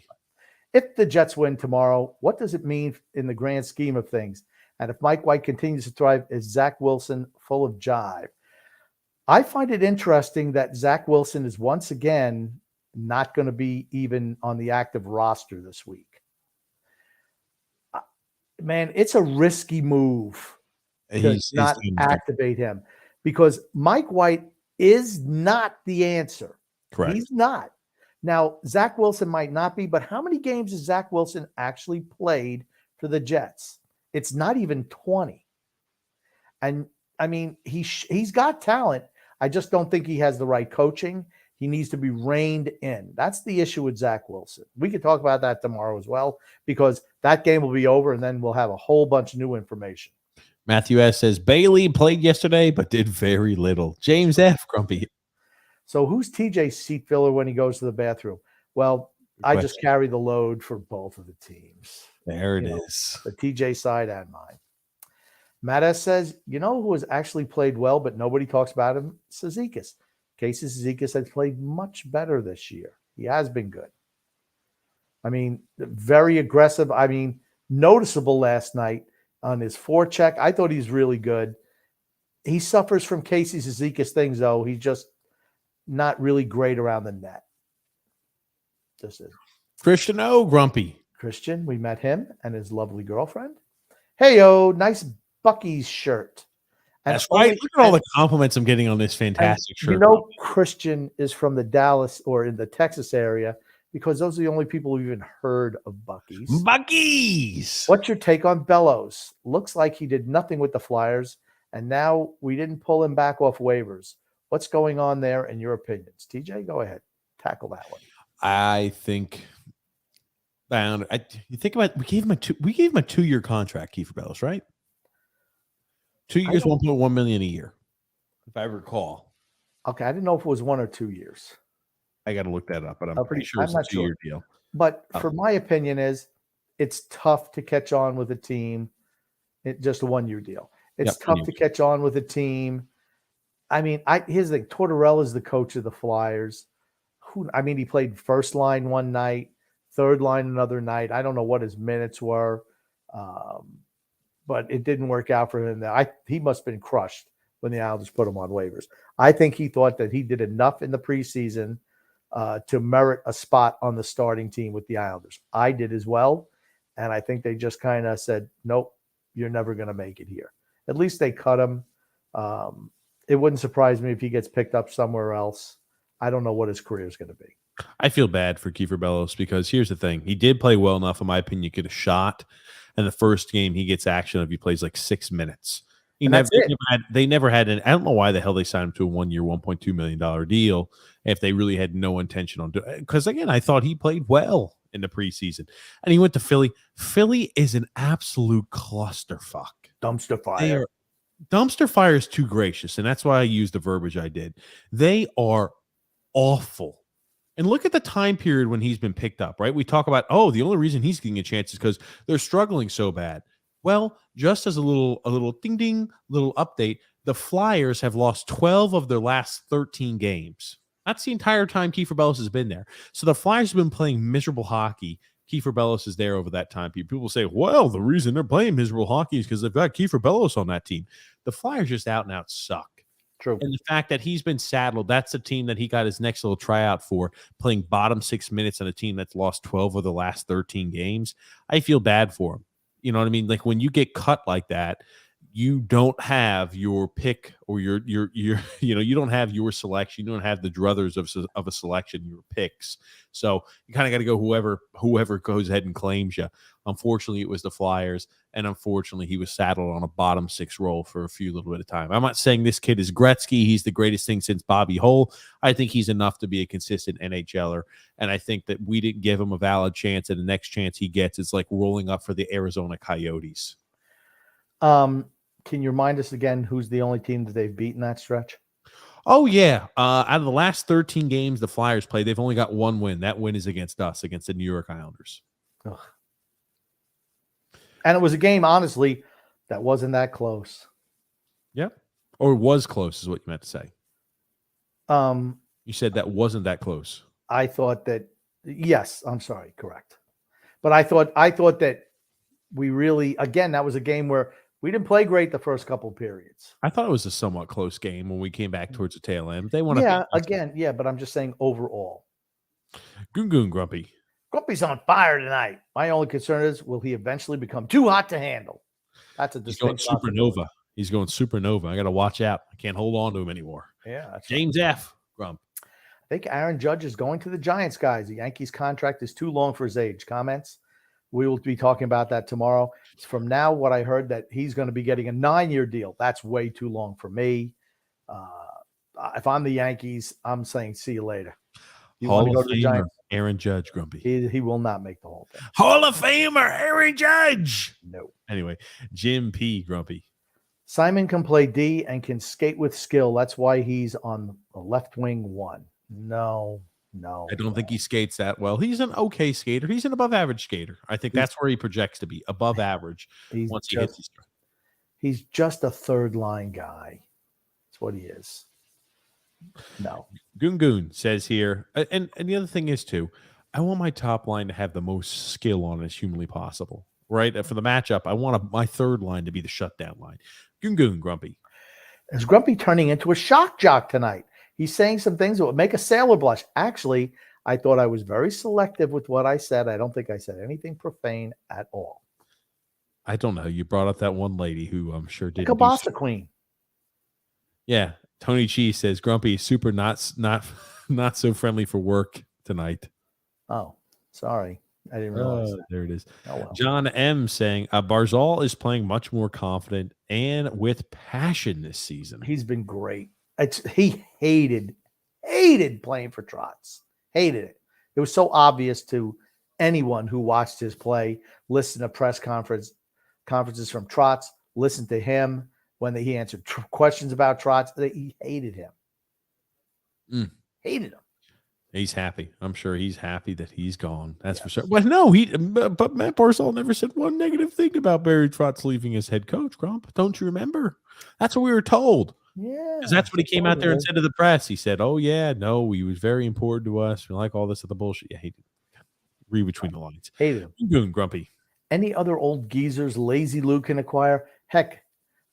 If the Jets win tomorrow, what does it mean in the grand scheme of things? And if Mike White continues to thrive, is Zach Wilson full of jive? I find it interesting that Zach Wilson is once again not going to be even on the active roster this week. Man, it's a risky move to not activate him because Mike White is not the answer. Correct. He's not. Now, Zach Wilson might not be, but how many games has Zach Wilson actually played for the Jets? It's not even 20. And I mean, he's got talent. I just don't think he has the right coaching. He needs to be reined in. That's the issue with Zach Wilson. We could talk about that tomorrow as well, because that game will be over and then we'll have a whole bunch of new information. Matthew S. says Bailey played yesterday, but did very little. James F. Grumpy. So who's TJ's seat filler when he goes to the bathroom? Well, I just carry the load for both of the teams. There it is. The TJ side and mine. Matt S. says, you know who has actually played well, but nobody talks about him? Cizikas. Casey Cizikas has played much better this year. He has been good. I mean, very aggressive. I mean, noticeable last night on his forecheck. I thought he's really good. He suffers from Casey Cizikas things, though. He's just not really great around the net. This is Christian O. Grumpy. Christian, we met him and his lovely girlfriend. Hey-o, nice Bucky's shirt. And that's right. Look at all the compliments I'm getting on this fantastic shirt. You know, Christian is from the Dallas or in the Texas area because those are the only people who've even heard of Bucky's. Bucky's. What's your take on Bellows? Looks like he did nothing with the Flyers, and now we didn't pull him back off waivers. What's going on there in your opinions? TJ, go ahead. Tackle that one. I think you think about we gave him a 2-year contract, Kiefer Bellows, right? 2 years, $1.1 million a year, if I recall. Okay, I didn't know if it was 1 or 2 years. I got to look that up, but I'm pretty sure it's a 2-year deal. But for my opinion is it's tough to catch on with a team just a 1-year deal. It's Yep, tough to catch on with a team. I mean, here's the thing. Tortorella's the coach of the Flyers. He played first line one night, third line another night. I don't know what his minutes were, but it didn't work out for him. He must have been crushed when the Islanders put him on waivers. I think he thought that he did enough in the preseason to merit a spot on the starting team with the Islanders. I did as well, and I think they just kind of said, nope, you're never going to make it here. At least they cut him. It wouldn't surprise me if he gets picked up somewhere else. I don't know what his career is going to be. I feel bad for Kiefer Bellows because here's the thing. He did play well enough, in my opinion, to get a shot. And the first game, he gets action if he plays like 6 minutes. They never had an – I don't know why the hell they signed him to a 1-year, $1.2 million deal if they really had no intention on doing it. Because, again, I thought he played well in the preseason. And he went to Philly. Philly is an absolute clusterfuck. Dumpster fire. Dumpster fire is too gracious, and that's why I used the verbiage I did. They are awful. And look at the time period when he's been picked up, right? We talk about, the only reason he's getting a chance is because they're struggling so bad. Well, just as a little ding-ding, little update, the Flyers have lost 12 of their last 13 games. That's the entire time Kiefer Bellows has been there. So the Flyers have been playing miserable hockey. Kiefer Bellows is there over that time. People say, well, the reason they're playing miserable hockey is because they've got Kiefer Bellows on that team. The Flyers just out and out suck. True. And the fact that he's been saddled, that's the team that he got his next little tryout for, playing bottom 6 minutes on a team that's lost 12 of the last 13 games. I feel bad for him. You know what I mean? Like when you get cut like that, you don't have your pick or your you don't have your selection. You don't have the druthers of a selection, your picks. So you kind of got to go whoever goes ahead and claims you. Unfortunately, it was the Flyers, and unfortunately, he was saddled on a bottom 6 role for a few little bit of time. I'm not saying this kid is Gretzky. He's the greatest thing since Bobby Hull. I think he's enough to be a consistent NHLer, and I think that we didn't give him a valid chance, and the next chance he gets is like rolling up for the Arizona Coyotes. Can you remind us again who's the only team that they've beaten that stretch? Oh, yeah. Out of the last 13 games the Flyers played, they've only got one win. That win is against us, against the New York Islanders. Ugh. And it was a game, honestly, that wasn't that close. Yep. Or was close is what you meant to say. You said that wasn't that close. I thought that, yes, I'm sorry, correct. But I thought that we really, again, that was a game where we didn't play great the first couple periods. I thought it was a somewhat close game when we came back towards the tail end. They won. But I'm just saying overall. Goon Grumpy. Grumpy's on fire tonight. My only concern is, will he eventually become too hot to handle? That's a distinct supernova. He's going supernova. I got to watch out. I can't hold on to him anymore. Yeah. That's James right. F. Grump. I think Aaron Judge is going to the Giants, guys. The Yankees contract is too long for his age. Comments? We will be talking about that tomorrow. From now, what I heard that he's going to be getting a 9-year deal. That's way too long for me. If I'm the Yankees, I'm saying see you later. You want to go to the Giants? Aaron Judge, Grumpy. He will not make the whole thing. Hall of Famer Aaron Judge. No. Anyway, Jim P. Grumpy. Simon can play D and can skate with skill. That's why he's on the left wing 1. No. I don't think he skates that well. He's an okay skater. He's an above average skater. I think that's where he projects to be, above average once he hits his stride. He's just a third line guy. That's what he is. No. Goon says here, and the other thing is too, I want my top line to have the most skill on it as humanly possible. Right? For the matchup, I want my third line to be the shutdown line. Goon Grumpy. Is Grumpy turning into a shock jock tonight? He's saying some things that would make a sailor blush. Actually, I thought I was very selective with what I said. I don't think I said anything profane at all. I don't know. You brought up that one lady who I'm sure did. Kabasa Queen. Yeah. Tony Cheese says Grumpy is super not so friendly for work tonight. Oh, sorry. I didn't realize that. There it is. Oh, well. John M saying Barzal is playing much more confident and with passion this season. He's been great. He hated playing for Trotz. Hated it. It was so obvious to anyone who watched his play, listened to press conferences from Trotz, listened to him when he answered questions about Trotz. He hated him. Hated him. He's happy. I'm sure he's happy that he's gone. That's for sure. But no, but Matt Barzal never said one negative thing about Barry Trotz leaving as head coach, Grump. Don't you remember? That's what we were told. Yeah. Because that's what he came out there and said to the press. He said, "Oh yeah, no, he was very important to us. We like all this other bullshit." Yeah, he did. Read between the lines. Hated him. Goon Grumpy. Any other old geezers Lazy Lou can acquire? Heck,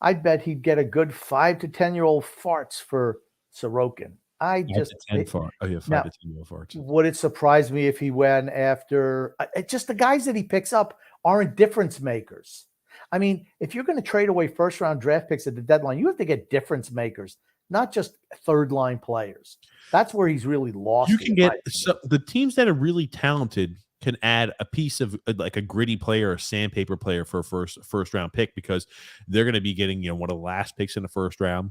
I'd bet he'd get a good 5 to 10-year-old farts for Sorokin. I just 5 to 10-year-old farts. Would it surprise me if he went after just the guys that he picks up aren't difference makers? I mean, if you're going to trade away first round draft picks at the deadline, you have to get difference makers, not just third line players. That's where he's really lost. You can get the teams that are really talented can add a piece of like a gritty player or sandpaper player for a first round pick, because they're going to be getting, one of the last picks in the first round.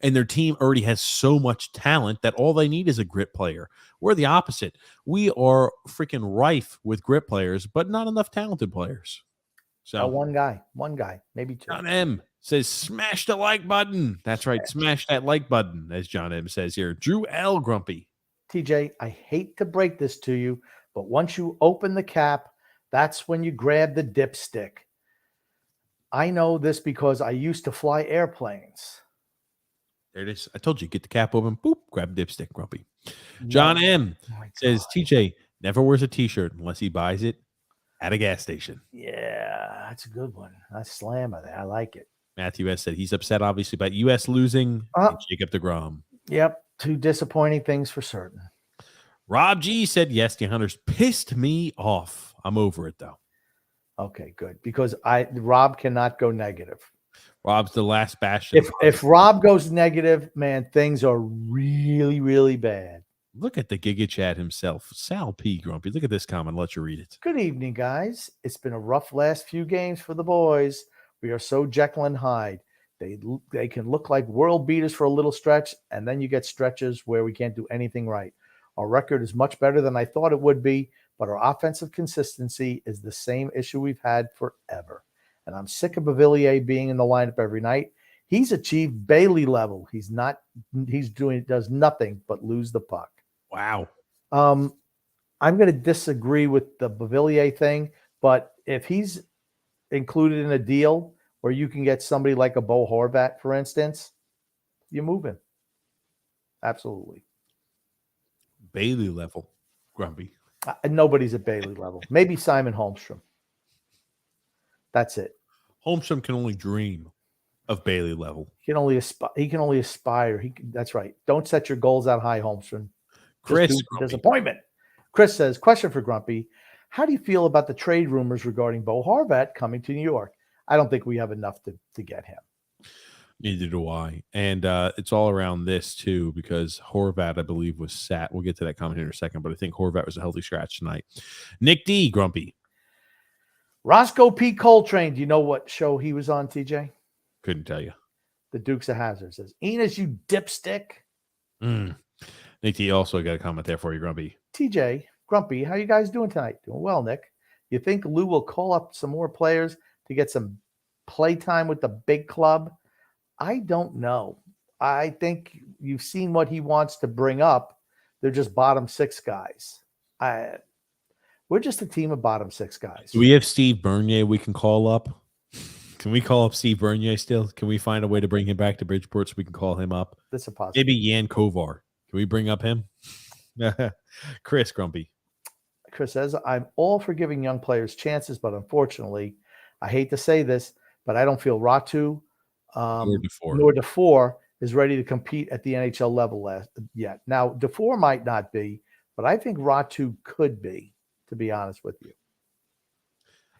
And their team already has so much talent that all they need is a grit player. We're the opposite. We are freaking rife with grit players, but not enough talented players. So one guy, maybe two. John M says, smash the like button. That's right. Smash that like button, as John M says here. Drew L. Grumpy. TJ, I hate to break this to you, but once you open the cap, that's when you grab the dipstick. I know this because I used to fly airplanes. There it is. I told you, get the cap open, boop, grab dipstick, Grumpy. John M says, TJ never wears a t-shirt unless he buys it at a gas station. Yeah, that's a good one. That's slammer there. I like it. Matthew S said he's upset, obviously, about U.S. losing and Jacob deGrom. Yep, two disappointing things for certain. Rob G said, yes, the Hunters pissed me off. I'm over it, though. Okay, good, because Rob cannot go negative. Rob's the last bastion. If Rob goes negative, man, things are really, really bad. Look at the Giga Chat himself, Sal P. Grumpy. Look at this comment. Let you read it. Good evening, guys. It's been a rough last few games for the boys. We are so Jekyll and Hyde. They can look like world beaters for a little stretch, and then you get stretches where we can't do anything right. Our record is much better than I thought it would be, but our offensive consistency is the same issue we've had forever. And I'm sick of Bavillier being in the lineup every night. He's achieved Bailey level. Does nothing but lose the puck. Wow. I'm going to disagree with the Bavillier thing, but if he's included in a deal where you can get somebody like a Bo Horvat, for instance, you move him. Absolutely. Bailey level, Grumpy. Nobody's at Bailey level. Maybe Simon Holmstrom. That's it. Holmstrom can only dream of Bailey level. He can only aspire. That's right. Don't set your goals out high, Holmstrom. Chris, disappointment. Chris says, question for Grumpy. How do you feel about the trade rumors regarding Bo Horvat coming to New York? I don't think we have enough to get him. Neither do I. And it's all around this, too, because Horvat, I believe, was sat. We'll get to that comment here in a second, but I think Horvat was a healthy scratch tonight. Nick D, Grumpy. Roscoe P. Coltrane. Do you know what show he was on, TJ? Couldn't tell you. The Dukes of Hazzard says, Enos, you dipstick. Nick D also got a comment there for you, Grumpy. TJ, Grumpy, how you guys doing tonight? Doing well, Nick. You think Lou will call up some more players to get some play time with the big club? I don't know. I think you've seen what he wants to bring up. They're just bottom six guys. We're just a team of bottom six guys. Do we have Steve Bernier we can call up? Can we call up Steve Bernier still? Can we find a way to bring him back to Bridgeport so we can call him up? That's a possibility. Maybe Yan Kovar. Can we bring up him? Chris, Grumpy. Chris says, I'm all for giving young players chances, but unfortunately, I hate to say this, but I don't feel Ratu nor DeFore is ready to compete at the NHL level yet. Now, DeFore might not be, but I think Ratu could be, to be honest with you.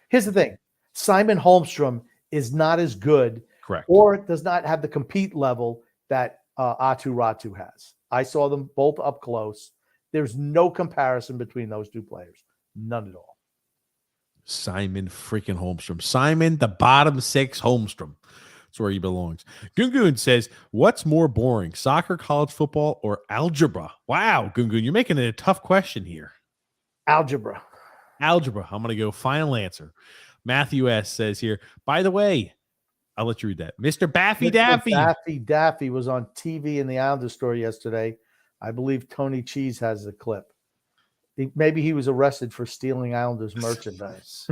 Here's the thing. Simon Holmstrom is not as good, correct, or does not have the compete level that Atu Ratu has. I saw them both up close. There's no comparison between those two players. None at all. Simon freaking Holmstrom. Simon, the bottom six Holmstrom. That's where he belongs. Gungun says, what's more boring, soccer, college football, or algebra? Wow, Gungun, you're making it a tough question here. Algebra. I'm going to go final answer. Matthew S. says here, by the way, I'll let you read that. Mr. Baffy Daffy. Baffy Daffy was on TV in the Islanders story yesterday. I believe Tony Cheese has the clip. Maybe he was arrested for stealing Islanders merchandise.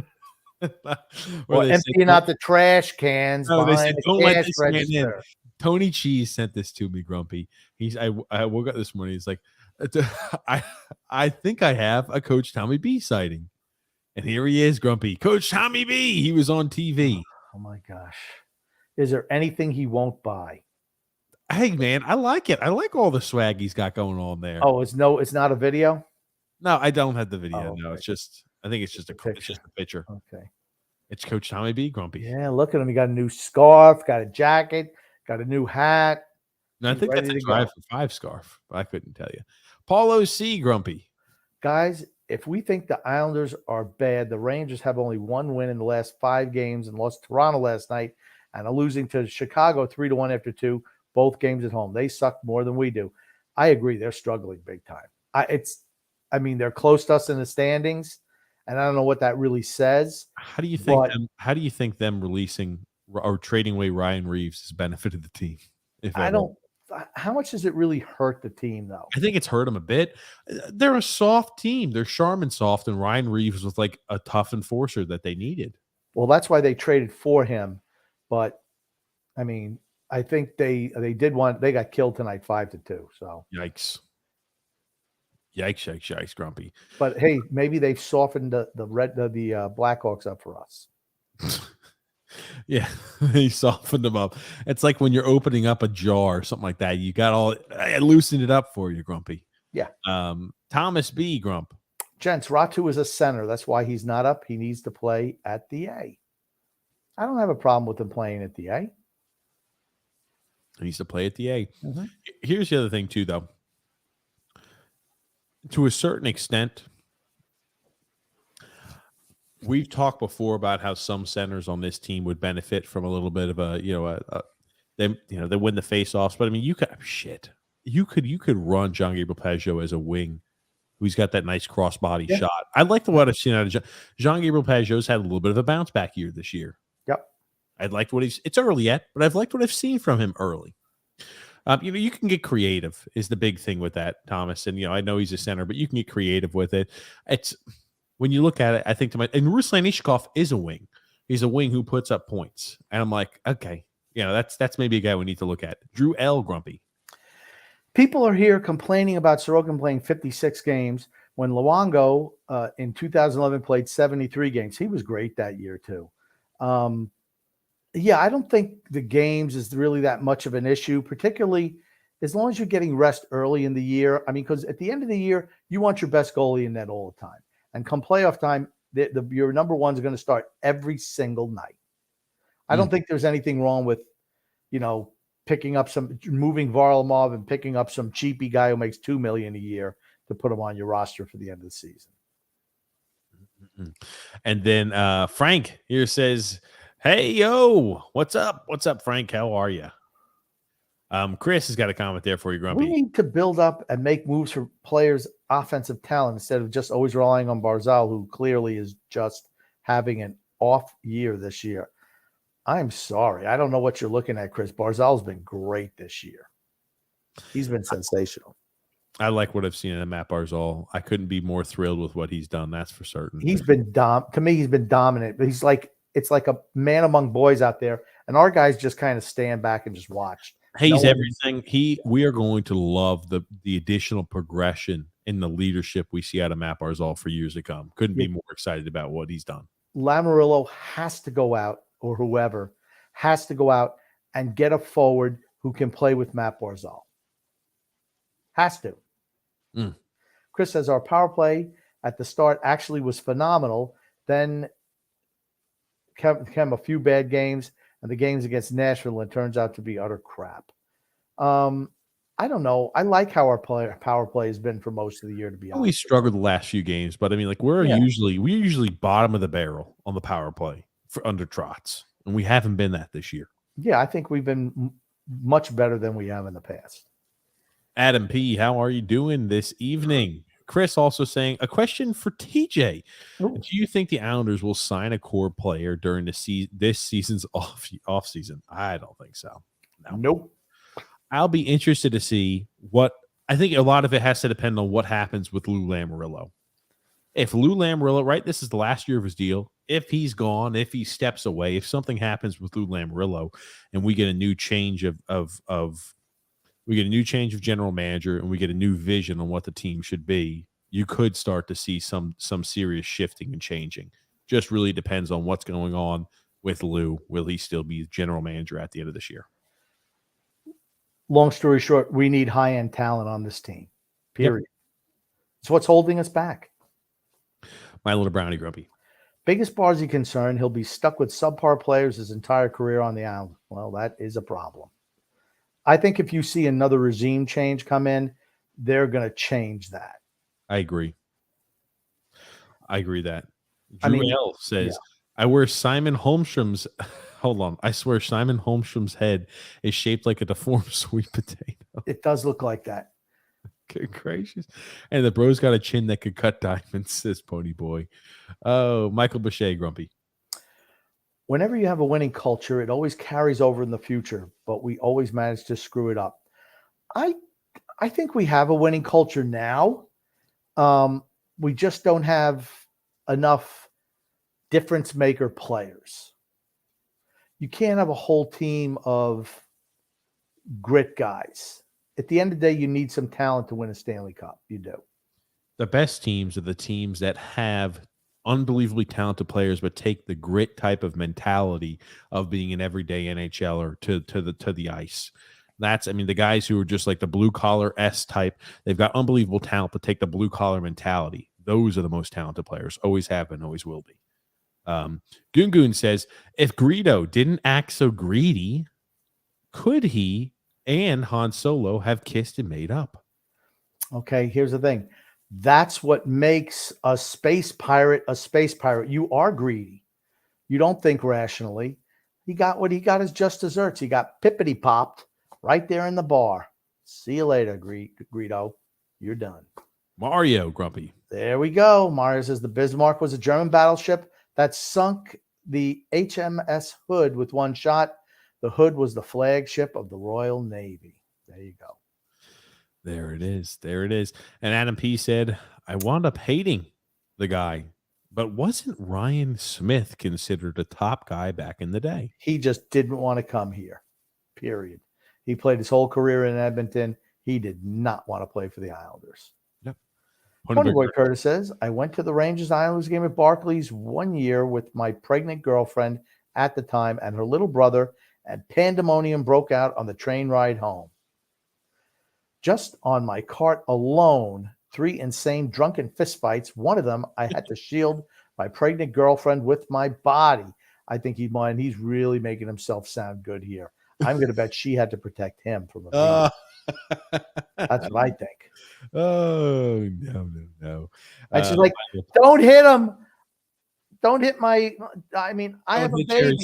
Or emptying out the trash cans behind the don't let cash this man in. register. Tony Cheese sent this to me, Grumpy. I woke up this morning. He's like, I think I have a Coach Tommy B sighting. And here he is, Grumpy. Coach Tommy B. He was on TV. Oh my gosh. Is there anything he won't buy? Hey man, I like it. I like all the swag he's got going on there. Oh, it's not a video? No, I don't have the video. Oh, okay. No, I think it's just a picture. Okay. It's Coach Tommy B, Grumpy. Yeah, look at him. He got a new scarf, got a jacket, got a new hat. No, I think that's a Drive for 5 scarf. But I couldn't tell you. Paulo C, Grumpy. Guys, if we think the Islanders are bad, the Rangers have only one win in the last 5 games and lost to Toronto last night and are losing to Chicago 3-1 after 2, both games at home. They suck more than we do. I agree. They're struggling big time. They're close to us in the standings, and I don't know what that really says. How do you think them releasing or trading away Ryan Reeves has benefited the team? How much does it really hurt the team, though? I think it's hurt them a bit. They're a soft team. They're Charmin soft, and Ryan Reeves was like a tough enforcer that they needed. Well, that's why they traded for him. But, I mean, I think they got killed tonight 5-2. So Yikes, Grumpy. But hey, maybe they've softened the Blackhawks up for us. Yeah, he softened them up. It's like when you're opening up a jar or something like that. You got I loosened it up for you, Grumpy. Yeah. Thomas B, Grump. Gents, Ratu is a center. That's why he's not up. He needs to play at the A. I don't have a problem with him playing at the A. He needs to play at the A. Mm-hmm. Here's the other thing, too, though. To a certain extent, we've talked before about how some centers on this team would benefit from a little bit of they win the faceoffs. But I mean, you could run John Gabriel Pajot as a wing, who's got that nice crossbody shot. I like what I've seen out of John Gabriel Pajot's had a little bit of a bounce back year this year. Yep, I'd liked it's early yet, but I've liked what I've seen from him early. You can get creative is the big thing with that, Thomas. And, I know he's a center, but you can get creative with it. It's when you look at it, I think and Ruslan Ishikov is a wing. He's a wing who puts up points. And I'm like, okay, that's maybe a guy we need to look at. Drew L. Grumpy. People are here complaining about Sorokin playing 56 games when Luongo in 2011 played 73 games. He was great that year too. I don't think the games is really that much of an issue, particularly as long as you're getting rest early in the year. I mean, because at the end of the year, you want your best goalie in net all the time. And come playoff time, your number one is going to start every single night. I don't think there's anything wrong with, picking up moving Varlamov and picking up some cheapy guy who makes $2 million a year to put him on your roster for the end of the season. And then Frank here says, hey, yo, what's up? What's up, Frank? How are you? Chris has got a comment there for you, Grumpy. We need to build up and make moves for players' offensive talent instead of just always relying on Barzal, who clearly is just having an off year this year. I'm sorry. I don't know what you're looking at, Chris. Barzal's been great this year. He's been sensational. I like what I've seen in Matt Barzal. I couldn't be more thrilled with what he's done. That's for certain. He's been to me, he's been dominant. But it's like a man among boys out there, and our guys just kind of stand back and just watch. He's everything. We are going to love the additional progression in the leadership we see out of Matt Barzal for years to come. Couldn't be more excited about what he's done. Lamoriello has to go out, or whoever has to go out and get a forward who can play with Matt Barzal. Has to. Chris says our power play at the start actually was phenomenal. Then came a few bad games, and the games against Nashville, it turns out to be utter crap. I don't know. I like how our power play has been for most of the year, to be honest. We struggled the last few games, but I mean, like we're usually bottom of the barrel on the power play for under Trotz, and we haven't been that this year. Yeah, I think we've been much better than we have in the past. Adam P., how are you doing this evening? Chris also saying, a question for TJ. Ooh. Do you think the Islanders will sign a core player during this season's off season? I don't think so. No. Nope. I'll be interested to see what I think a lot of it has to depend on what happens with Lou Lamoriello. If Lou Lamoriello, right, this is the last year of his deal. If he's gone, if he steps away, if something happens with Lou Lamoriello, and we get a new change of general manager, and we get a new vision on what the team should be, you could start to see some serious shifting and changing. Just really depends on what's going on with Lou. Will he still be general manager at the end of this year? Long story short, we need high-end talent on this team, period. Yep. It's what's holding us back. My little brownie grumpy. Biggest Barzy concern, he'll be stuck with subpar players his entire career on the island. Well, that is a problem. I think if you see another regime change come in, they're going to change that. I agree that. Drew L says, yeah. I swear Simon Holmstrom's head is shaped like a deformed sweet potato. It does look like that. Good gracious. And the bro's got a chin that could cut diamonds, says Pony Boy. Oh, Michael Boucher, grumpy. Whenever you have a winning culture, it always carries over in the future, but we always manage to screw it up. I think we have a winning culture now. We just don't have enough difference maker players. You can't have a whole team of grit guys. At the end of the day, you need some talent to win a Stanley Cup. You do. The best teams are the teams that have unbelievably talented players, but take the grit type of mentality of being an everyday NHLer to the ice. That's, I mean, the guys who are just like the blue collar S type, they've got unbelievable talent, but take the blue collar mentality. Those are the most talented players. Always have been, always will be. Gungun says, if Greedo didn't act so greedy, could he and Han Solo have kissed and made up? Okay, here's the thing. That's what makes a space pirate a space pirate. You are greedy. You don't think rationally. He got what he got as just desserts. He got pippity popped right there in the bar. See you later, Greedo. You're done. Mario, grumpy. There we go. Mario says the Bismarck was a German battleship that sunk the HMS Hood with one shot. The Hood was the flagship of the Royal Navy. There you go. There it is. There it is. And Adam P said, I wound up hating the guy, but wasn't Ryan Smith considered a top guy back in the day? He just didn't want to come here, period. He played his whole career in Edmonton. He did not want to play for the Islanders. Yep. Ponyboy Curtis says, I went to the Rangers Islanders game at Barclays one year with my pregnant girlfriend at the time and her little brother, and pandemonium broke out on the train ride home. Just on my cart alone, 3 insane drunken fistfights. One of them, I had to shield my pregnant girlfriend with my body. I think he's really making himself sound good here. I'm going to bet she had to protect him from abuse. That's what I think. Oh, no. And she's like, don't hit him. Don't hit my, I have a baby.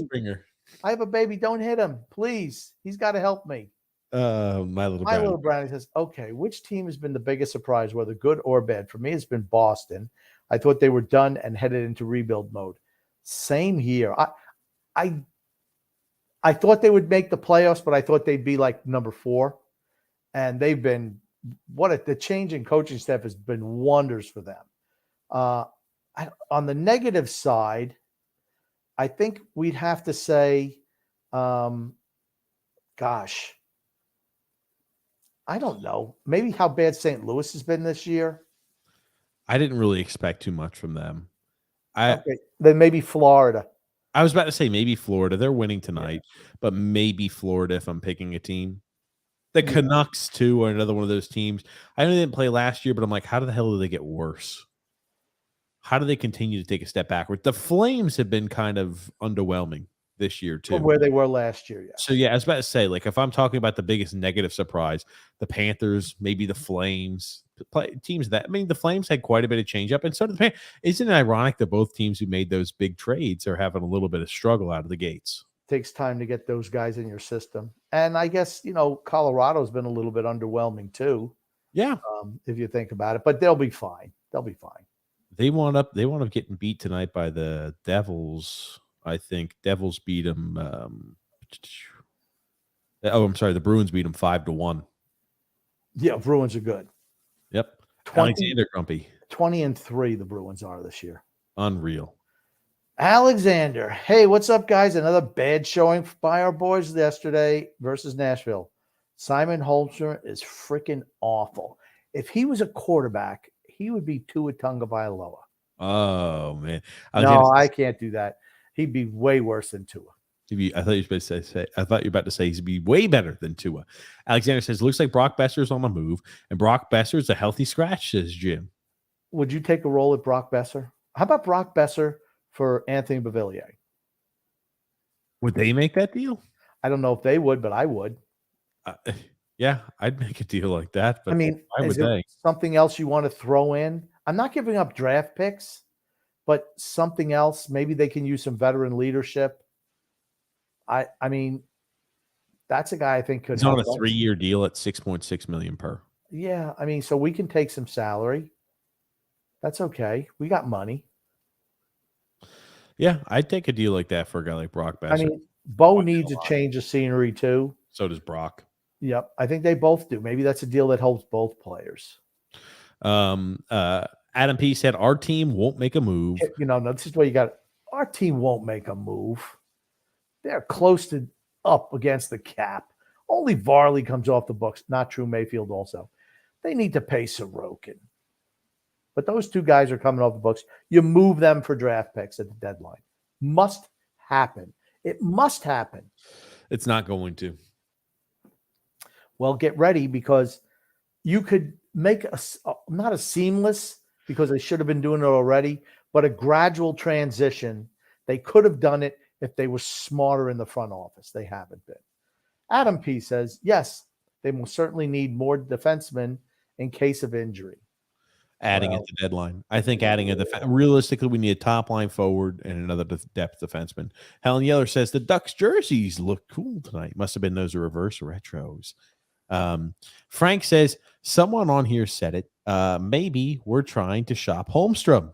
I have a baby. Don't hit him, please. He's got to help me. My little brownie says, okay, which team has been the biggest surprise, whether good or bad? For me, it's been Boston. I thought they were done and headed into rebuild mode. Same here. I thought they would make the playoffs, but I thought they'd be like number 4. And they've been, the change in coaching staff has been wonders for them. On the negative side, I think we'd have to say, I don't know. Maybe how bad St. Louis has been this year. I didn't really expect too much from them. Okay. Then maybe Florida. I was about to say maybe Florida. They're winning tonight, but maybe Florida if I'm picking a team. The Canucks, too, are another one of those teams. I know they didn't play last year, but I'm like, how the hell do they get worse? How do they continue to take a step backward? The Flames have been kind of underwhelming this year, too. From where they were last year, yeah. So, yeah, I was about to say, like, if I'm talking about the biggest negative surprise, the Panthers, maybe the Flames, teams that, the Flames had quite a bit of change up, and so did the Panthers. Isn't it ironic that both teams who made those big trades are having a little bit of struggle out of the gates? Takes time to get those guys in your system. And I guess, Colorado's been a little bit underwhelming, too. Yeah. If you think about it, but they'll be fine. They'll be fine. They wound up getting beat tonight by the Devils. I think Devils beat them. The Bruins beat them 5-1. Yeah, Bruins are good. Yep. 20, Alexander Grumpy. 20-3 the Bruins are this year. Unreal. Alexander, hey, what's up, guys? Another bad showing by our boys yesterday versus Nashville. Simon Holmstrom is freaking awful. If he was a quarterback, he would be Tua Tagovailoa. Oh, man. No, I can't do that. He'd be way worse than Tua. I thought you were about to say he'd be way better than Tua. Alexander says, looks like Brock Besser's on the move, and Brock Besser's a healthy scratch, says Jim. Would you take a role at Brock Besser? How about Brock Besser for Anthony Beauvillier? Would they make that deal? I don't know if they would, but I would. Yeah, I'd make a deal like that. But I mean, why would they? Something else you want to throw in? I'm not giving up draft picks, but something else. Maybe they can use some veteran leadership. I mean, that's a guy I think could. He's on a 3-year deal at $6.6 million per. Yeah, I mean, so we can take some salary. That's okay. We got money. Yeah, I'd take a deal like that for a guy like Brock Besser. I mean, Bo needs a change of scenery too. So does Brock. Yep, I think they both do. Maybe that's a deal that helps both players. Adam P said our team won't make a move. No, this is what you got. Our team won't make a move. They're close to up against the cap. Only Varley comes off the books. Not true. Mayfield also. They need to pay Sorokin. But those two guys are coming off the books. You move them for draft picks at the deadline. Must happen. It must happen. It's not going to. Well, get ready because you could make not a seamless, because they should have been doing it already, but a gradual transition. They could have done it if they were smarter in the front office. They haven't been. Adam P says, yes, they will certainly need more defensemen in case of injury. Adding at the deadline. I think adding realistically, we need a top line forward and another depth defenseman. Helen Yeller says the Ducks jerseys look cool tonight. Must have been those reverse retros. Frank says someone on here said it. Maybe we're trying to shop Holmstrom,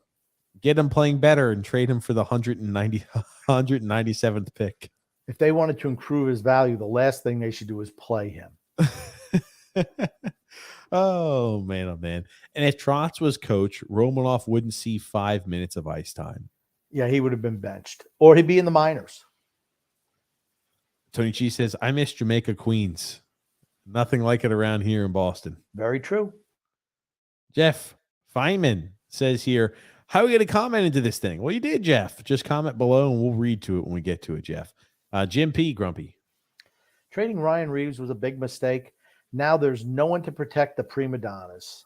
get him playing better, and trade him for the 197th pick. If they wanted to improve his value, the last thing they should do is play him. Oh, man. And if Trotz was coach, Romanoff wouldn't see 5 minutes of ice time. Yeah, he would have been benched. Or he'd be in the minors. Tony G says, I miss Jamaica Queens. Nothing like it around here in Boston. Very true. Jeff Feynman says here, how are we going to comment into this thing? Well, you did, Jeff. Just comment below and we'll read to it when we get to it, Jeff. Jim P. Grumpy. Trading Ryan Reeves was a big mistake. Now there's no one to protect the prima donnas.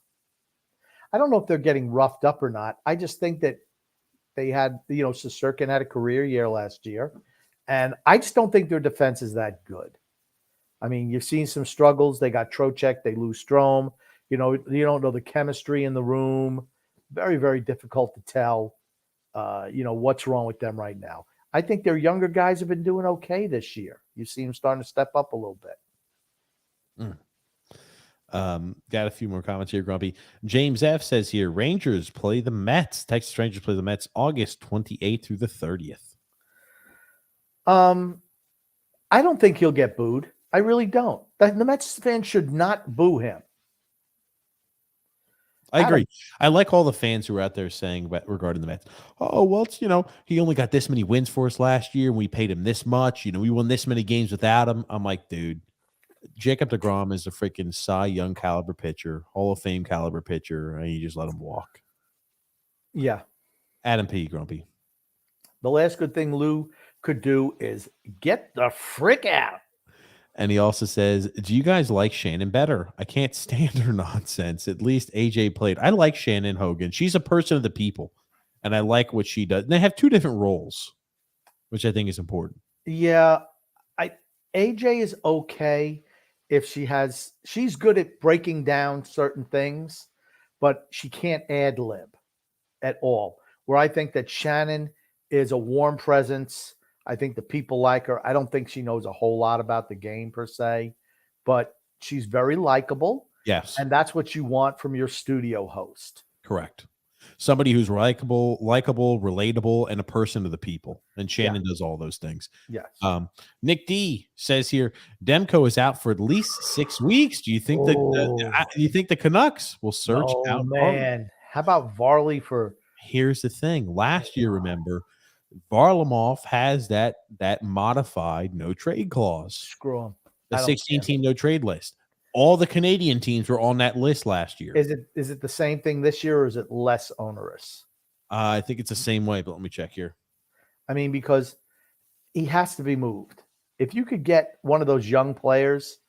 I don't know if they're getting roughed up or not. I just think that they had, Sorokin had a career year last year, and I just don't think their defense is that good. I mean, you've seen some struggles. They got Trocheck. They lose Strome. You don't know the chemistry in the room. Very, very difficult to tell, what's wrong with them right now. I think their younger guys have been doing okay this year. You see them starting to step up a little bit. Got a few more comments here, Grumpy. James F. says here, Rangers play the Mets. Texas Rangers play the Mets August 28th through the 30th. I don't think he'll get booed. I really don't. The Mets fans should not boo him. I agree. I like all the fans who are out there saying regarding the Mets. Oh, well, it's, he only got this many wins for us last year and we paid him this much. We won this many games without him. I'm like, dude, Jacob deGrom is a freaking Cy Young caliber pitcher, Hall of Fame caliber pitcher, and you just let him walk. Yeah. Adam P. Grumpy. The last good thing Lou could do is get the frick out. And he also says, do you guys like Shannon better? I can't stand her nonsense. At least AJ played. I like Shannon Hogan. She's a person of the people, and I like what she does. And they have two different roles, which I think is important. Yeah. AJ is okay if she's good at breaking down certain things, but she can't ad lib at all. Where I think that Shannon is a warm presence. I think the people like her. I don't think she knows a whole lot about the game per se, but she's very likable. Yes. And that's what you want from your studio host. Correct. somebody who's likable, relatable, and a person to the people. And Shannon does all those things. Yes. Nick D says here, Demko is out for at least 6 weeks. Do you think the Canucks will search out? Man, how about Varley for? Here's the thing. Last year, remember, Varlamov has that modified no trade clause. Screw him. The 16-team no trade list. All the Canadian teams were on that list last year. Is it the same thing this year, or is it less onerous? I think it's the same way, but let me check here. I mean, because he has to be moved. If you could get one of those young players,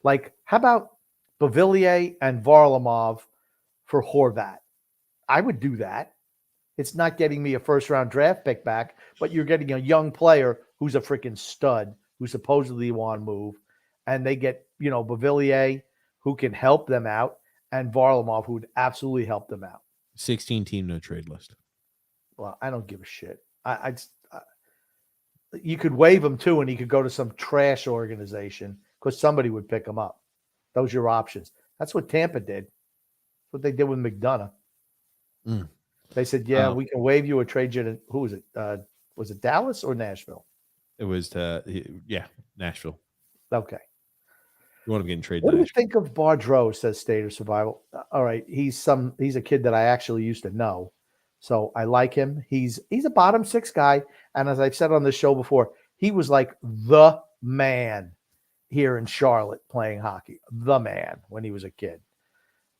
like how about Beauvillier and Varlamov for Horvat? I would do that. It's not getting me a first-round draft pick back, but you're getting a young player who's a freaking stud, who supposedly want to move, and they get, Beauvillier, who can help them out, and Varlamov, who would absolutely help them out. 16-team no trade list. Well, I don't give a shit. You could waive him too, and he could go to some trash organization because somebody would pick him up. Those are your options. That's what Tampa did. That's what they did with McDonough. They said, we can waive you or trade you to, who was it? Was it Dallas or Nashville? It was, Nashville. Okay. You want him getting traded? What do you think of Barzal, says State of Survival? All right. He's a kid that I actually used to know. So I like him. He's a bottom six guy. And as I've said on this show before, he was like the man here in Charlotte playing hockey. The man when he was a kid.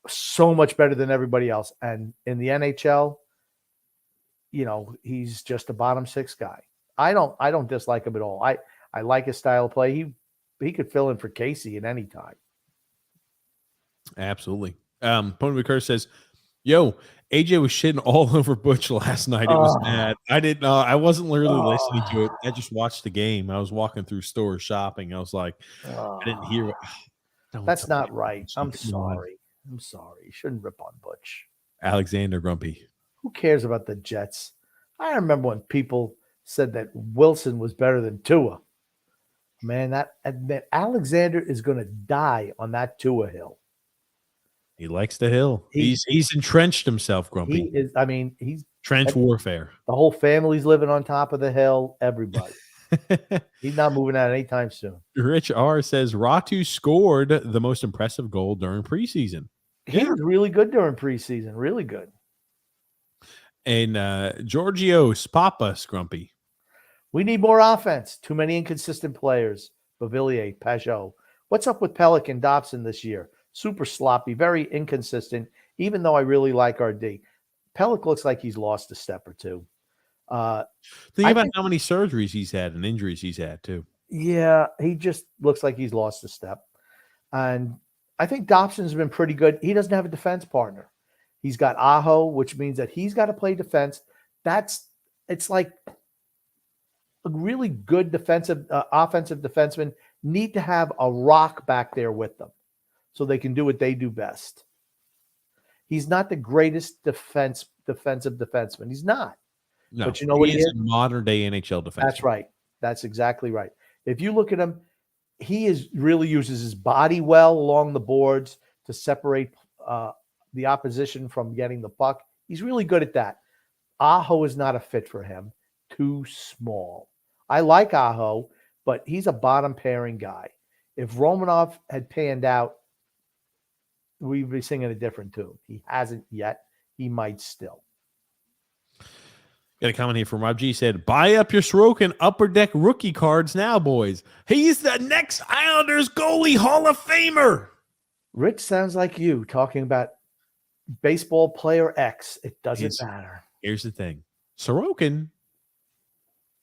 So much better than everybody else. And in the NHL, he's just a bottom six guy. I don't dislike him at all. I like his style of play. He could fill in for Casey at any time. Absolutely. Pony McCurr says, "Yo, AJ was shitting all over Butch last night. It was mad. I didn't know. I wasn't literally listening to it. I just watched the game. I was walking through stores shopping. I was like, I didn't hear. That's not right. I'm sorry. You shouldn't rip on Butch. Alexander Grumpy. Who cares about the Jets? I remember when people said that Wilson was better than Tua. Man, that Alexander is going to die on that Tua hill. He likes the hill. He's entrenched himself, Grumpy. He is. He's trench warfare. The whole family's living on top of the hill. Everybody. He's not moving out anytime soon. Rich R says Ratu scored the most impressive goal during preseason. He was really good during preseason. Really good. And Giorgio's Papas, Grumpy. We need more offense. Too many inconsistent players. Beauvillier, Pajot. What's up with Pelican Dobson this year? Super sloppy, very inconsistent, even though I really like RD. Pellick looks like he's lost a step or two. Think about how many surgeries he's had and injuries he's had, too. Yeah, he just looks like he's lost a step. And I think Dobson's been pretty good. He doesn't have a defense partner. He's got Aho, which means that he's got to play defense. It's like a really good offensive defenseman need to have a rock back there with them so they can do what they do best. He's not the greatest defensive defenseman. He's not. No, but you know what he is? A modern day NHL defenseman. That's right. That's exactly right. If you look at him, he really uses his body well along the boards to separate the opposition from getting the puck. He's really good at that. Aho is not a fit for him. Too small. I like Aho, but he's a bottom pairing guy. If Romanov had panned out, we'd be singing a different tune. He hasn't yet. He might still. Got a comment here from Rob G. Said, buy up your Sorokin upper deck rookie cards now, boys. He's the next Islanders goalie Hall of Famer. Rich sounds like you talking about baseball player X. It doesn't matter. Here's the thing. Sorokin,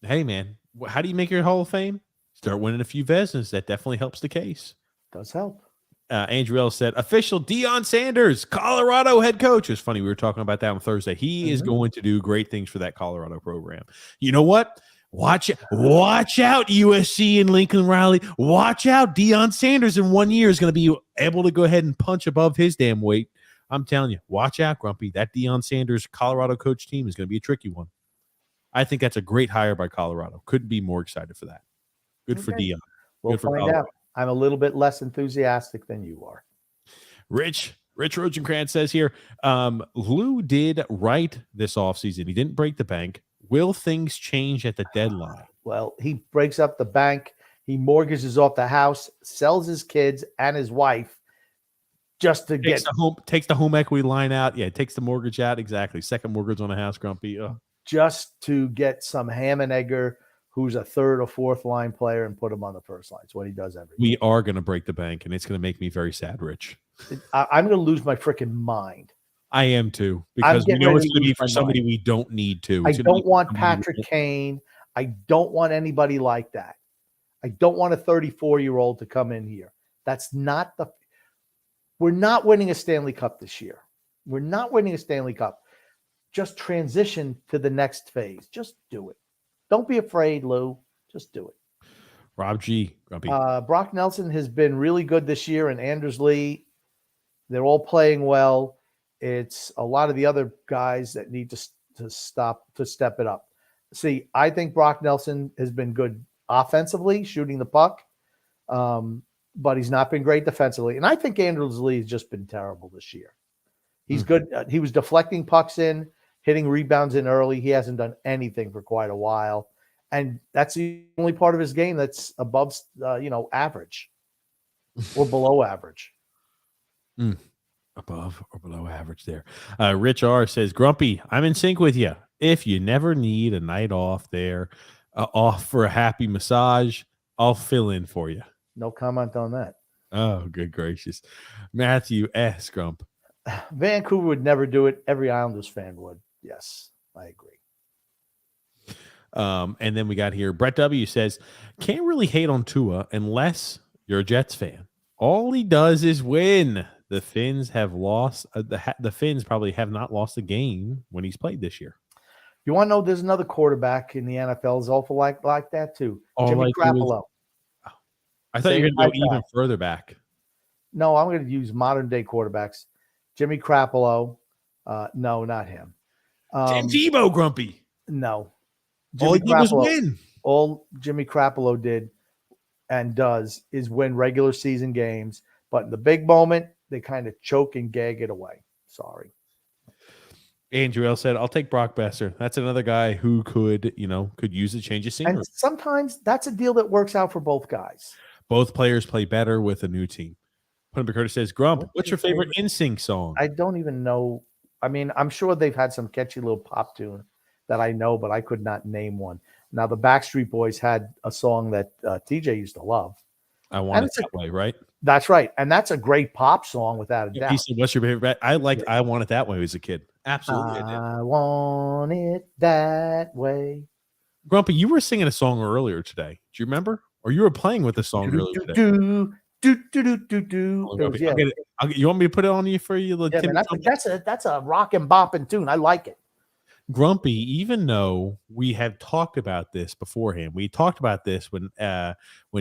hey, man, how do you make your Hall of Fame? Start winning a few Vezinas. That definitely helps the case. Does help. Andrew L. said, official Deion Sanders, Colorado head coach. It's funny. We were talking about that on Thursday. He is going to do great things for that Colorado program. You know what? Watch out, USC and Lincoln Riley. Watch out. Deion Sanders in 1 year is going to be able to go ahead and punch above his damn weight. I'm telling you, watch out, Grumpy. That Deion Sanders Colorado coach team is going to be a tricky one. I think that's a great hire by Colorado. Couldn't be more excited for that. Good for Deion. We'll find out. I'm a little bit less enthusiastic than you are. Rich Rich Rosenkrantz says here, Lou did right this offseason. He didn't break the bank. Will things change at the deadline? Well, he breaks up the bank. He mortgages off the house, sells his kids and his wife just to takes the home equity line out. Yeah, takes the mortgage out. Exactly. Second mortgage on a house, Grumpy. Ugh. Just to get some Hammenegger, who's a third or fourth line player, and put him on the first line. It's what he does every We day. are going to break the bank, and it's going to make me very sad, Rich. I'm going to lose my freaking mind. I am too, because we know it's going to be for somebody mind. we don't need to. I don't want Patrick Kane. I don't want anybody like that. I don't want a 34-year-old to come in here. That's not the – we're not winning a Stanley Cup this year. We're not winning a Stanley Cup. Just transition to the next phase. Just do it. Don't be afraid, Lou. Just do it. Rob G. Grumpy. Brock Nelson has been really good this year, and Anders Lee, they're all playing well. It's a lot of the other guys that need to step it up. See, I think Brock Nelson has been good offensively, shooting the puck, but he's not been great defensively. And I think Anders Lee has just been terrible this year. He's good. He was deflecting pucks in, hitting rebounds in early. He hasn't done anything for quite a while. And that's the only part of his game that's above, average or below average. Above or below average there. Rich R says, Grumpy, I'm in sync with you. If you never need a night off there, off for a happy massage, I'll fill in for you. No comment on that. Oh, good gracious. Matthew S. Grump. Vancouver would never do it. Every Islanders fan would. Yes, I agree. And then we got here, Brett W. says, can't really hate on Tua unless you're a Jets fan. All he does is win. The Finns have lost. The Finns probably have not lost a game when he's played this year. You want to know? There's another quarterback in the NFL is awful like that too. Jimmy Garoppolo. I thought you were going to go even further back. No, I'm going to use modern day quarterbacks. Jimmy Garoppolo. No, not him. Tim Tebow, Grumpy. No. All he did was win. All Jimmy Garoppolo did and does is win regular season games, but in the big moment, they kind of choke and gag it away. Sorry. Andrew L. said, I'll take Brock Besser. That's another guy who could use a change of scenery. And sometimes that's a deal that works out for both guys. Both players play better with a new team. Punter Curtis says, Grump, what's your favorite NSYNC song? I don't even know. I mean, I'm sure they've had some catchy little pop tune that I know, but I could not name one. Now, the Backstreet Boys had a song that TJ used to love. I Want It That Way, right? That's right. And that's a great pop song without a doubt. He said, what's your favorite? I Want It That Way as a kid. Absolutely. I want it that way. Grumpy, you were singing a song earlier today. Do you remember? Or you were playing with the song earlier today. You want me to put it on you for you? Yeah, man, that's a rock and bopping tune. I like it. Grumpy, even though we have talked about this beforehand, we talked about this when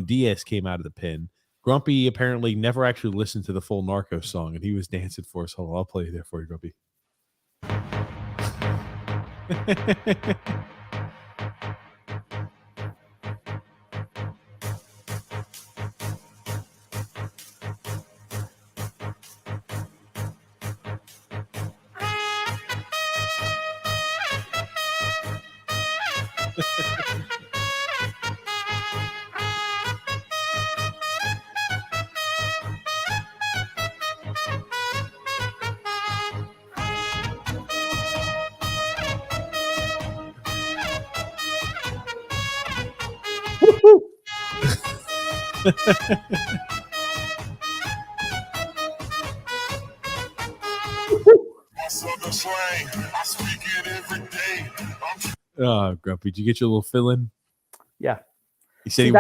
Diaz came out of the pen. Grumpy apparently never actually listened to the full Narcos song, and he was dancing for us. Hold on, I'll play it there for you, Grumpy. Oh, Grumpy, did you get your little fill in? Yeah. He said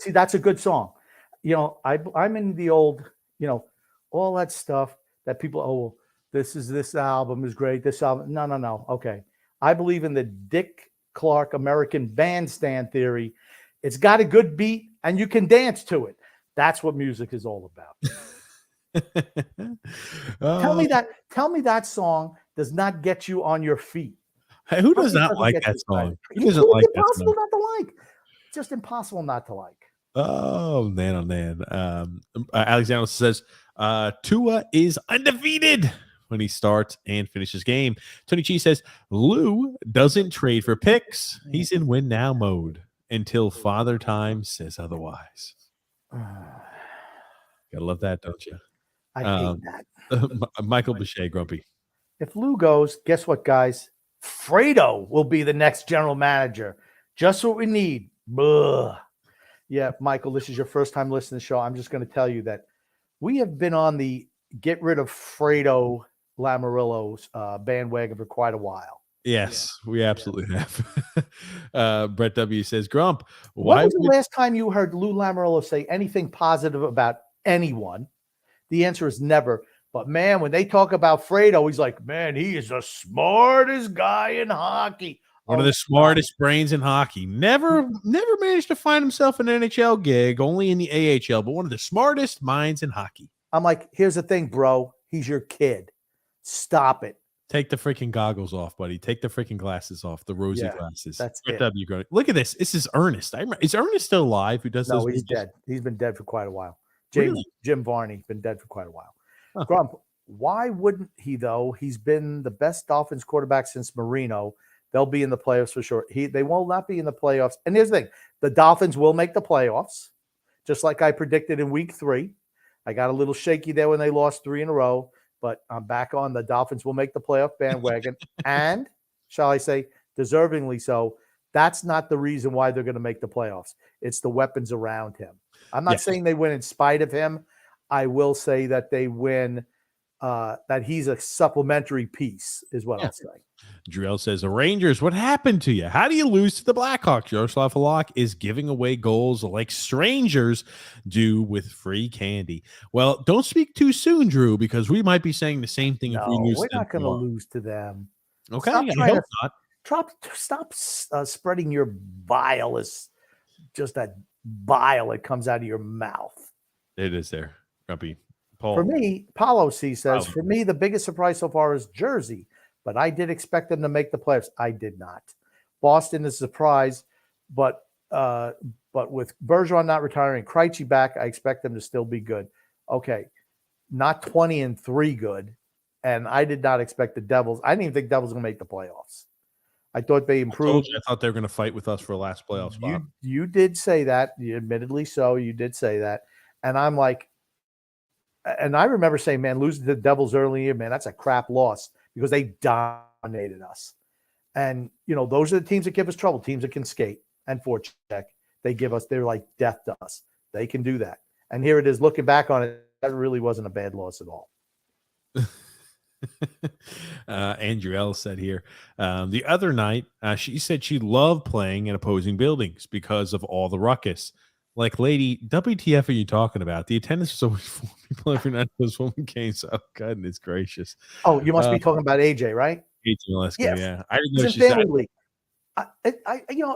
that's a good song. I'm in the old, all that stuff that people, this album is great. This album. No. Okay. I believe in the Dick Clark American Bandstand theory. It's got a good beat and you can dance to it. That's what music is all about. Tell me that song does not get you on your feet. Hey, who does not like that song? Who doesn't like that song? Impossible not to like. Just impossible not to like. Oh, man, oh, man. Alexander says, Tua is undefeated when he starts and finishes game. Tony G says Lou doesn't trade for picks. He's in win now mode until Father Time says otherwise. Gotta love that, don't you? I hate that. Michael Boucher, grumpy. If Lou goes, guess what, guys? Fredo will be the next general manager. Just what we need. Blah. Yeah, Michael, this is your first time listening to the show. I'm just going to tell you that we have been on the get rid of Fredo Lamarillo's bandwagon for quite a while. Yes, we absolutely have. Brett W says, Grump, when was the last time you heard Lou Lamoriello say anything positive about anyone? The answer is never. But, man, when they talk about Fredo, he's like, man, he is the smartest guy in hockey. One of the smartest brains in hockey. Never managed to find himself an NHL gig, only in the AHL, but one of the smartest minds in hockey. I'm like, here's the thing, bro. He's your kid. Stop it. Take the freaking goggles off, buddy. Take the freaking glasses off, the rosy glasses. That's it. Look at this. This is Ernest. Is Ernest still alive? Who does no, those? He's dead. He's been dead for quite a while. Jim Varney, been dead for quite a while. Huh. Grump, why wouldn't he, though? He's been the best Dolphins quarterback since Marino. They'll be in the playoffs for sure. They will not be in the playoffs. And here's the thing. The Dolphins will make the playoffs, just like I predicted in week 3. I got a little shaky there when they lost 3 in a row, but I'm back on the Dolphins will make the playoff bandwagon. And, shall I say, deservingly so. That's not the reason why they're going to make the playoffs. It's the weapons around him. I'm not saying they win in spite of him. I will say that they win, that he's a supplementary piece is what I'll say. Driel says, the Rangers, what happened to you? How do you lose to the Blackhawks? Jaroslav Halak is giving away goals like strangers do with free candy. Well, don't speak too soon, Drew, because we might be saying the same thing if we lose. We're not going to lose to them. Okay, I hope not. Stop spreading your bile as just that bile that comes out of your mouth. It is there, Grumpy. Paul. For me, Paulo C says, for me, the biggest surprise so far is Jersey, but I did expect them to make the playoffs. I did not. Boston is a surprise, but with Bergeron not retiring, Krejci back, I expect them to still be good. Okay, not 20-3 good, and I did not expect the Devils. I didn't even think Devils were going to make the playoffs. I thought they improved. I thought they were going to fight with us for a last playoff spot. You did say that. Admittedly so. You did say that. And I'm like, and I remember saying, man, losing to the Devils early, man, that's a crap loss because they dominated us. And, those are the teams that give us trouble, teams that can skate and forecheck. They're like death to us. They can do that. And here it is, looking back on it, that really wasn't a bad loss at all. Andrew L said here the other night she said she loved playing in opposing buildings because of all the ruckus. Like, lady, WTF are you talking about? The attendance was always 4 people every night those women games. Oh, goodness gracious. Oh, you must be talking about AJ, right? AJ Malesko, yeah. I didn't know she said.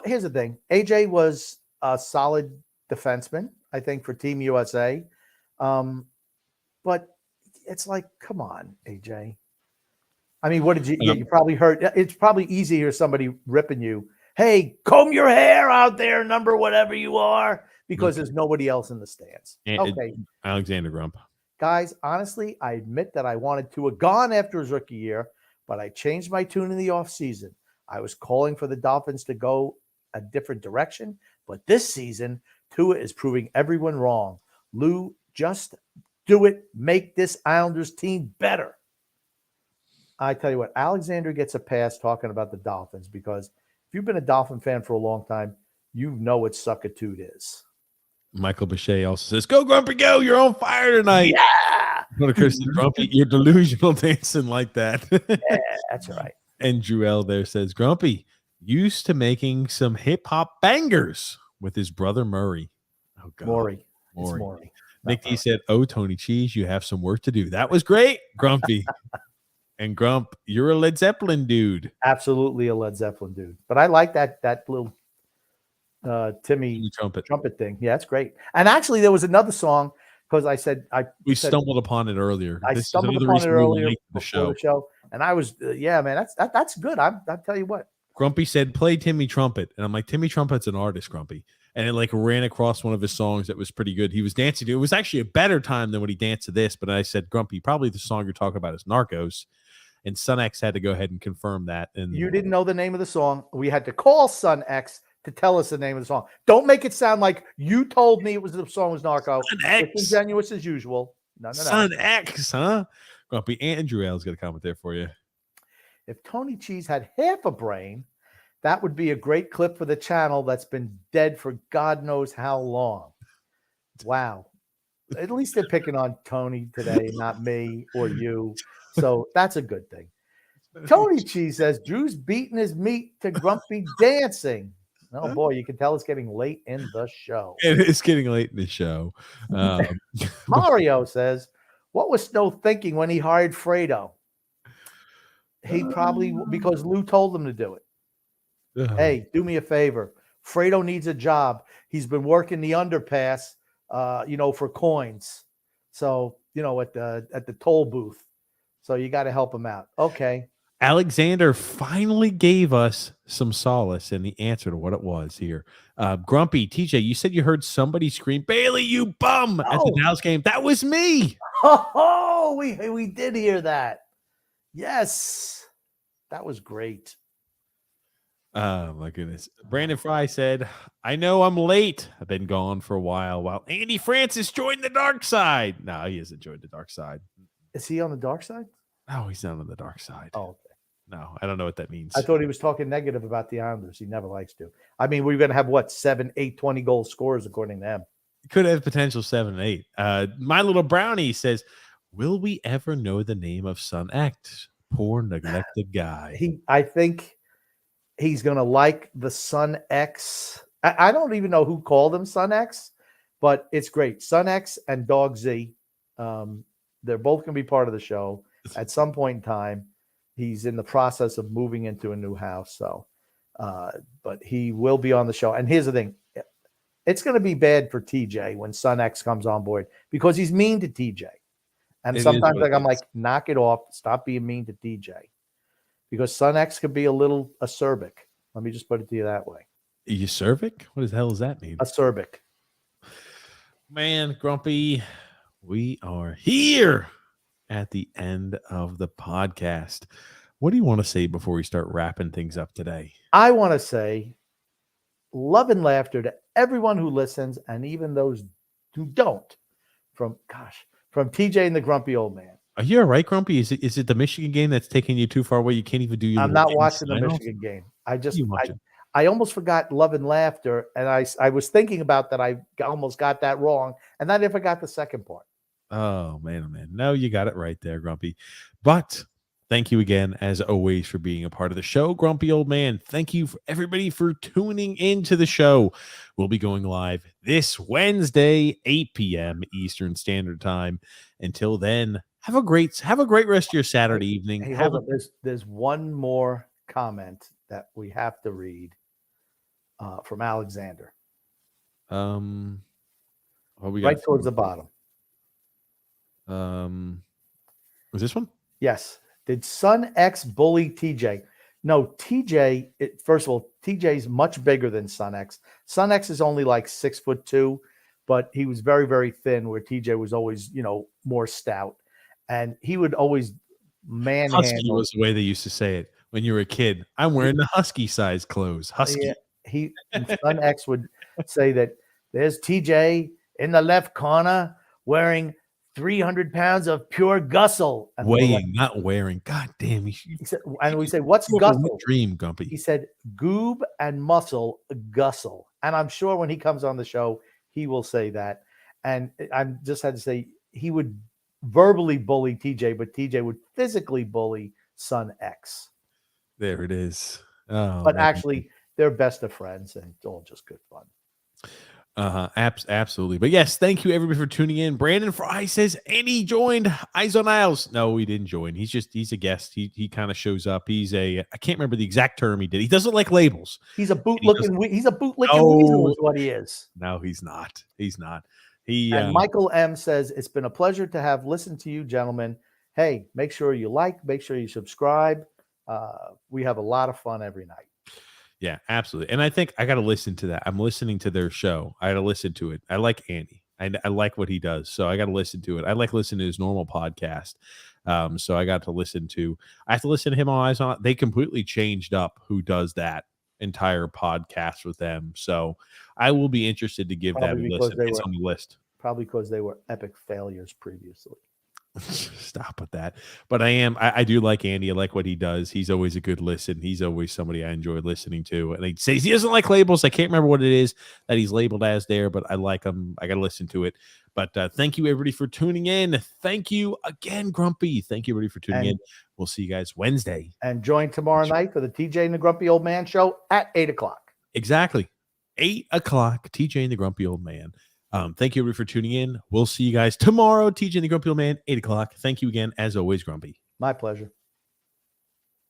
Here's the thing. AJ was a solid defenseman, I think, for Team USA. But it's like, come on, AJ. I mean, what did you get? You probably heard. It's probably easy to hear somebody ripping you. Hey, comb your hair out there, number whatever you are, because there's nobody else in the stands. Okay. Alexander Grump. Guys, honestly, I admit that I wanted Tua gone after his rookie year, but I changed my tune in the offseason. I was calling for the Dolphins to go a different direction, but this season, Tua is proving everyone wrong. Lou, just do it. Make this Islanders team better. I tell you what, Alexander gets a pass talking about the Dolphins because if you've been a Dolphin fan for a long time, you know what suckitude is. Michael Boucher also says, go, Grumpy, go. You're on fire tonight. Yeah. Grumpy, you're delusional dancing like that. Yeah, that's right. And Druel there says, Grumpy used to making some hip-hop bangers with his brother Murray. Oh, God. Maury. It's Maury. Nick D said, oh, Tony Cheese, you have some work to do. That was great, Grumpy. And Grump, you're a Led Zeppelin dude. Absolutely a Led Zeppelin dude. But I like that little Timmy trumpet thing. Yeah, it's great. And actually, there was another song because we stumbled upon it earlier. I stumbled upon it earlier before the show. And I was, man, that's good. I'll tell you what. Grumpy said, play Timmy Trumpet. And I'm like, Timmy Trumpet's an artist, Grumpy. and it like ran across one of his songs that was pretty good. He was dancing to it. It was actually a better time than when he danced to this, but I said, Grumpy, probably the song you're talking about is Narcos. And Son X had to go ahead and confirm that. And You didn't know the name of the song. We had to call Son X to tell us the name of the song. Don't make it sound like you told me the song was Narco. Son X. Disingenuous as usual. No. Son X, huh? Grumpy, Andrew L's got a comment there for you. If Tony Cheese had half a brain, that would be a great clip for the channel that's been dead for God knows how long. Wow. At least they're picking on Tony today, not me or you. So that's a good thing. Tony Cheese says Drew's beating his meat to Grumpy dancing. Oh boy, you can tell it's getting late in the show. It is getting late in the show. Mario says, what was Snow thinking when he hired Fredo? He probably, because Lou told him to do it. Hey, do me a favor. Fredo needs a job. He's been working the underpass, for coins. So, at the toll booth. So you got to help him out. Okay. Alexander finally gave us some solace in the answer to what it was here. Grumpy, TJ, you said you heard somebody scream, Bailey, you bum, at the Dallas game. That was me. Oh, we did hear that. Yes. That was great. Oh, my goodness. Brandon Fry said, I know I'm late. I've been gone for a while Andy Francis joined the dark side. No, he hasn't joined the dark side. Is he on the dark side? No, he's not on the dark side. Oh, okay. No, I don't know what that means. I thought he was talking negative about the Islanders. He never likes to. I mean, we're going to have 7, 8, 20 goal scorers according to him. Could have potential 7 and 8. My Little Brownie says, will we ever know the name of Son X? Poor neglected guy. I think he's going to like the Son X. I don't even know who called him Son X, but it's great. Son X and Dog Z. They're both going to be part of the show at some point in time. He's in the process of moving into a new house. So, but he will be on the show. And here's the thing. It's going to be bad for TJ when Son X comes on board because he's mean to TJ. And sometimes I'm like, knock it off. Stop being mean to TJ. Because Son X could be a little acerbic. Let me just put it to you that way. Acerbic? What the hell does that mean? Acerbic. Man, Grumpy, we are here at the end of the podcast. What do you want to say before we start wrapping things up today? I want to say love and laughter to everyone who listens and even those who don't. From TJ and the Grumpy Old Man. Are you all right, Grumpy? Is it the Michigan game that's taking you too far away? You can't even do your I'm not watching the Michigan game. I almost forgot love and laughter, and I was thinking about that. I almost got that wrong, and I never got the second part. Oh, man. No, you got it right there, Grumpy. But thank you again, as always, for being a part of the show, Grumpy Old Man. Thank you for everybody for tuning into the show. We'll be going live this Wednesday, 8 p.m. Eastern Standard Time. Until then, have a great rest of your Saturday evening. Hey, there's one more comment that we have to read from Alexander. Right towards the bottom. Was this one? Yes. Did Son X bully TJ? No, TJ, first of all, TJ's much bigger than Son X. Son X is only like 6'2", but he was very, very thin, where TJ was always, more stout. And he would always manhandle. Husky was the way they used to say it when you were a kid. I'm wearing the husky size clothes. Husky. Yeah, Son X would say that there's TJ in the left corner wearing 300 pounds of pure gussel. And weighing, not wearing. God damn. He said, and we say, what's gussel? Dream, Gumpy. He said, goob and muscle gussel. And I'm sure when he comes on the show, he will say that. And I just had to say, he would verbally bully TJ, but TJ would physically bully Son X. There it is. Oh, but actually, they're best of friends, and it's all just good fun. Absolutely. But yes, thank you everybody for tuning in. Brandon Fry says, and he joined Eyes on Isles. No, he didn't join. He's a guest. He kind of shows up. I can't remember the exact term he did. He doesn't like labels. He's a bootlicking weasel is what he is. No, he's not. And Michael M says, it's been a pleasure to have listened to you, gentlemen. Hey, make sure you make sure you subscribe. We have a lot of fun every night. Yeah, absolutely. And I think I got to listen to that. I'm listening to their show. I got to listen to it. I like Andy. I like what he does. So I got to listen to it. I like listening to his normal podcast. So I got to listen to, I have to listen to him on Eyes On. They completely changed up who does that entire podcast with them. So I will be interested to give that a listen. It's on the list. Probably because they were epic failures previously. Stop with that. But I do like Andy. I like what he does. He's always a good listen. He's always somebody I enjoy listening to. And he says he doesn't like labels. I can't remember what it is that he's labeled as there, but I like him. I got to listen to it. But thank you, everybody, for tuning in. Thank you again, Grumpy. Thank you, everybody, for tuning in. We'll see you guys Wednesday. And join tomorrow night for the TJ and the Grumpy Old Man show at 8 o'clock. Exactly. 8 o'clock, TJ and the Grumpy Old Man. Thank you, everybody, for tuning in. We'll see you guys tomorrow, TJ and the Grumpy Old Man, 8 o'clock. Thank you again, as always, Grumpy. My pleasure.